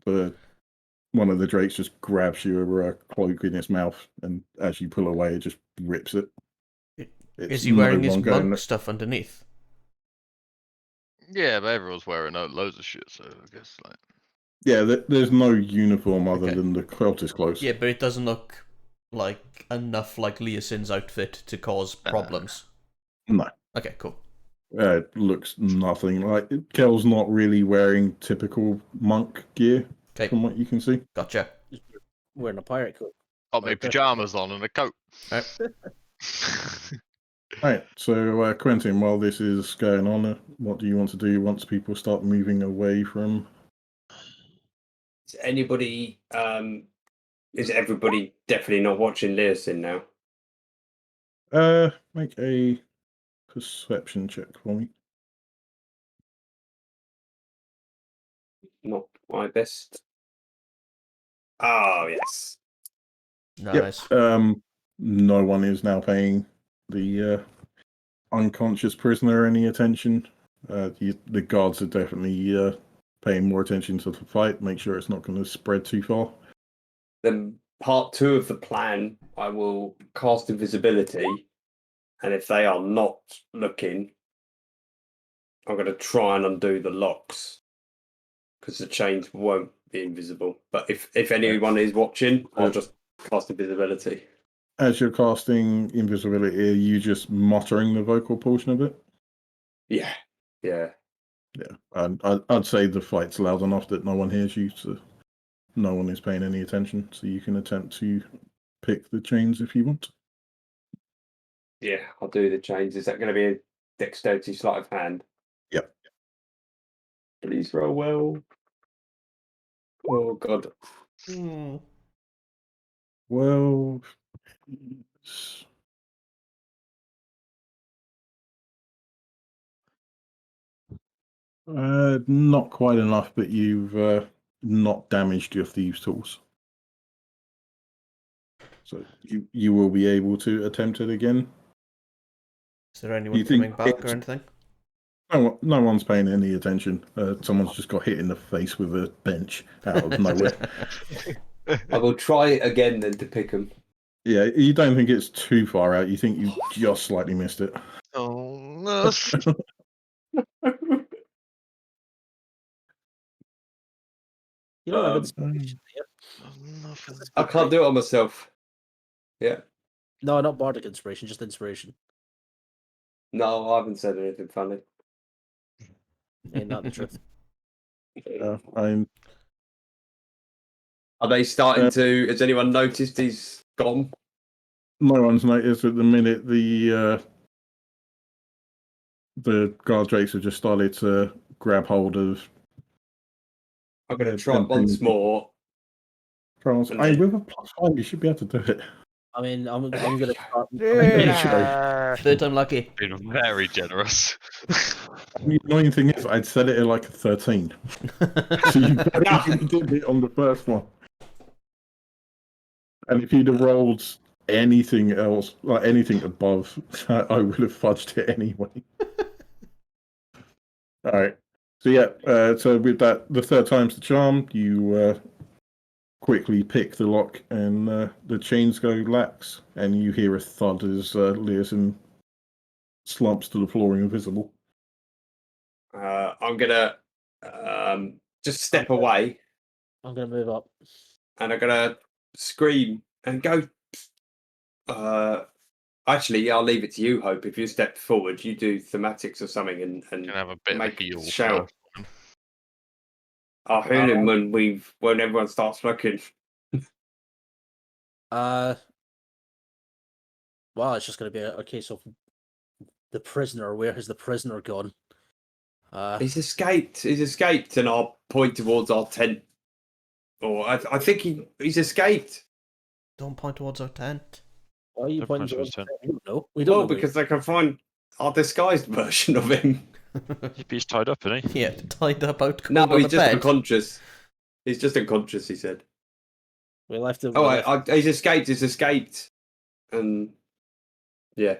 one of the drakes just grabs your cloak in its mouth, and as you pull away, it just rips it. Is he wearing his longer monk stuff underneath? Yeah, but everyone's wearing loads of shit, so I guess like. Yeah, there's no uniform other Okay. than the cultist clothes. Yeah, but it doesn't look like enough like Leosin's outfit to cause problems. No. Okay, cool. It looks nothing like Kel's not really wearing typical monk gear. Okay, from what you can see. gotcha. Wearing a pirate coat. Got my Okay. pajamas on and a coat. Alright. Right, so Quentin, while this is going on, what do you want to do once people start moving away from? Is anybody? Is everybody definitely not watching Leosin now? Make a perception check for me. Not my best. Oh yes. Nice. Yep. No one is now paying the unconscious prisoner any attention. The guards are definitely paying more attention to the fight. Make sure it's not going to spread too far. Then part 2 of the plan, I will cast invisibility, and if they are not looking, I'm going to try and undo the locks because the chains won't be invisible. But if anyone is watching, I'll just cast invisibility. As you're casting invisibility, are you just muttering the vocal portion of it? Yeah. Yeah. I'd say the fight's loud enough that no one hears you, so no one is paying any attention. So you can attempt to pick the chains if you want. Yeah, I'll do the chains. Is that going to be a dexterity sleight of hand? Yep. Please roll well. Oh god. Well, not quite enough, but you've not damaged your thieves' tools. So you will be able to attempt it again. Is there anyone You think coming back or it's- anything? No one's paying any attention. Someone's just got hit in the face with a bench out of nowhere. I will try again then to pick them. Yeah, you don't think it's too far out. You think you just slightly missed it. Oh no. You don't have Um, inspiration, do you? I can't do it on myself. Yeah. No, not bardic inspiration, just inspiration. No, I haven't said anything funny. Ain't not the truth. I'm Are they starting Uh, to? Has anyone noticed he's gone? no one's noticed at the minute. The guard drakes have just started to grab hold of. I'm going to try and once pin- more. Charles, and I then- with a +5, you should be able to do it. I mean, I'm gonna start. Yeah. Third time lucky. Been very generous. The annoying thing is, I'd set it at like a 13, so you barely did it on the first one. And if you'd have rolled anything else, like anything above, I would have fudged it anyway. All right. So yeah. So with that, the third time's the charm. You quickly pick the lock, and the chains go lax, and you hear a thud as Leosin slumps to the floor, invisible. I'm going to just step away, I'm gonna move up. and I'm going to scream and go. Actually, I'll leave it to you, Hope. If you step forward, you do thematics or something, and Can have a bit make of a heal. shout. I'll hear him when everyone starts looking. Well, it's just gonna be a case of the prisoner. Where has the prisoner gone? He's escaped. He's escaped, and I'll point towards our tent. Or I think he's escaped. Don't point towards our tent. Why are you Don't pointing punch towards? his We don't know. We don't Well, know where because they can find our disguised version of him. He's tied up, isn't he? Yeah, tied up out cold No, on he's the just bed. unconscious. He's just unconscious. He said. we left him. Oh, we left- he's escaped. He's escaped. And yeah,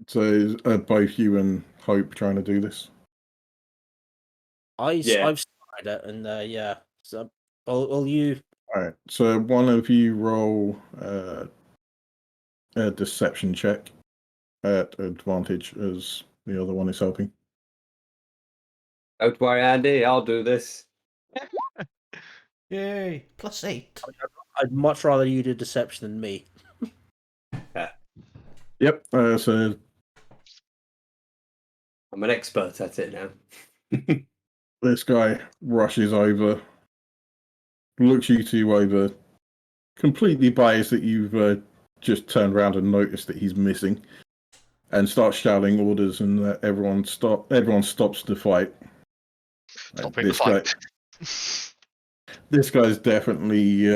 So both you and Hope trying to do this. Yeah. I've started it, and yeah. So, will you? All right. So one of you roll a deception check at advantage as the other one is helping. don't worry, Andy. I'll do this. Yay! +8. I'd much rather you do deception than me. Yep. So I'm an expert at it now. This guy rushes over, looks you two over, completely biased that you've just turned around and noticed that he's missing, and starts shouting orders, and everyone stops the fight. Stopping the fight. This guy's definitely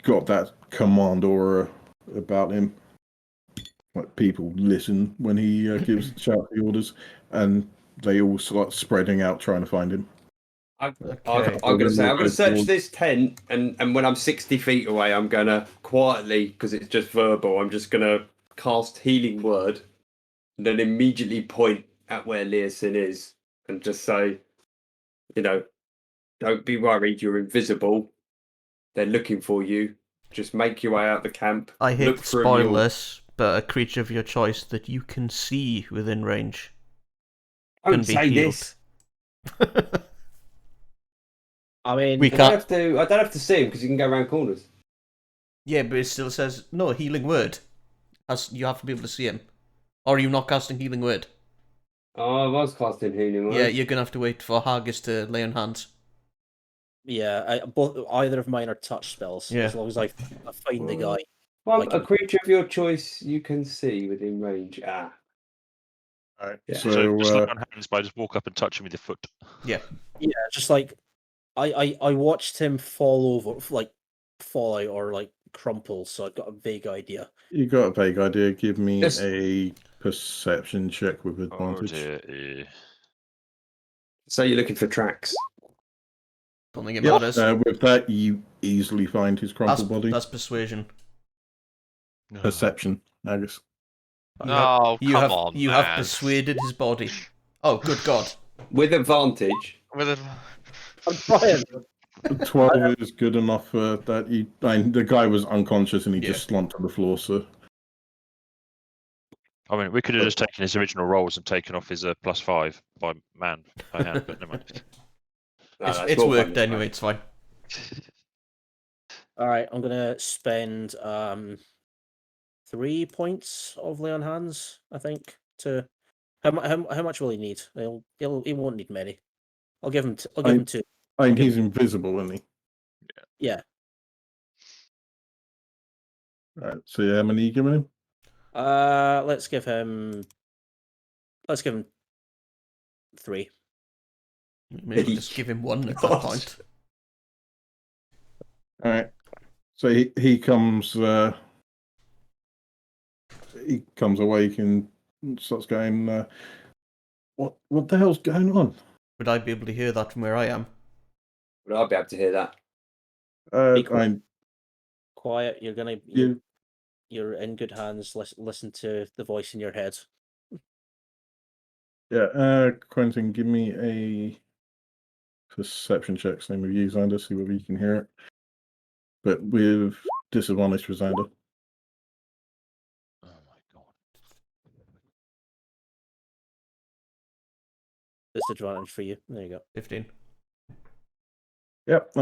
got that command aura about him. Like, people listen when he shout the orders, and they all start spreading out trying to find him. I'm Okay. going to say, I'm going to search this tent, and when I'm 60 feet away, I'm going to quietly, because it's just verbal, I'm just going to cast Healing Word, and then immediately point at where Leosin is, and just say, don't be worried, you're invisible. They're looking for you. Just make your way out the camp. I hate look to for a spoil mule. this, but a creature of your choice that you can see within range Don't can be say healed. this. I mean, We I can't. don't have to see him because you can go around corners. Yeah, but it still says no healing word. As you have to be able to see him. Or are you not casting healing word? Oh, I was casting Healing Word. Yeah, you're gonna have to wait for Haggis to lay on hands. yeah, either of mine are touch spells. Yeah. As long as I find the guy. Well, Like a creature of your choice you can see within range. Ah. Alright, Yeah. So just lay on hands by just walk up and touch him with your foot. Yeah, just like I watched him fall over, like fall out or like crumple, so I've got a vague idea. you got a vague idea. Give me Yes. a perception check with Oh advantage. dear. So you're looking for tracks. Don't think it Yep, matters. with that, you easily find his crumpled body. That's persuasion. Perception, I guess. No, You come have on, you man. have persuaded his body. Oh, good God! With advantage. With a... I'm trying. 12 is good enough for that. The guy was unconscious and he Yeah. just slumped on the floor, so. I mean, we could have just taken his original rolls and taken off his +5 by hand, but never mind. No, It's more worked fun, anyway. It's fine. All right, I'm gonna spend 3 points of lay on hands. I think to how much will he need? He won't need many. I'll give him. I'll give him 2. I mean, Okay. he's invisible, isn't he? Yeah. Right, so how many are you giving him? Let's give him 3. Maybe we'll just give him one at that God. point. All right. So he comes awake and starts going, what the hell's going on? Would I be able to hear that from where I am? But I'll be able to hear that. Be quiet. Quiet. You You're in good hands. Listen to the voice in your head. Quentin, give me a perception check, same with you, Xander, see whether you can hear it. But with disadvantage for Xander. Oh my god. Disadvantage for you. There you go. 15. Yep.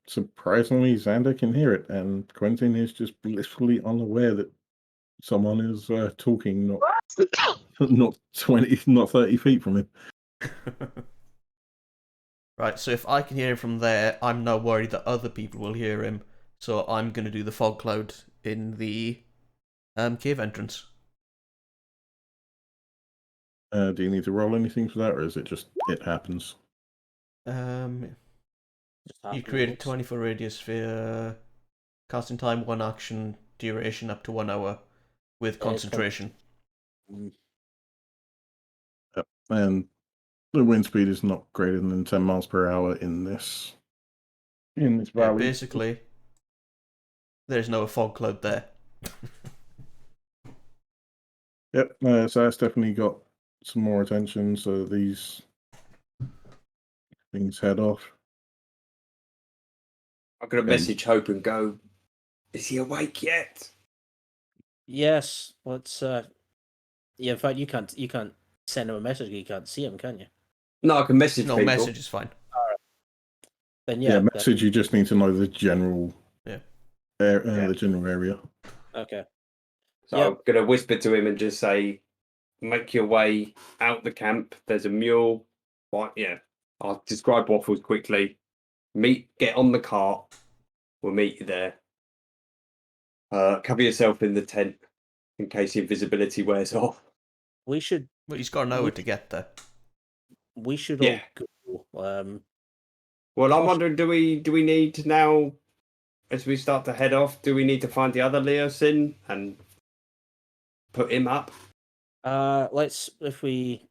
Surprisingly, Xander can hear it, and Quentin is just blissfully unaware that someone is talking, not 30 feet from him. Right, so if I can hear him from there, I'm now worried that other people will hear him. So I'm going to do the fog cloud in the cave entrance. Do you need to roll anything for that, or is it just it happens? Just You happens create a once. 24 radius sphere, casting time 1 action, duration up to 1 hour, with concentration. Yep. And the wind speed is not greater than 10 miles per hour in this Yeah, valley. basically, there's no fog cloud there. Yep. So that's definitely got some more attention. So these things head off. I'm going to message Hope and go, is he awake yet? Yes. Let's. Yeah. In fact, you can't send him a message. You can't see him, can you? No, I can message No, people. message is fine. Then Yeah, yeah. message. You just need to know the general. Yeah. The general area. Okay. So Yep. I'm going to whisper to him and just say, make your way out the camp. There's a mule Fine, yeah. I'll describe Waffles quickly. Get on the cart. We'll meet you there. Cover yourself in the tent in case the invisibility wears off. We should Well, he's got an hour to get there. we should Yeah. all go. Well, I'm Poss- wondering, do we need now, as we start to head off, do we need to find the other Leosin and put him up? Let's if we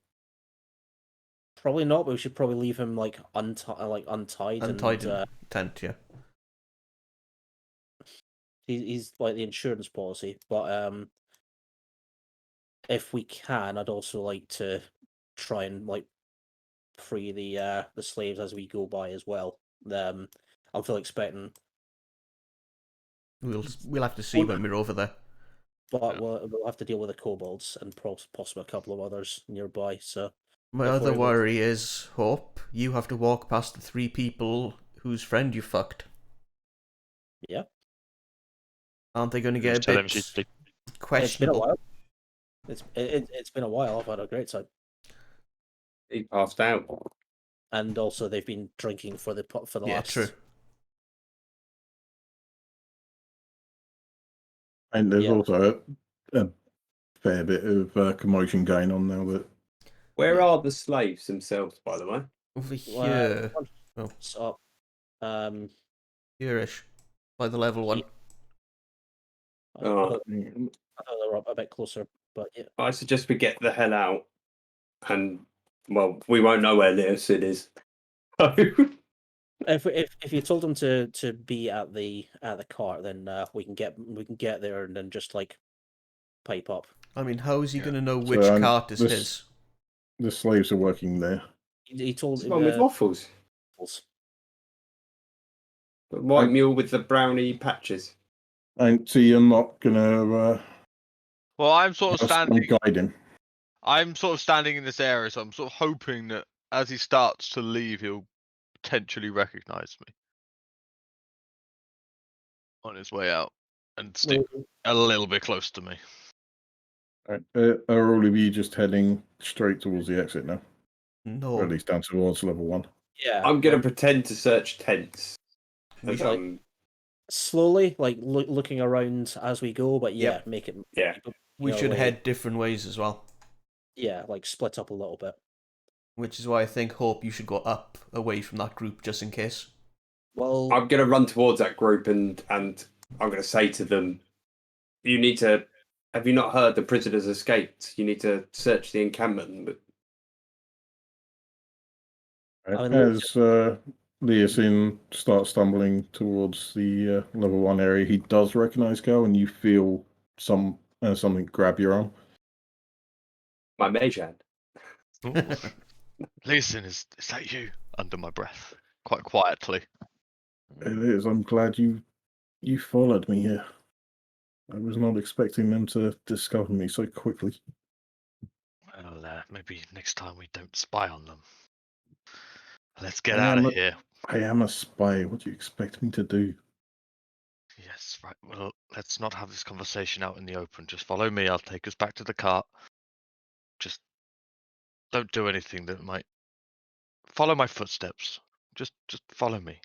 probably not, but we should probably leave him like untied Untied and in tent, yeah. he's like the insurance policy. But if we can, I'd also like to try and like free the slaves as we go by as well. I'm still expecting, We'll have to see when we're over there. but we'll have to deal with the kobolds and possibly a couple of others nearby. So My if we're other able to- worry is, Hope, you have to walk past the 3 people whose friend you fucked. Yeah. Aren't they going to get a Tell him bit she's sleep. It's been a questionable? while. It's been a while. I've had a great time, He passed out. and also they've been drinking for the Yeah, last. true. And there's Yeah. also a fair bit of commotion going on now that Where Yeah. are the slaves themselves, by the way? Over here. Oh. So, Here-ish. By the level 1. I Oh. thought they were a bit closer, but yeah. I suggest we get the hell out, and well, we won't know where Leosin is. If you told them to be at the cart, then we can get there and then just like pipe up. I mean, how is he Yeah. going to know So, which cart is this- his? the slaves are working there. He told It's the one with waffles. The white Um, mule with the brownie patches. And so you're not gonna Well, I'm sort of have some standing. guiding. I'm sort of standing in this area, so I'm sort of hoping that as he starts to leave, he'll potentially recognise me on his way out and stick a little bit close to me. Are all of you just heading straight towards the exit now? No. Or at least down towards level 1. Yeah, I'm going to pretend to search tents. We as should- I'm- slowly, like looking around as we go. But yeah, Yep. make it. Yeah. We know, should like- head different ways as well. Yeah, like split up a little bit. Which is why I think, Hope, you should go up away from that group just in case. Well, I'm going to run towards that group and I'm going to say to them, you need to, have you not heard the prisoners escaped? You need to search the encampment. I mean, As Leosin starts stumbling towards the level 1 area, he does recognise Gal, and you feel something grab your arm. My mage hand. Listen, is that you? Under my breath, quite quietly. It is. I'm glad you followed me here. I was not expecting them to discover me so quickly. Well, maybe next time we don't spy on them. Let's get I out am of a- here. I am a spy. What do you expect me to do? Yes, right. Well, let's not have this conversation out in the open. Just follow me. I'll take us back to the cart. Just don't do anything that might follow my footsteps. Just follow me.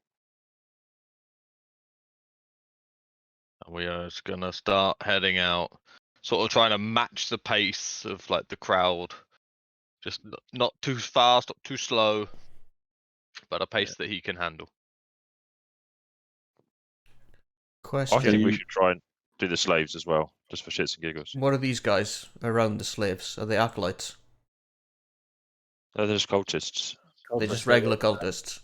And we are just gonna start heading out, sort of trying to match the pace of like the crowd. Just not too fast, not too slow, but a pace that he can handle. I Question. think we should try and do the slaves as well, just for shits and giggles. What are these guys around the slaves? Are they acolytes? They're just cultists. They're just regular cultists.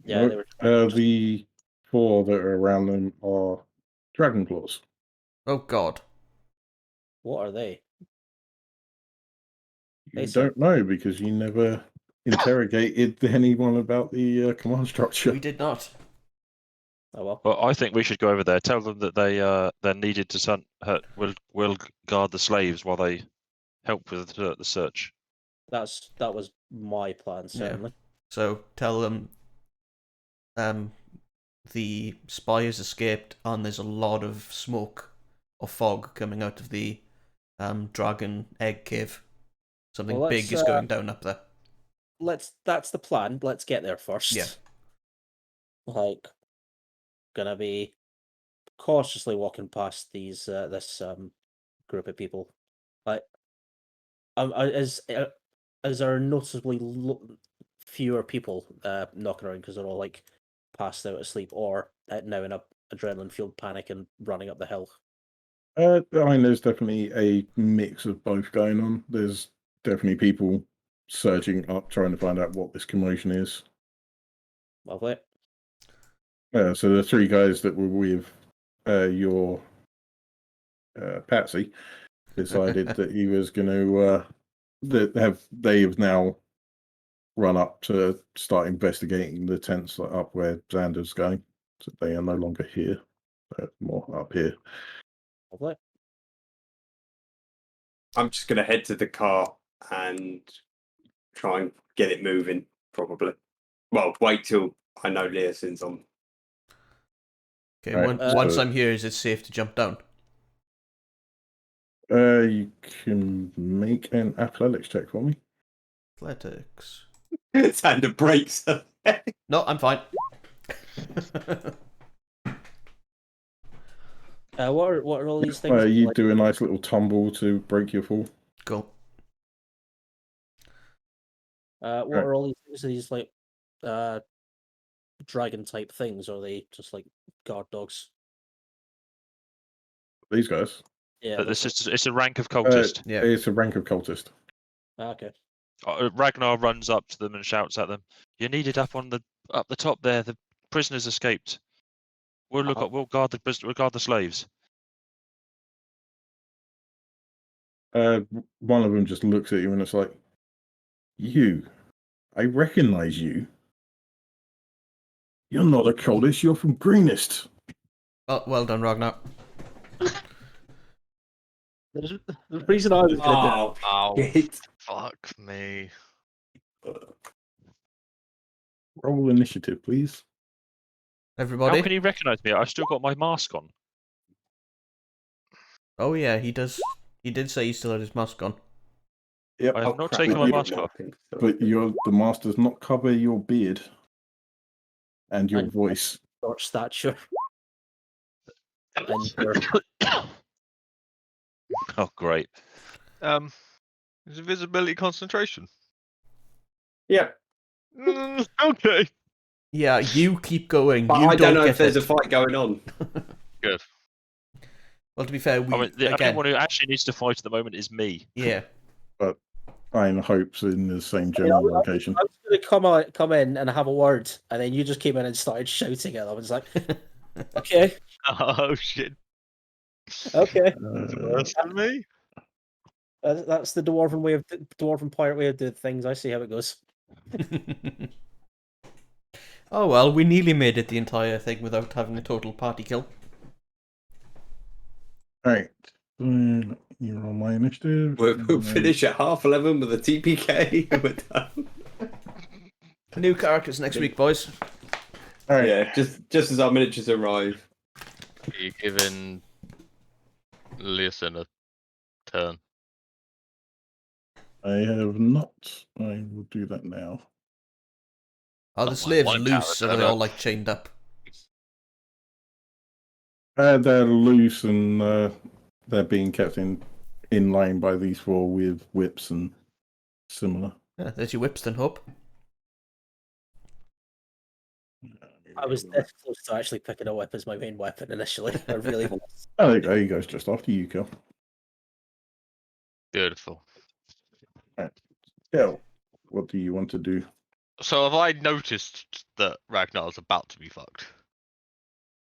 Yeah, Nope. they were. The 4 that are around them are dragon claws. Oh god. What are they? You They said- don't know because you never interrogated anyone about the command structure. We did not. Oh well. Well, I think we should go over there. Tell them that they're needed to will guard the slaves while they help with the search. That was my plan, certainly. So tell them the spy has escaped and there's a lot of smoke or fog coming out of the dragon egg cave. Something Well, big let's, is going down up there. That's the plan. Let's get there first. Yeah. Like, gonna be cautiously walking past this group of people. Like, is there noticeably fewer people knocking around because they're all like passed out asleep or now in a adrenaline-fueled panic and running up the hill? I mean, there's definitely a mix of both going on. There's definitely people surging up, trying to find out what this commotion is. Lovely. So the three guys that were with your Patsy decided that he was going to they have now run up to start investigating the tents up where Xander's going. So they are no longer here; they're more up here. Lovely. I'm just going to head to the car and try and get it moving, probably. Well, wait till I know Leosin's on. Okay, Right, once so- I'm here, is it safe to jump down? You can make an athletics check for me. Athletics. Xander breaks. No, I'm fine. What are all these things? You like? do a nice little tumble to break your fall. Cool. What Right. are all these things? Are these like dragon type things, or are they just like guard dogs? These guys. Yeah. But those it's a rank of cultist. Yeah. It's a rank of cultist. Okay. Ragnar runs up to them and shouts at them, "You needed up the top there. The prisoners escaped. We'll look Uh-huh. up. We'll guard the slaves." One of them just looks at you and it's like, "You, I recognize you. You're not a cultist. You're from Greenest." Oh, well done, Ragnar. The reason I was gonna do Oh, Oh, shit. fuck me. Roll initiative, please. Everybody. How can he recognise me? I've still got my mask on. Oh yeah, he does. He did say he still had his mask on. Yep. I have Oh, not crap, taken my you mask were off. marking, so- But the mask does not cover your beard and your And- voice. short stature. And your Oh, great. Is it visibility concentration? Yeah, Okay. Yeah, you keep going. but you I don't know if get there's it. a fight going on. Good. Well, to be fair, we I mean, the only again. one who actually needs to fight at the moment is me. Yeah. I'm hopes in the same I mean, general location. I was gonna come in and have a word, and then you just came in and started shouting at them. It's like, okay, Oh shit. okay, Worse than me. that's the dwarven pirate way of doing things. I see how it goes. Oh well, we nearly made it the entire thing without having a total party kill. Right. You're on my initiative. We'll finish at 11:30 with a TPK. and we're done. New characters next week, boys. All right. Yeah, just as our miniatures arrive. Are you giving Leosin a turn? I have not. I will do that now. Are the Not slaves one loose, or are character, they all no. like chained up? They're loose and they're being kept in line by these four with whips and similar. Yeah, there's your Whipston Hope. I was this close to actually picking a whip as my main weapon initially. I really was. Oh, there you go. He goes just after you, Kel. Beautiful. Kel, what do you want to do? So have I noticed that Ragnar's about to be fucked?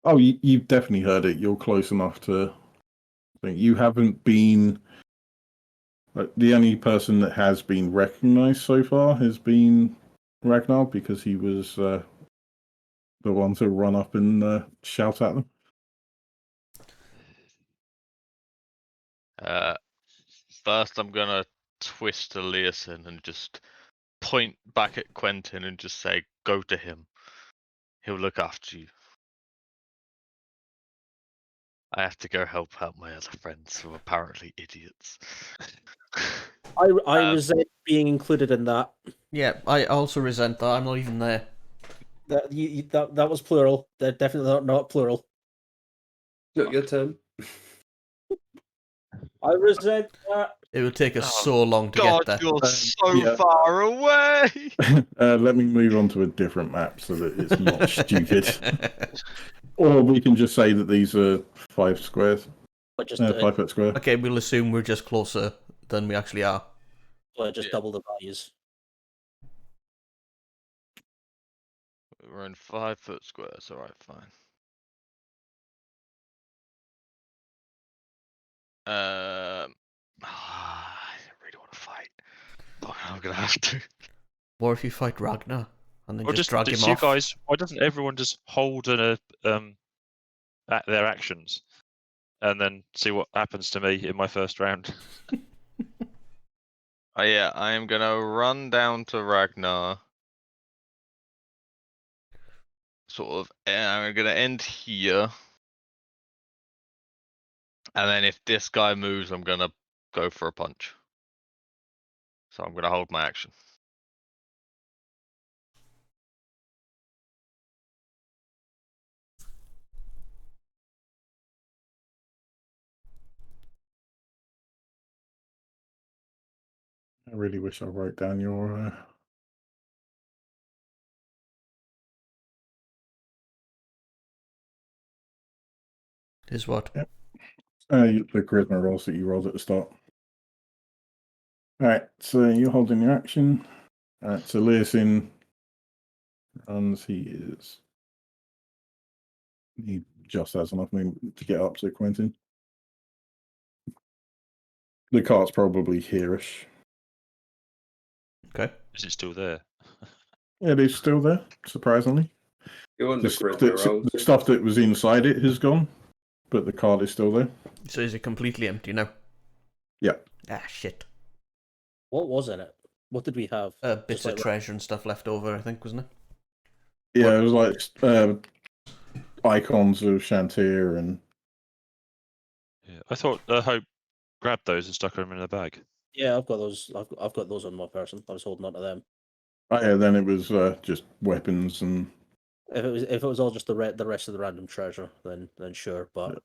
Oh, you've definitely heard it. You're close enough to think. You haven't been. The only person that has been recognized so far has been Ragnar because he was the one to run up and shout at them. First, I'm gonna twist to Leosin and just point back at Quentin and just say, "Go to him. He'll look after you." I have to go help out my other friends who are apparently idiots. I Um, resent being included in that. Yeah, I also resent that. I'm not even there. That was plural. They're definitely not plural. Not your turn. I resent that. It would take us Oh, so long to God, get there. you're so yeah. far away. Let me move on to a different map so that it's not stupid. Or we can just say that these are 5 squares, But just 5 foot square. Okay, we'll assume we're just closer than we actually are. Yeah. double the values. We're in 5 foot squares. All right, fine. I don't really want to fight. But I'm gonna have to. Or if you fight Ragnar and then Or just drag him you off. guys. Why doesn't everyone just hold their actions, and then see what happens to me in my first round? Oh yeah, I am gonna run down to Ragnar. Sort of. I'm gonna end here. And then if this guy moves, I'm gonna go for a punch. So I'm gonna hold my action. I really wish I wrote down your. Is what? The charisma rolls that you rolled at the start. Alright, so you're holding your action. Alright, so Leosin runs. He just has enough movement to get up to Quentin. The cart's probably here-ish. Okay. Is it still there? It is still there, surprisingly. You want The the stuff, charisma rolls? the stuff that was inside it has gone, but the card is still there. So is it completely empty now? Yeah. Ah, shit. What was in it? What did we have? Bits of treasure and stuff left over, I think, wasn't it? Yeah, it was like icons of Shantir and. Yeah. I thought Hope grabbed those and stuck them in a bag. Yeah, I've got those. I've got those on my person. I was holding on to them. Oh yeah, then it was just weapons and. If it was all just the rest of the random treasure, then sure. But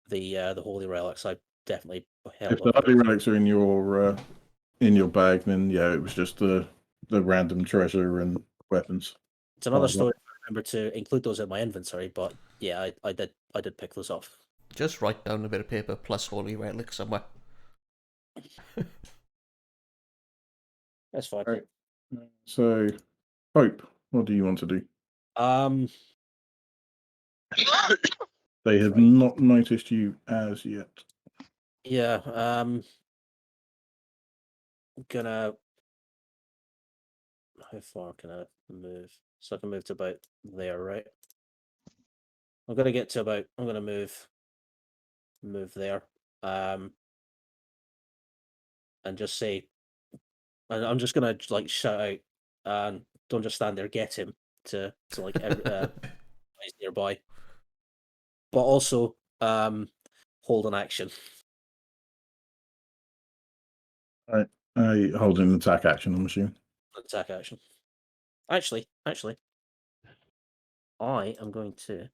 the holy relics, I definitely held. If the holy relics are in your bag, then yeah, it was just the random treasure and weapons. It's another Oh, story. If I remember to include those in my inventory, but yeah, I did pick those off. Just write down a bit of paper plus holy relic somewhere. That's fine. Right. So, Hope, what do you want to do? They have not noticed you as yet. Yeah. I'm gonna. How far can I move? So I can move to about there, right? I'm gonna get to about. I'm gonna move there. And just say. And I'm just gonna like shout out, and don't just stand there. Get him to like every guys nearby. But also, hold an action. Right. Holding an attack action, I'm assuming. Attack action. Actually, I am going to.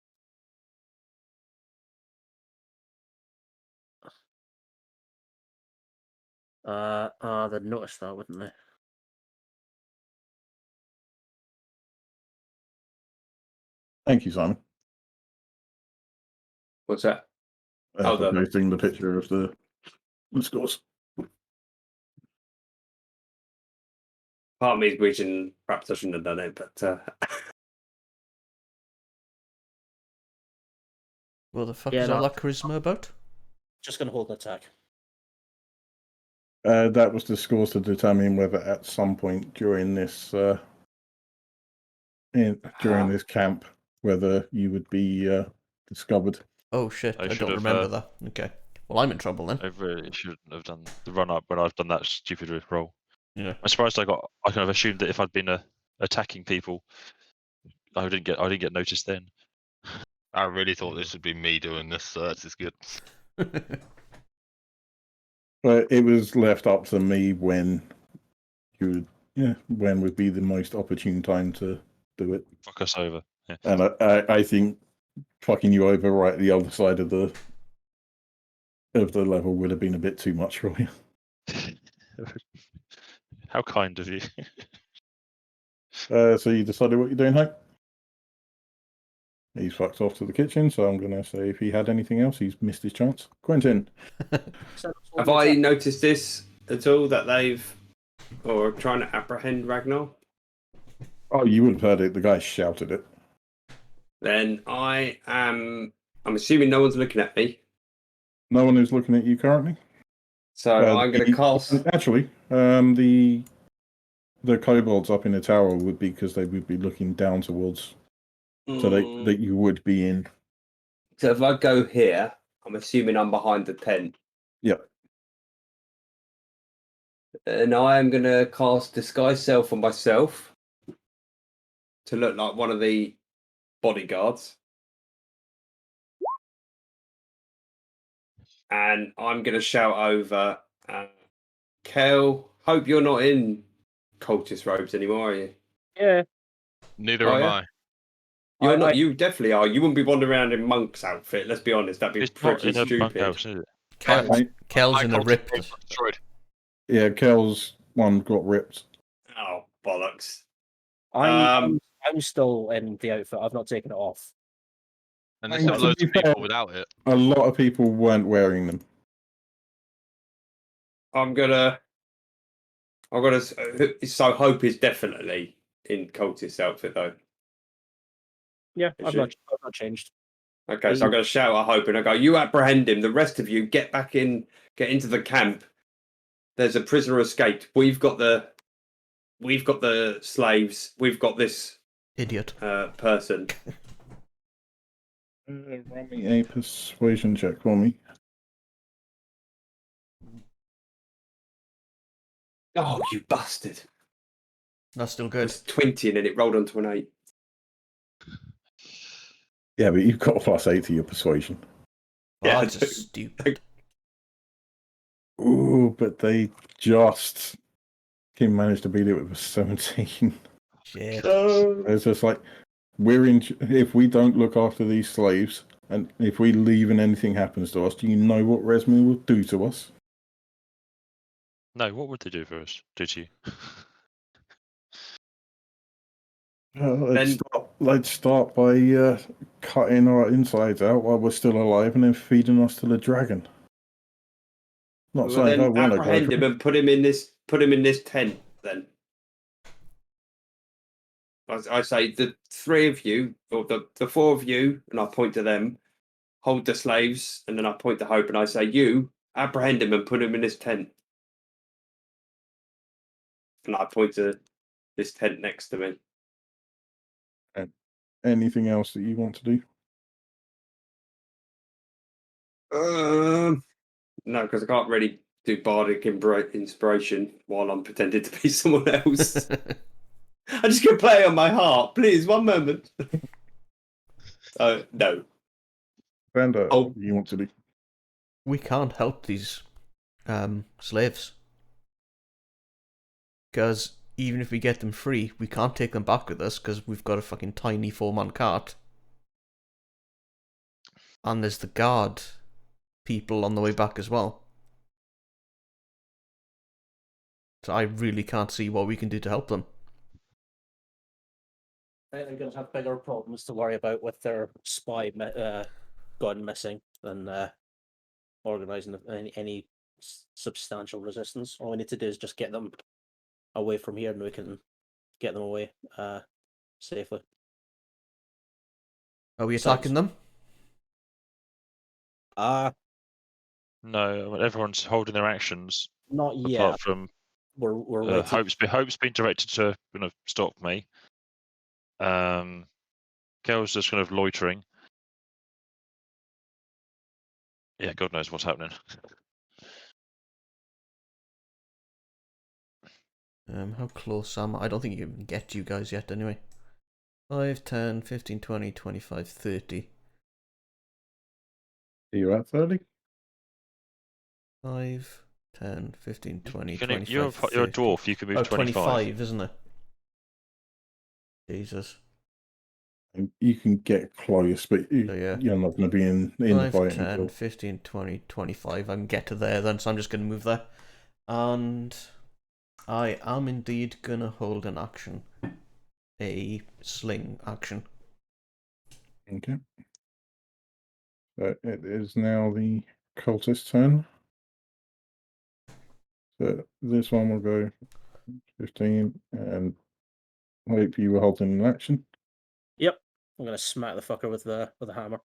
They'd notice that, wouldn't they? Thank you, Simon, What's that? for the- posting the picture of the scores. Part of me is wishing perhaps I shouldn't have done it, but What the fuck Yeah, is all no. that charisma about? Just gonna hold an attack. That was the scores to determine whether at some point during this this camp whether you would be discovered. Oh shit, I I should don't have, remember that. Okay. Well, I'm in trouble then. I really shouldn't have done the run up when I've done that stupid roll. Yeah. I'm surprised I kind of assumed that if I'd been attacking people, I didn't get noticed then. I really thought this would be me doing this, so this is good. But it was left up to me when when would be the most opportune time to do it. Fuck us over. Yeah. And I think fucking you over right at the other side of the level would have been a bit too much for you. How kind of you. So you decided what you're doing, Hank? He's fucked off to the kitchen, so I'm going to say if he had anything else, he's missed his chance. Quentin. Have I noticed this at all that they've or trying to apprehend Ragnar? Oh, you would have heard it. The guy shouted it. Then I'm assuming no one's looking at me. No one is looking at you currently. So I'm going to cast. Actually, the kobolds up in the tower would be because they would be looking down towards, so that you would be in. So if I go here, I'm assuming I'm behind the tent. Yep. And I am going to cast Disguise Self on myself to look like one of the bodyguards. And I'm going to shout over, Kel, hope you're not in cultist robes anymore, are you? Yeah. Neither Oh, am yeah? I. You're not. You definitely are. You wouldn't be wandering around in monk's outfit. Let's be honest. That'd be It's not pretty in a stupid. bunkhouse, is it? Kel's in a cultist ripped. robes got destroyed. Yeah, Kel's one got ripped. Oh bollocks! I'm still in the outfit. I've not taken it off. And there's still To loads be of people fair, without it. A lot of people weren't wearing them. I'm gonna. So Hope is definitely in cultist outfit though. Yeah, Is I've she? not changed. Okay, so I'm gonna shout at Hope and I go, "You apprehend him. The rest of you get back in. Get into the camp. There's a prisoner escaped. We've got the slaves. We've got this Idiot. person." Run me a persuasion check for me. Oh, you bastard! That's still It good. was 20 and then it rolled onto an 8. Yeah, but you've got a +8 to your persuasion. Yeah, That's I do. stupid. Ooh, but they just managed to beat it with a 17. Shit. It's just like if we don't look after these slaves, and if we leave and anything happens to us, do you know what Resmi will do to us? No, what would they do for us? Did you? Let's start by cutting our insides out while we're still alive, and then feeding us to the dragon. Not Well, saying I then want to apprehend him and put him in this tent. Then I say the 3 of you or the 4 of you, and I point to them. Hold the slaves, and then I point to Hope and I say, "You apprehend him and put him in this tent." And I point to this tent next to me. Anything else that you want to do? No, because I can't really do bardic inspiration while I'm pretending to be someone else. I'm just gonna play on my heart, please. One moment. No. Vander, Oh. what do you want to do? We can't help these slaves. Because even if we get them free, we can't take them back with us because we've got a fucking tiny 4-man cart. And there's the guard people on the way back as well. So I really can't see what we can do to help them. They're going to have bigger problems to worry about with their spy gone missing than organising any substantial resistance. All we need to do is just get them away from here, and we can get them away safely. Are we attacking them? No, everyone's holding their actions. Not yet. Apart from We're waiting. Hope's been directed to stop me. Kel's just kind of loitering. Yeah, God knows what's happening. How close am I? I don't think you can get you guys yet anyway. 5, 10, 15, 20, 25, 30. Are you at 30? 5, 10, 15, 20, You can, 25, you're a 30. dwarf. You can move Oh, 25. 25, isn't it? Jesus. And you can get close, but So, yeah. you're not going to be in the 5, fight 10, until 15, 20, 25. I can get to there then, so I'm just going to move there. And I am indeed going to hold an action. A sling action. Okay. So it is now the cultist turn. So this one will go 15, and hope you were holding an action. Yep. I'm gonna smack the fucker with the hammer.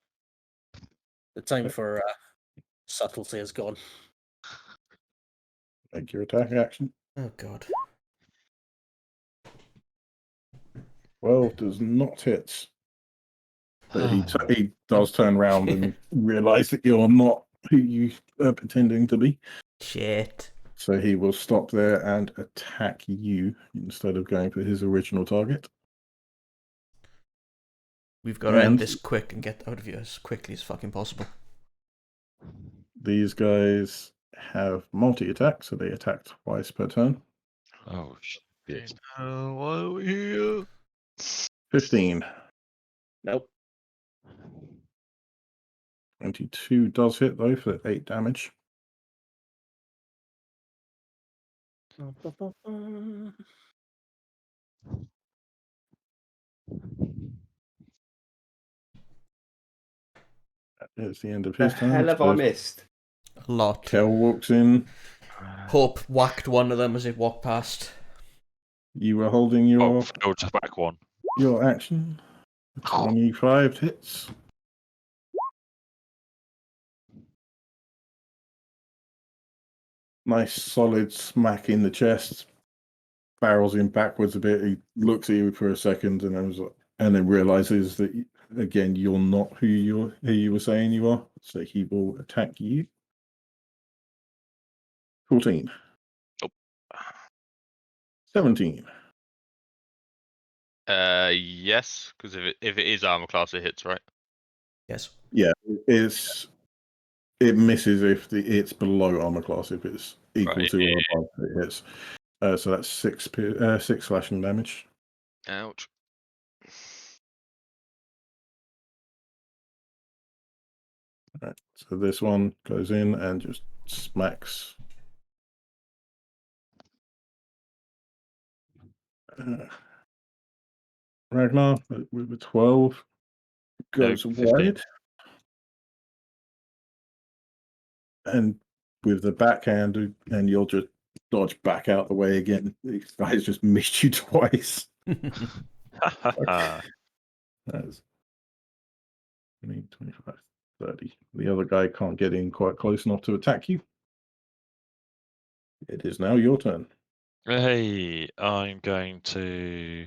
The time for subtlety is gone. Make your attack action. Oh, God. 12 does not hit. But he does turn around and realise that you're not who you are pretending to be. Shit. So he will stop there and attack you instead of going for his original target. We've got to end And this quick and get out of here as quickly as fucking possible. these guys have multi-attack, so they attack twice per turn. Oh, shit. Why are we here? 15. Nope. 22 does hit, though, for 8 damage. That is the end of The his turn. hell have I missed? A lot. Kel walks in. Hope whacked one of them as it walked past. You were holding Oh, go to back one. your action. 25 hits. Nice solid smack in the chest. Barrels him backwards a bit. He looks at you for a second and then realizes that again you're not who you were saying you are. So he will attack you. 14. Nope. 17. Yes, because if it is armor class, it hits, right? Yes. Yeah, it misses if it's below armor class. If it's equal Right, to or above, it hits. So that's 6 slashing damage. Ouch. Right. So this one goes in and just smacks. Ragnar with 12 goes 15. wide. And with the backhand, and you'll just dodge back out the way again. These guys just missed you twice. That's 20, 25, 30. The other guy can't get in quite close enough to attack you. It is now your turn. Hey, I'm going to.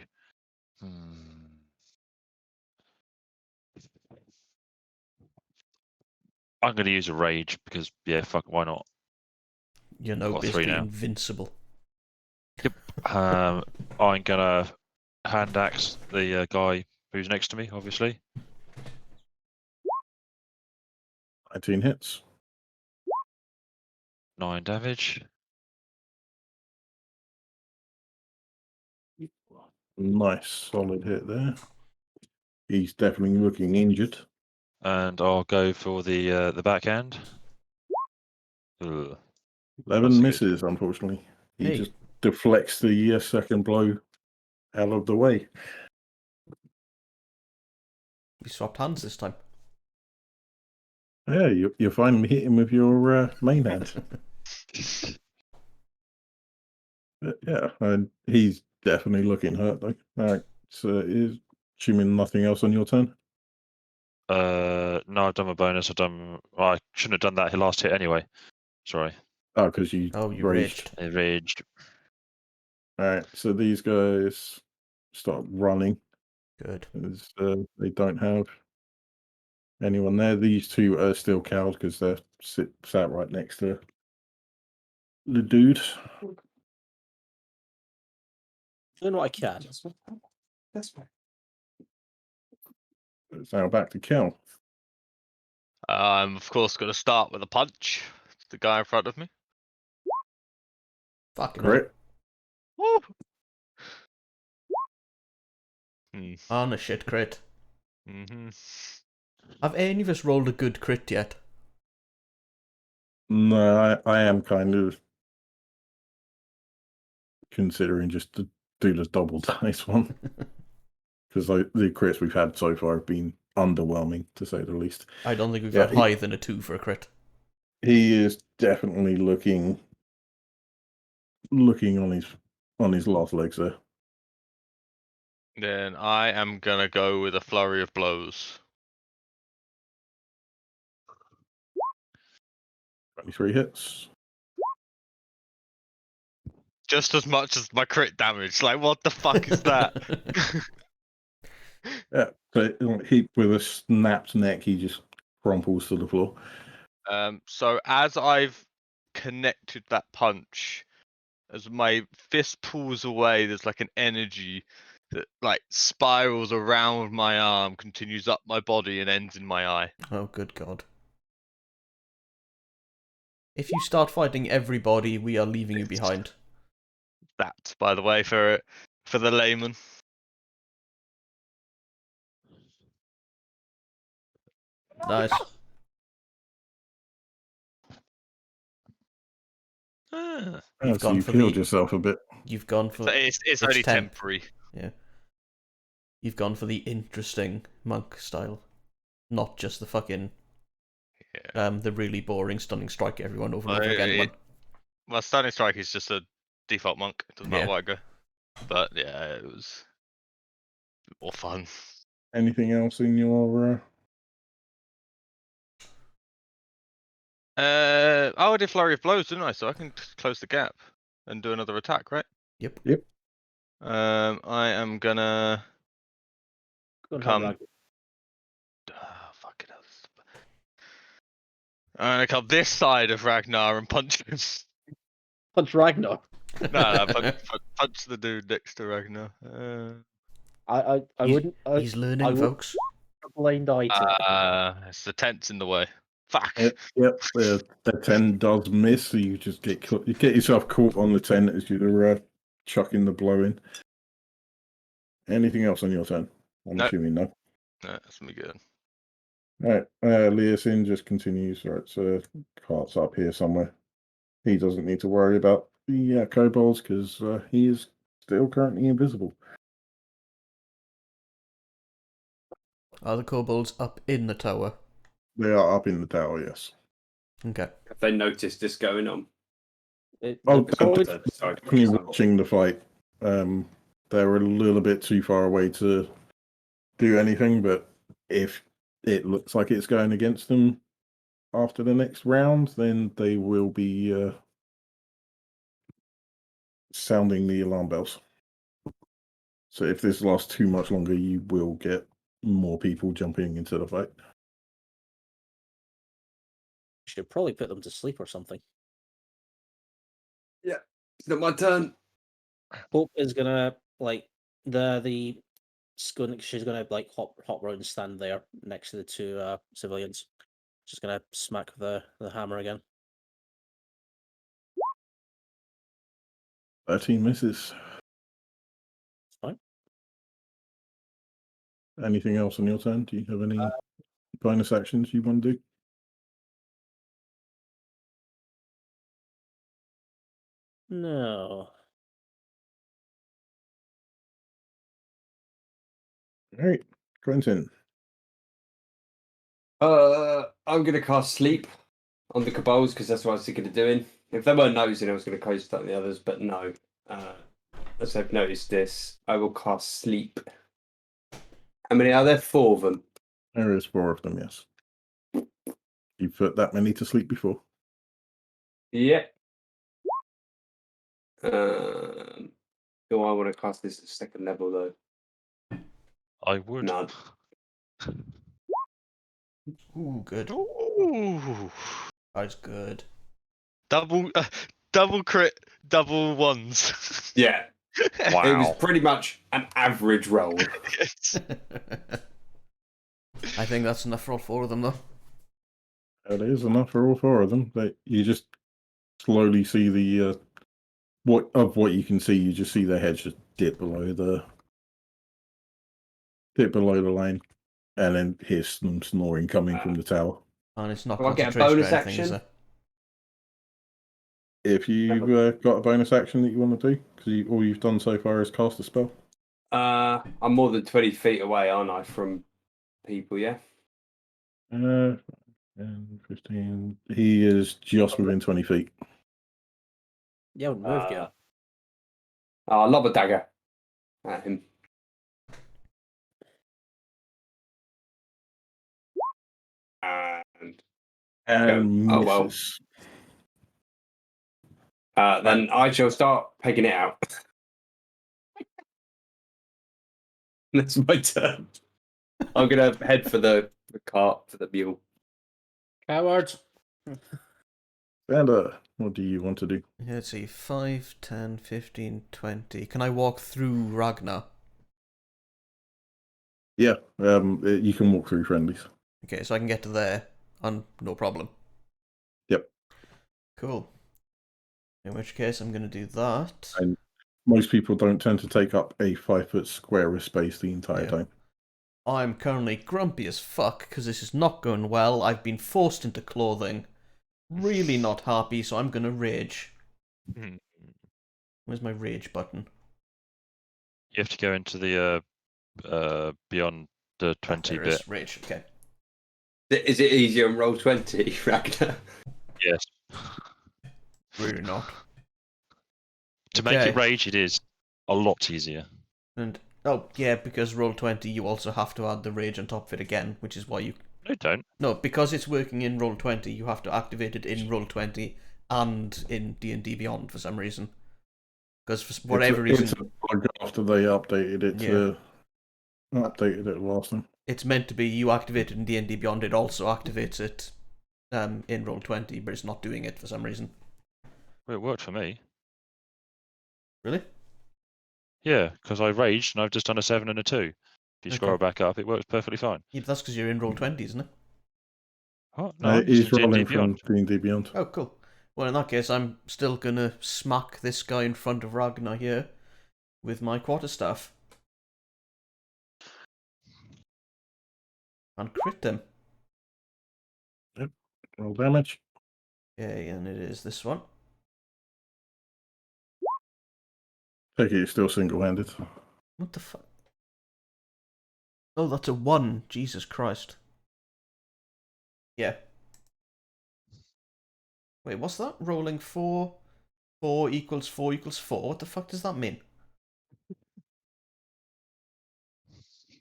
I'm going to use a rage because, yeah, fuck, why not? You're now Got 3 basically now. invincible. I'm gonna hand axe the guy who's next to me, obviously. 19 hits. 9 damage. Nice solid hit there. He's definitely looking injured. And I'll go for the backhand. Ugh. 11 That's good. misses, unfortunately. He Hey. just deflects the second blow out of the way. We swapped hands this time. Yeah, you finally hit him with your main hand. But yeah, and he's definitely looking hurt though. All right, so is assuming nothing else on your turn. No, I've done my bonus. I shouldn't have done that last hit anyway. Sorry. Oh, because you You raged. raged. I raged. All right, so these guys start running Good. as they don't have anyone there. These two are still cowed because they're sat right next to the dude. Doing what I can. That's right. It's now back to Kel. I'm of course going to start with a punch. The guy in front of me. Fucking hell. Crit. Woo! Hmm. On a shit crit. Mm-hmm. Have any of us rolled a good crit yet? No, I am kind of considering just to do this double dice one. Because the crits we've had so far have been underwhelming, to say the least. I don't think we've Yeah, had higher than a 2 for a crit. He is definitely looking on his last legs there. Then I am gonna go with a flurry of blows. 23 hits. Just as much as my crit damage. Like, what the fuck is that? Yeah, so he with a snapped neck, he just crumples to the floor. So as I've connected that punch, as my fist pulls away, there's like an energy that like spirals around my arm, continues up my body, and ends in my eye. Oh, good God. If you start fighting everybody, we are leaving you behind. That, by the way, for the layman. Nice. Ah. You've So gone you've for healed the. yourself a bit. You've gone for. It's only temp. temporary. Yeah. You've gone for the interesting monk style, not just the fucking Yeah. the really boring stunning strike everyone over and Well, over again one. Well, Stunning Strike is just a default monk. It doesn't matter Yeah. where I go. But yeah, it was more fun. Anything else in your? I did Flurry of Blows, didn't I? So I can close the gap and do another attack, right? Yep. I am gonna Go and help come. Ragnar. Fucking hell. I'm gonna come this side of Ragnar and punch him. Punch Ragnar. No, punch the dude next to Ragnar. I He's- wouldn't. He's learning, would- folks. blind item. It's the tent's in the way. Fuck. Yep, the 10 does miss, so you just you get yourself caught on the 10 as you're chucking the blow in. Anything else on your turn? I'm Nope. assuming no. No, that's gonna be good. Alright, Leosin just continues. Right, so cart's up here somewhere. He doesn't need to worry about the kobolds because he is still currently invisible. Are the kobolds up in the tower? They are up in the tower, yes. Okay. Have they noticed this going on? Oh, The kobolds- Sorry. Definitely watching the fight. They're a little bit too far away to do anything, but if it looks like it's going against them after the next round, then they will be sounding the alarm bells. So if this lasts too much longer, you will get more people jumping into the fight. should probably put them to sleep or something. It's not my turn. Pope is gonna like she's gonna like hop around and stand there next to the two civilians. She's gonna smack the hammer again. 13 misses. Fine. Anything else on your turn? Do you have any bonus actions you want to do? No. All right, Quentin. I'm gonna cast sleep on the kobolds because that's what I was thinking of doing. If they weren't noticing, I was going to close down the others, but no. As I've noticed this, I will cast sleep. How many are there? 4 of them. There is 4 of them, yes. You've put that many to sleep before. Yeah. Do I want to cast this at 2nd level though? I would. None. Ooh, good. Ooh. That's good. Double crit, double ones. Yeah. Wow. It was pretty much an average roll. Yes. I think that's enough for all 4 of them, though. That is enough for all 4 of them. But you just slowly see the what you can see. You just see their heads just dip below the lane, and then hear some snoring coming from the tower. And it's not Do I get a concentration or bonus anything, is action? it? If you've got a bonus action that you want to do, because all you've done so far is cast a spell. I'm more than 20 feet away, aren't I, from people? Yeah. 10, 15. He is just within 20 feet. You haven't moved yet. I'll lob a dagger at him. And Oh, well. misses. Then I shall start pegging it out. That's my turn. I'm gonna head for the cart, for the mule. Cowards. And what do you want to do? Yeah, let's see. 5, 10, 15, 20. Can I walk through Ragnar? Yeah, you can walk through friendlies. Okay, so I can get to there on no problem. Yep. Cool. In which case, I'm going to do that. And most people don't tend to take up a 5-foot square of space the entire Yeah. time. I'm currently grumpy as fuck because this is not going well. I've been forced into clothing. Really not happy, so I'm going to rage. Hmm. Where's my rage button? You have to go into the beyond the 20 There it bit. is. Rage. Okay. Is it easier on roll 20, Ragnar? Yes. Really not. To make it Okay. rage, it is a lot easier. And oh yeah, because roll 20, you also have to add the rage on top of it again, which is why you. No, don't. No, because it's working in roll 20, you have to activate it in roll 20 and in D&D Beyond for some reason. Because for whatever reason, It's a bug after they updated it. Updated it last time. it's meant to be you activate it in D&D Beyond. It also activates it in roll 20, but it's not doing it for some reason. Well, it worked for me. Really? Yeah, because I raged and I've just done a 7 and a 2. If you Okay. scroll back up, it works perfectly fine. Yeah, but that's because you're in roll 20, isn't it? Oh, no, I'm He's using D&D rolling Beyond. from D&D Beyond. Oh, cool. Well, in that case, I'm still gonna smack this guy in front of Ragnar here with my quarterstaff. And crit him. Roll damage. Okay, and it is this one. Take it, you're still single-handed. What the fuck? Oh, that's a 1. Jesus Christ. Yeah. Wait, what's that? Rolling 4. 4 equals 4 equals 4. What the fuck does that mean?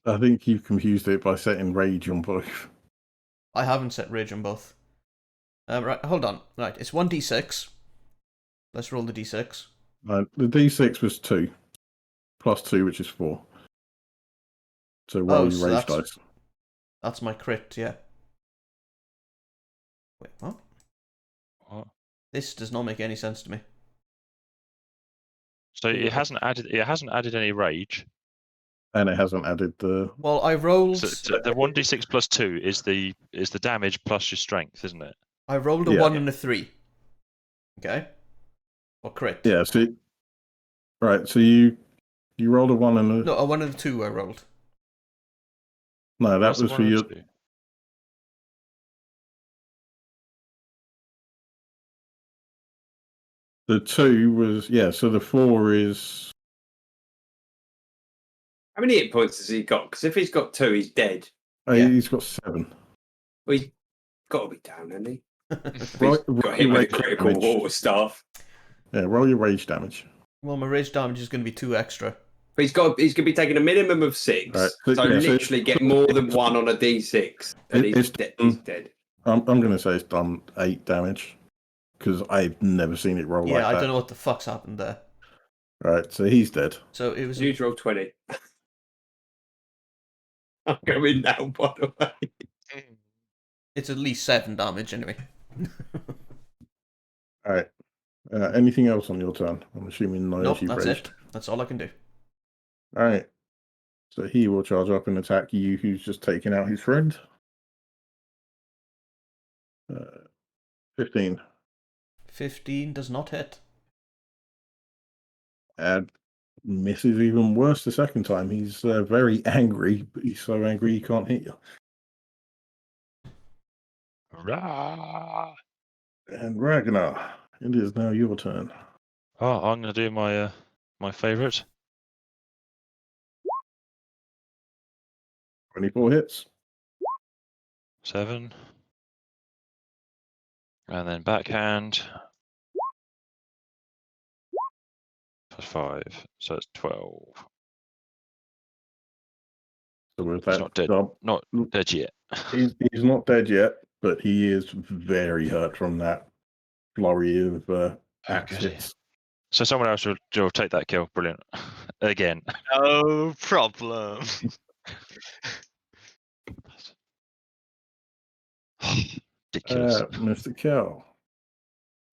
I think you've confused it by setting rage on both. I haven't set rage on both. Right, hold on. Right, it's 1d6. Let's roll the d6. The D6 was 2. Plus 2, which is 4. So roll your so rage dice. that's my crit, yeah. Wait, what? What? This does not make any sense to me. So it hasn't added any rage. And it hasn't added the... Well, I rolled... So the 1d6 plus 2 is the damage plus your strength, isn't it? I rolled a 1 and a 3. Okay? Or crit. Yeah, so... Right, so you rolled a 1 and a... No, a 1 and a 2 I rolled. No, that Where's the was for 1 and your... 2? The 2 was... Yeah, so the 4 is... How many hit points has he got? Because if he's got 2, he's dead. Yeah. He's got 7. Well, he's got to be down, hasn't he? Roll Got hit your with a rage critical damage. water staff. Yeah, roll your rage damage. Well, my rage damage is going to be 2 extra. But he's going to be taking a minimum of 6. Right, So so- yeah, so- literally get more than 1 on a d6. And It's he's dead. I'm going to say it's done 8 damage. Because I've never seen it roll Yeah, like that. I don't know what the fuck's happened there. Right, so he's dead. So it was... Use roll 20. I'm going now, by the way. It's at least 7 damage anyway. Alright. Anything else on your turn? I'm assuming no, Nope, as you've that's raged. it. That's all I can do. Alright. So he will charge up and attack you who's just taken out his friend. 15. 15 does not hit. And misses even worse the second time. He's very angry, but he's so angry he can't hit you. Rah! And Ragnar, it is now your turn. Oh, I'm gonna do my my favourite. 24 hits. 7. And then backhand. For 5. So it's 12. So with He's that, not dead. Not dead yet. he's not dead yet, but he is very hurt from that flurry of axe goody. hits. So someone else will take that kill. Brilliant. Again. No problem. Ridiculous. Mr. Kell.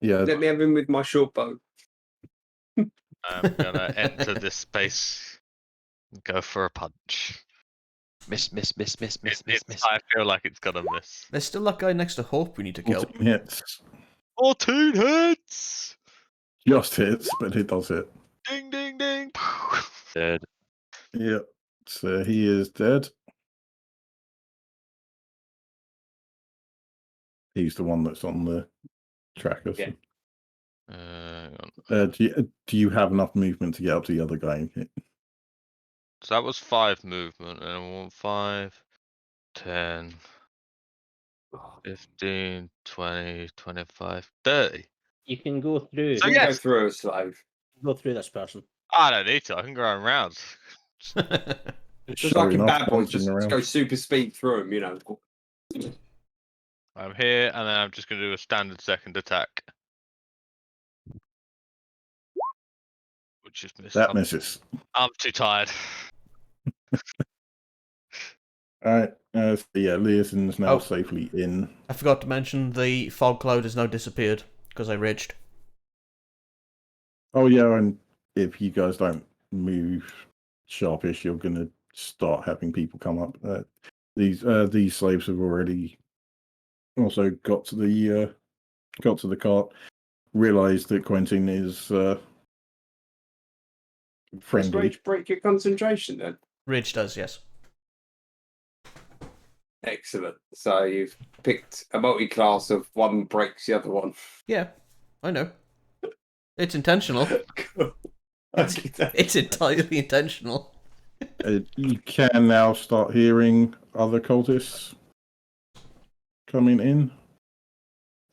Yeah, Let me have him with my short bow. I'm gonna enter this space and go for a punch. Miss. I feel like it's gonna miss. There's still that guy next to Hope we need to kill. 14 hits. 14 hits! Just hits, but it does hit. Ding, ding, ding. Dead. Yep. So he is dead. He's the one that's on the tracker. Yeah. Do you have enough movement to get up to the other guy and hit? So that was 5 movement, and I want 5, 10, 15, 20, 25, 30. You can go through. So Go yes. through a slave. Go through this person. I don't need to. I can go around. Just like in Showing off, Bad Boys, dancing just around. go super speed through him, I'm here, and then I'm just going to do a standard second attack. Which is missed. That misses. I'm too tired. Alright, so yeah, Leoson's now Oh. safely in. I forgot to mention the fog cloud has now disappeared because I raged. Oh yeah, and if you guys don't move sharpish, you're gonna start having people come up. These slaves have already also got to the cart, realised that Quentin is Does friendly. rage break your concentration then? Rage does, yes. Excellent. So you've picked a multi-class of one breaks the other one. Yeah, I know. It's intentional. Cool. It's entirely intentional. You can now start hearing other cultists coming in.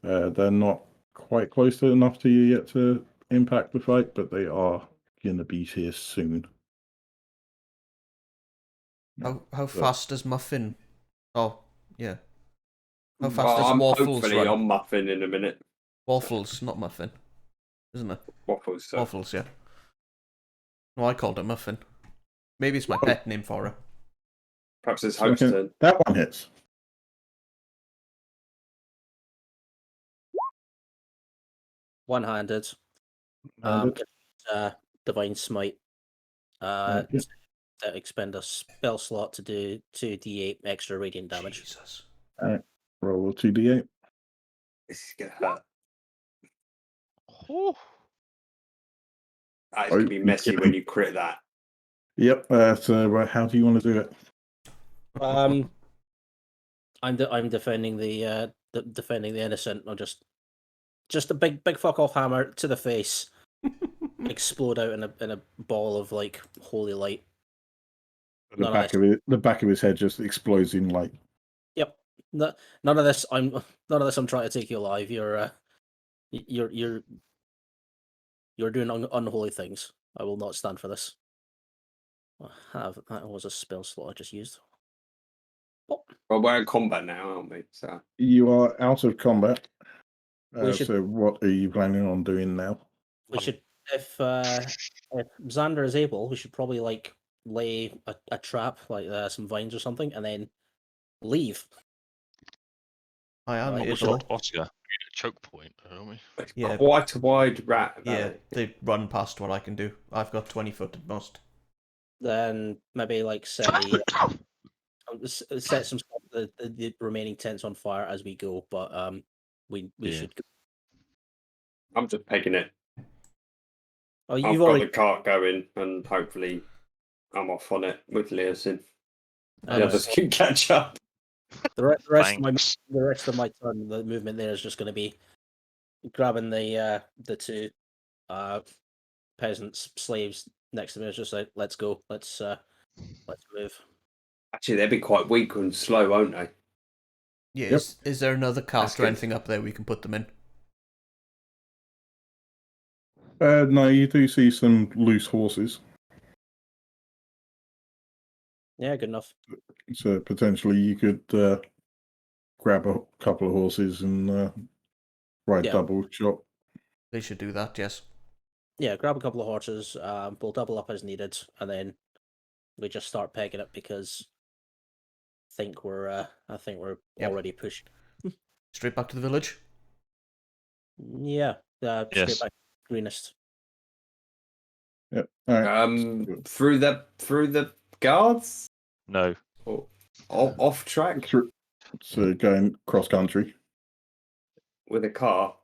They're not quite close enough to you yet to impact the fight, but they are going to be here soon. How fast does Muffin? Oh, yeah. How fast Well, does I'm Waffles hopefully run? on Muffin in a minute. Waffles, not Muffin, isn't it? Waffles. So. Waffles, yeah. No, I called her Muffin. Maybe it's my pet name for her. Perhaps it's Hope's turn. That one hits. One-handed. Divine Smite. Yeah. To expend a spell slot to do 2d8 extra radiant damage. Jesus. Roll a 2d8. This is gonna hurt. Ooh. It's gonna be messy yeah. when you crit that. Yep. So how do you want to do it? I'm defending the defending the innocent. I'll just a big fuck off hammer to the face, explode out in a ball of like holy light. The back of his head just explodes in light. Yep. None of this. I'm trying to take you alive. You're doing unholy things. I will not stand for this. That was a spell slot I just used. Oh. Well, we're in combat now, aren't we? So You are out of combat. We should- So what are you planning on doing now? We should, if Xander is able, we should probably like lay a trap, like some vines or something, and then leave. I am Almost able. like Oscar. We need a choke point, don't we? it's Yeah. quite a wide rat. Yeah, they run past what I can do. I've got 20 foot at most. Then maybe like set some the remaining tents on fire as we go. But we Yeah. should. I'm just pegging it. Oh, I've you've got already. the cart going, and hopefully I'm off on it with Leosin. I The know. others can catch up. The rest of my Thanks. turn, the movement there is just going to be grabbing the two peasants, slaves next to me. It's just like, let's go, let's move. Actually, they'd be quite weak and slow, won't they? Yeah, Yep. is there another cart That's or good. anything up there we can put them in? No, you do see some loose horses, Yeah, good enough. so potentially you could grab a couple of horses and ride Yeah. double shot. They should do that, yes. Yeah, grab a couple of horses. We'll double up as needed, and then we just start pegging it because I think we're Yep. already pushed. Straight back to the village. Yeah, straight Yes. back to greenest. Yep. All right. Through the guards No. or off track So going cross country. with a car.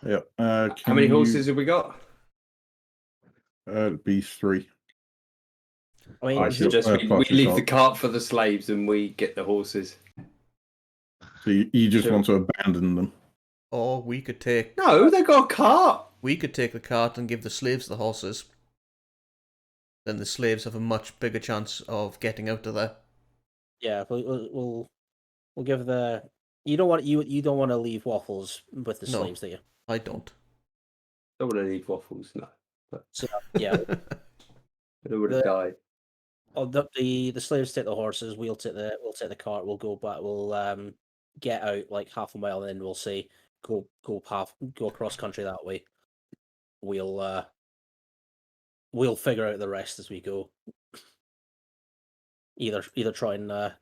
Yep. How many horses have we got? It'd be 3. I mean, I Plus suggest your- we plus your leave the shot. cart for the slaves and we get the horses. So you just Sure. want to abandon them. Or we could take No, they got a cart. the cart and give the slaves the horses. Then the slaves have a much bigger chance of getting out of there. yeah, we'll give the. You don't want to leave Waffles with the No. slaves, do you? I don't. Don't want to leave Waffles, no. But So yeah, I don't want to The- die. the slaves take the horses. We'll take the cart. We'll go back. We'll get out like half a mile, and then we'll say go across country that way. We'll figure out the rest as we go. Either try and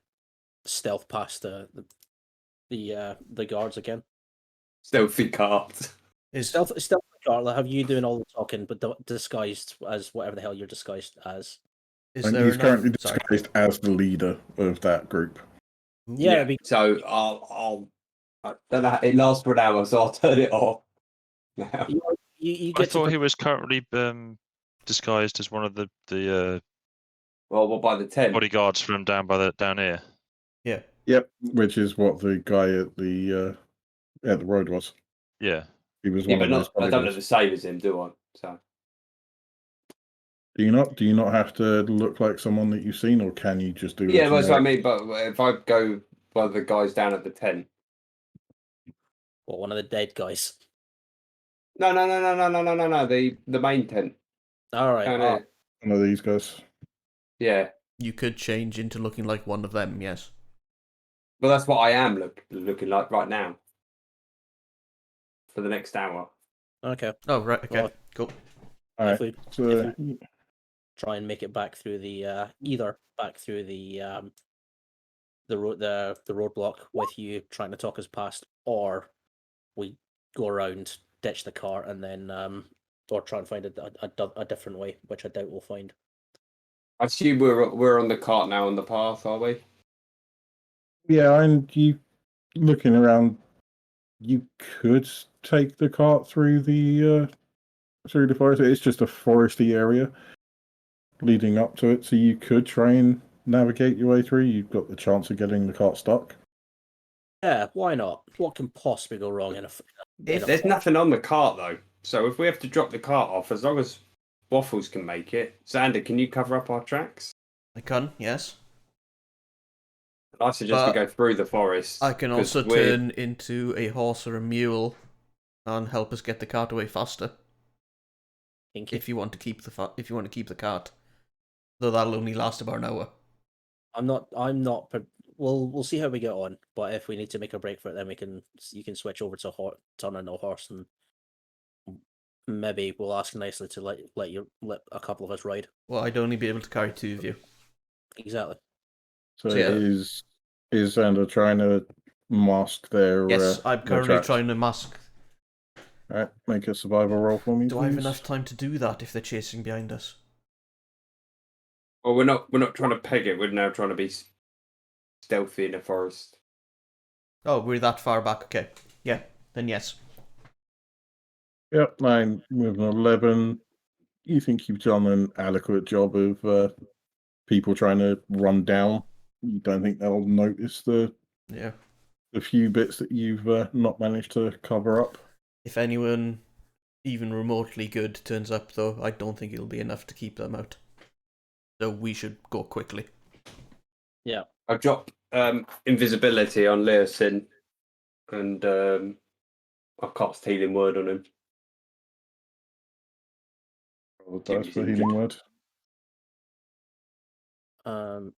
stealth past the guards again. Stealthy cart. Stealth the cart. Have you doing all the talking, but disguised as whatever the hell you're disguised as. Is And there he's enough... currently Sorry. disguised as the leader of that group. Yeah, it'd be- So I don't know. It lasts for an hour, so I'll turn it off. Now. you I get thought to he was currently disguised as one of the Well, by the 10. bodyguards from down here. Yeah. Yep, which is what the guy at the road was. Yeah. He was Yeah, one but of those I don't know bodyguards. the same as him, do I? So Do you not have to look like someone that you've seen, or can you just do? a yeah, that's what I generic- mean. But if I go by the guys down at the tent, one of the dead guys. no. The main tent. All right. Down here. One of these guys. Yeah. You could change into looking like one of them, yes. Well, that's what I am looking like right now. For the next hour. Okay. Oh, right, okay, Well, cool. All If right. we So try and make it back through the either back through the roadblock with you trying to talk us past, or we go around, ditch the car, and then or try and find a different way, which I doubt we'll find. I assume we're on the cart now on the path, are we? yeah, and you looking around, you could take the cart through the forest. It's just a foresty area leading up to it, so you could try and navigate your way through. You've got the chance of getting the cart stuck. Yeah, why not? What can possibly go wrong in a? There's nothing on the cart though, so if we have to drop the cart off, as long as Waffles can make it, Xander, can you cover up our tracks? I can, yes. I suggest we go through the forest. I can 'cause also we're- turn into a horse or a mule and help us get the cart away faster. Kinky. If you want to keep the cart, though that'll only last about an hour. I'm not. We'll see how we get on. But if we need to make a break for it, then you can switch over to turn on a horse, and maybe we'll ask nicely to let a couple of us ride. Well, I'd only be able to carry 2 of you. Exactly. So Yeah. is Xander trying to mask their? Yes, I'm their currently traps? trying to mask. All right, make a survival roll for me. Do I have please. enough time to do that if they're chasing behind us? Well, we're not trying to peg it. We're now trying to be stealthy in the forest. Oh, we're that far back. Okay. Yeah, then yes. Yep, 9 with an 11. You think you've done an adequate job of people trying to run down? You don't think they'll notice the Yeah. few bits that you've not managed to cover up? If anyone even remotely good turns up, though, I don't think it'll be enough to keep them out. So we should go quickly. Yeah. I've dropped invisibility on Leosin, and I've cast healing word on him. Roll the dice for healing word. And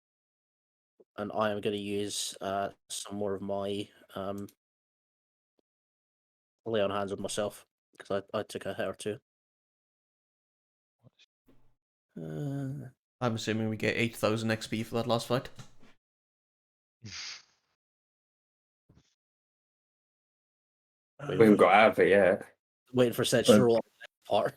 I am going to use some more of my lay on hands on myself because I took a hit or two. I'm assuming we get 8,000 XP for that last fight. We haven't got out of it yet. Waiting for Sedge to roll on the next part.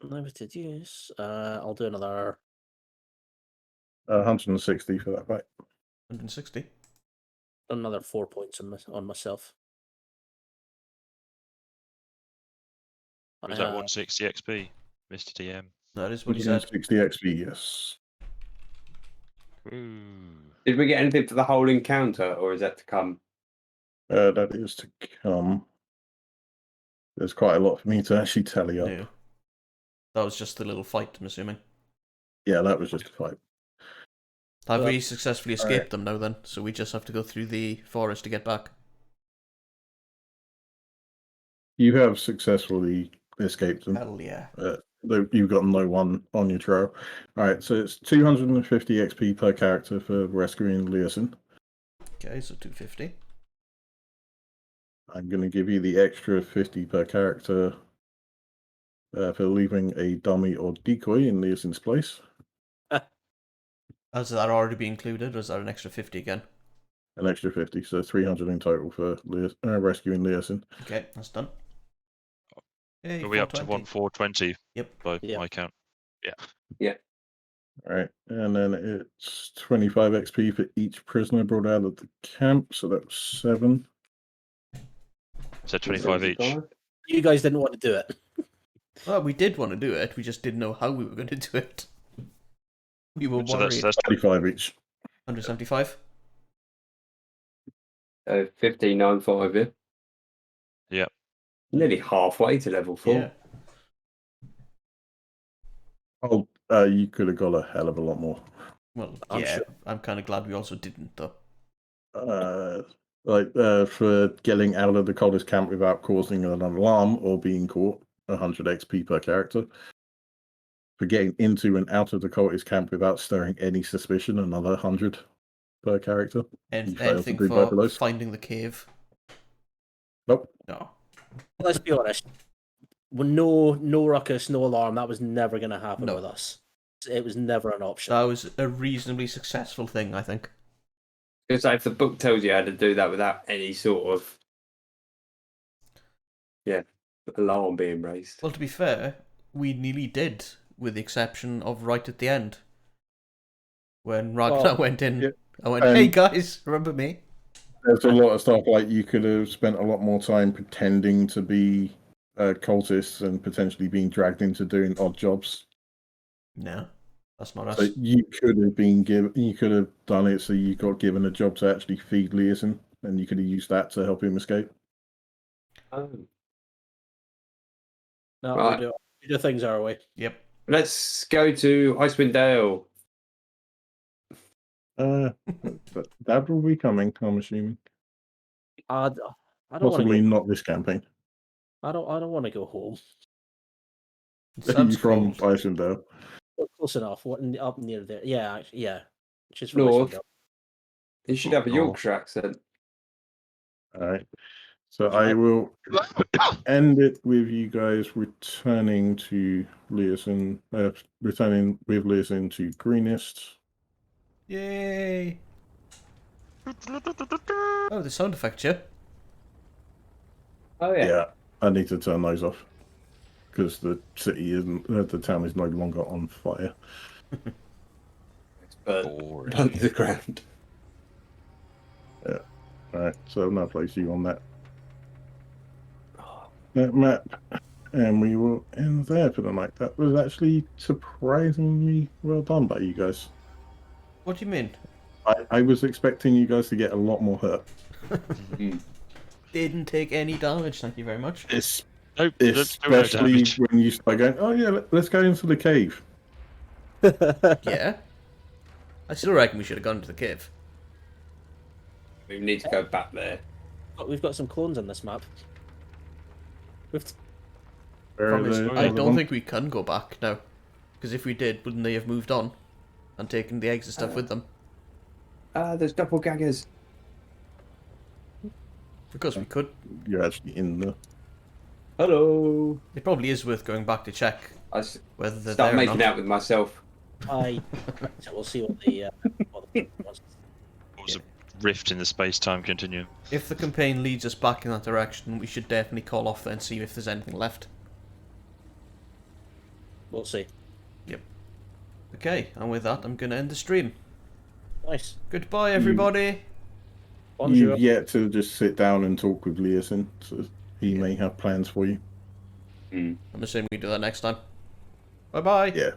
Limited use. I'll do another 160 for that fight. 160. 4 points on myself. Was that 160 XP, Mr. DM? That is what he said. 160 XP, yes. Ooh. Did we get anything for the whole encounter, or is that to come? That is to come. There's quite a lot for me to actually tally up. Yeah. That was just the little fight, I'm assuming. Yeah, that was just a fight. Have we successfully escaped Alright. them now then? So we just have to go through the forest to get back. You have successfully escaped them. Hell yeah. You've got no one on your trail. Alright, so it's 250 XP per character for rescuing Leosin. Okay, so 250. I'm going to give you the extra 50 per character for leaving a dummy or decoy in Leosin's place. Has that already been included, or is that an extra 50 again? An extra 50, so 300 in total for rescuing Leosin. Okay, that's done. Hey, Are we up to 420. 420 Yep. by Yeah. my count? Alright, and then it's 25 XP for each prisoner brought out of the camp, so that was 7. So 25 each. 75? You guys didn't want to do it. Well, we did want to do it, we just didn't know how we were going to do it. We were So worried. that's 25 each. 175? 1595, yeah. Yeah. Nearly halfway to level 4. Yeah. Oh, you could have got a hell of a lot more. Well, I'm yeah, sure. I'm kind of glad we also didn't, though. For getting out of the cultist camp without causing an alarm or being caught, 100 XP per character. For getting into and out of the cultist camp without stirring any suspicion, another 100 per character. And You failed to anything do both of for those? finding the cave? Nope. No. Let's be honest. When no ruckus, no alarm, that was never going to happen No. with us. It was never an option. That was a reasonably successful thing, I think. Because if the book tells you how to do that without any sort of alarm being raised. Well, to be fair, we nearly did, with the exception of right at the end. When Ragnar went in, yeah. I went, hey guys, remember me? There's a lot of stuff like you could have spent a lot more time pretending to be cultists and potentially being dragged into doing odd jobs. No, that's not us. So you could have been given, you could have done it so you got given a job to actually feed Leosin, and you could have used that to help him escape. Oh. No, Right. we do things our way. Yep. Let's go to Icewind Dale. But that will be coming, I'm assuming. I don't want Possibly to go. not this campaign. I don't want to go home. It Are you sounds from cold. Icendale? Well, close enough. Up near there. Yeah, actually, yeah. She's from North. Icewind. You should have a Yorkshire accent. All right. So I will end it with you guys returning to Leosin, returning with Leosin to Greenest. Yay! Oh, the sound effect, yeah? Oh Yeah, I need to turn those off because the city isn't, the town is no longer on fire. Boring. under the ground. Right, so I'll place you on that map, and we will end there for the night. That was actually surprisingly well done by you guys. What do you mean? I was expecting you guys to get a lot more hurt. Didn't take any damage, thank you very much. Nope, there was no Especially damage. when you start going, oh yeah, let's go into the cave. Yeah. I still reckon we should have gone to the cave. We need to go back there. We've got some clones on this map. We've Where are Problem is, the I other don't ones? think we can go back now. Because if we did, wouldn't they have moved on? And taken the eggs and stuff with them? There's doppelgangers. Because we could. You're actually in the. Hello. It probably is worth going back to check I whether they're start there or making not. out with myself. so we'll see what the wants. What was a rift in the space-time continuum? If the campaign leads us back in that direction, we should definitely call off there and see if there's anything left. We'll see. Okay, and with that, I'm going to end the stream. Nice. Goodbye, everybody. Bonjour. You've yet to just sit down and talk with Leosin, so he may have plans for you. I'm assuming we do that next time. Bye bye. Yeah.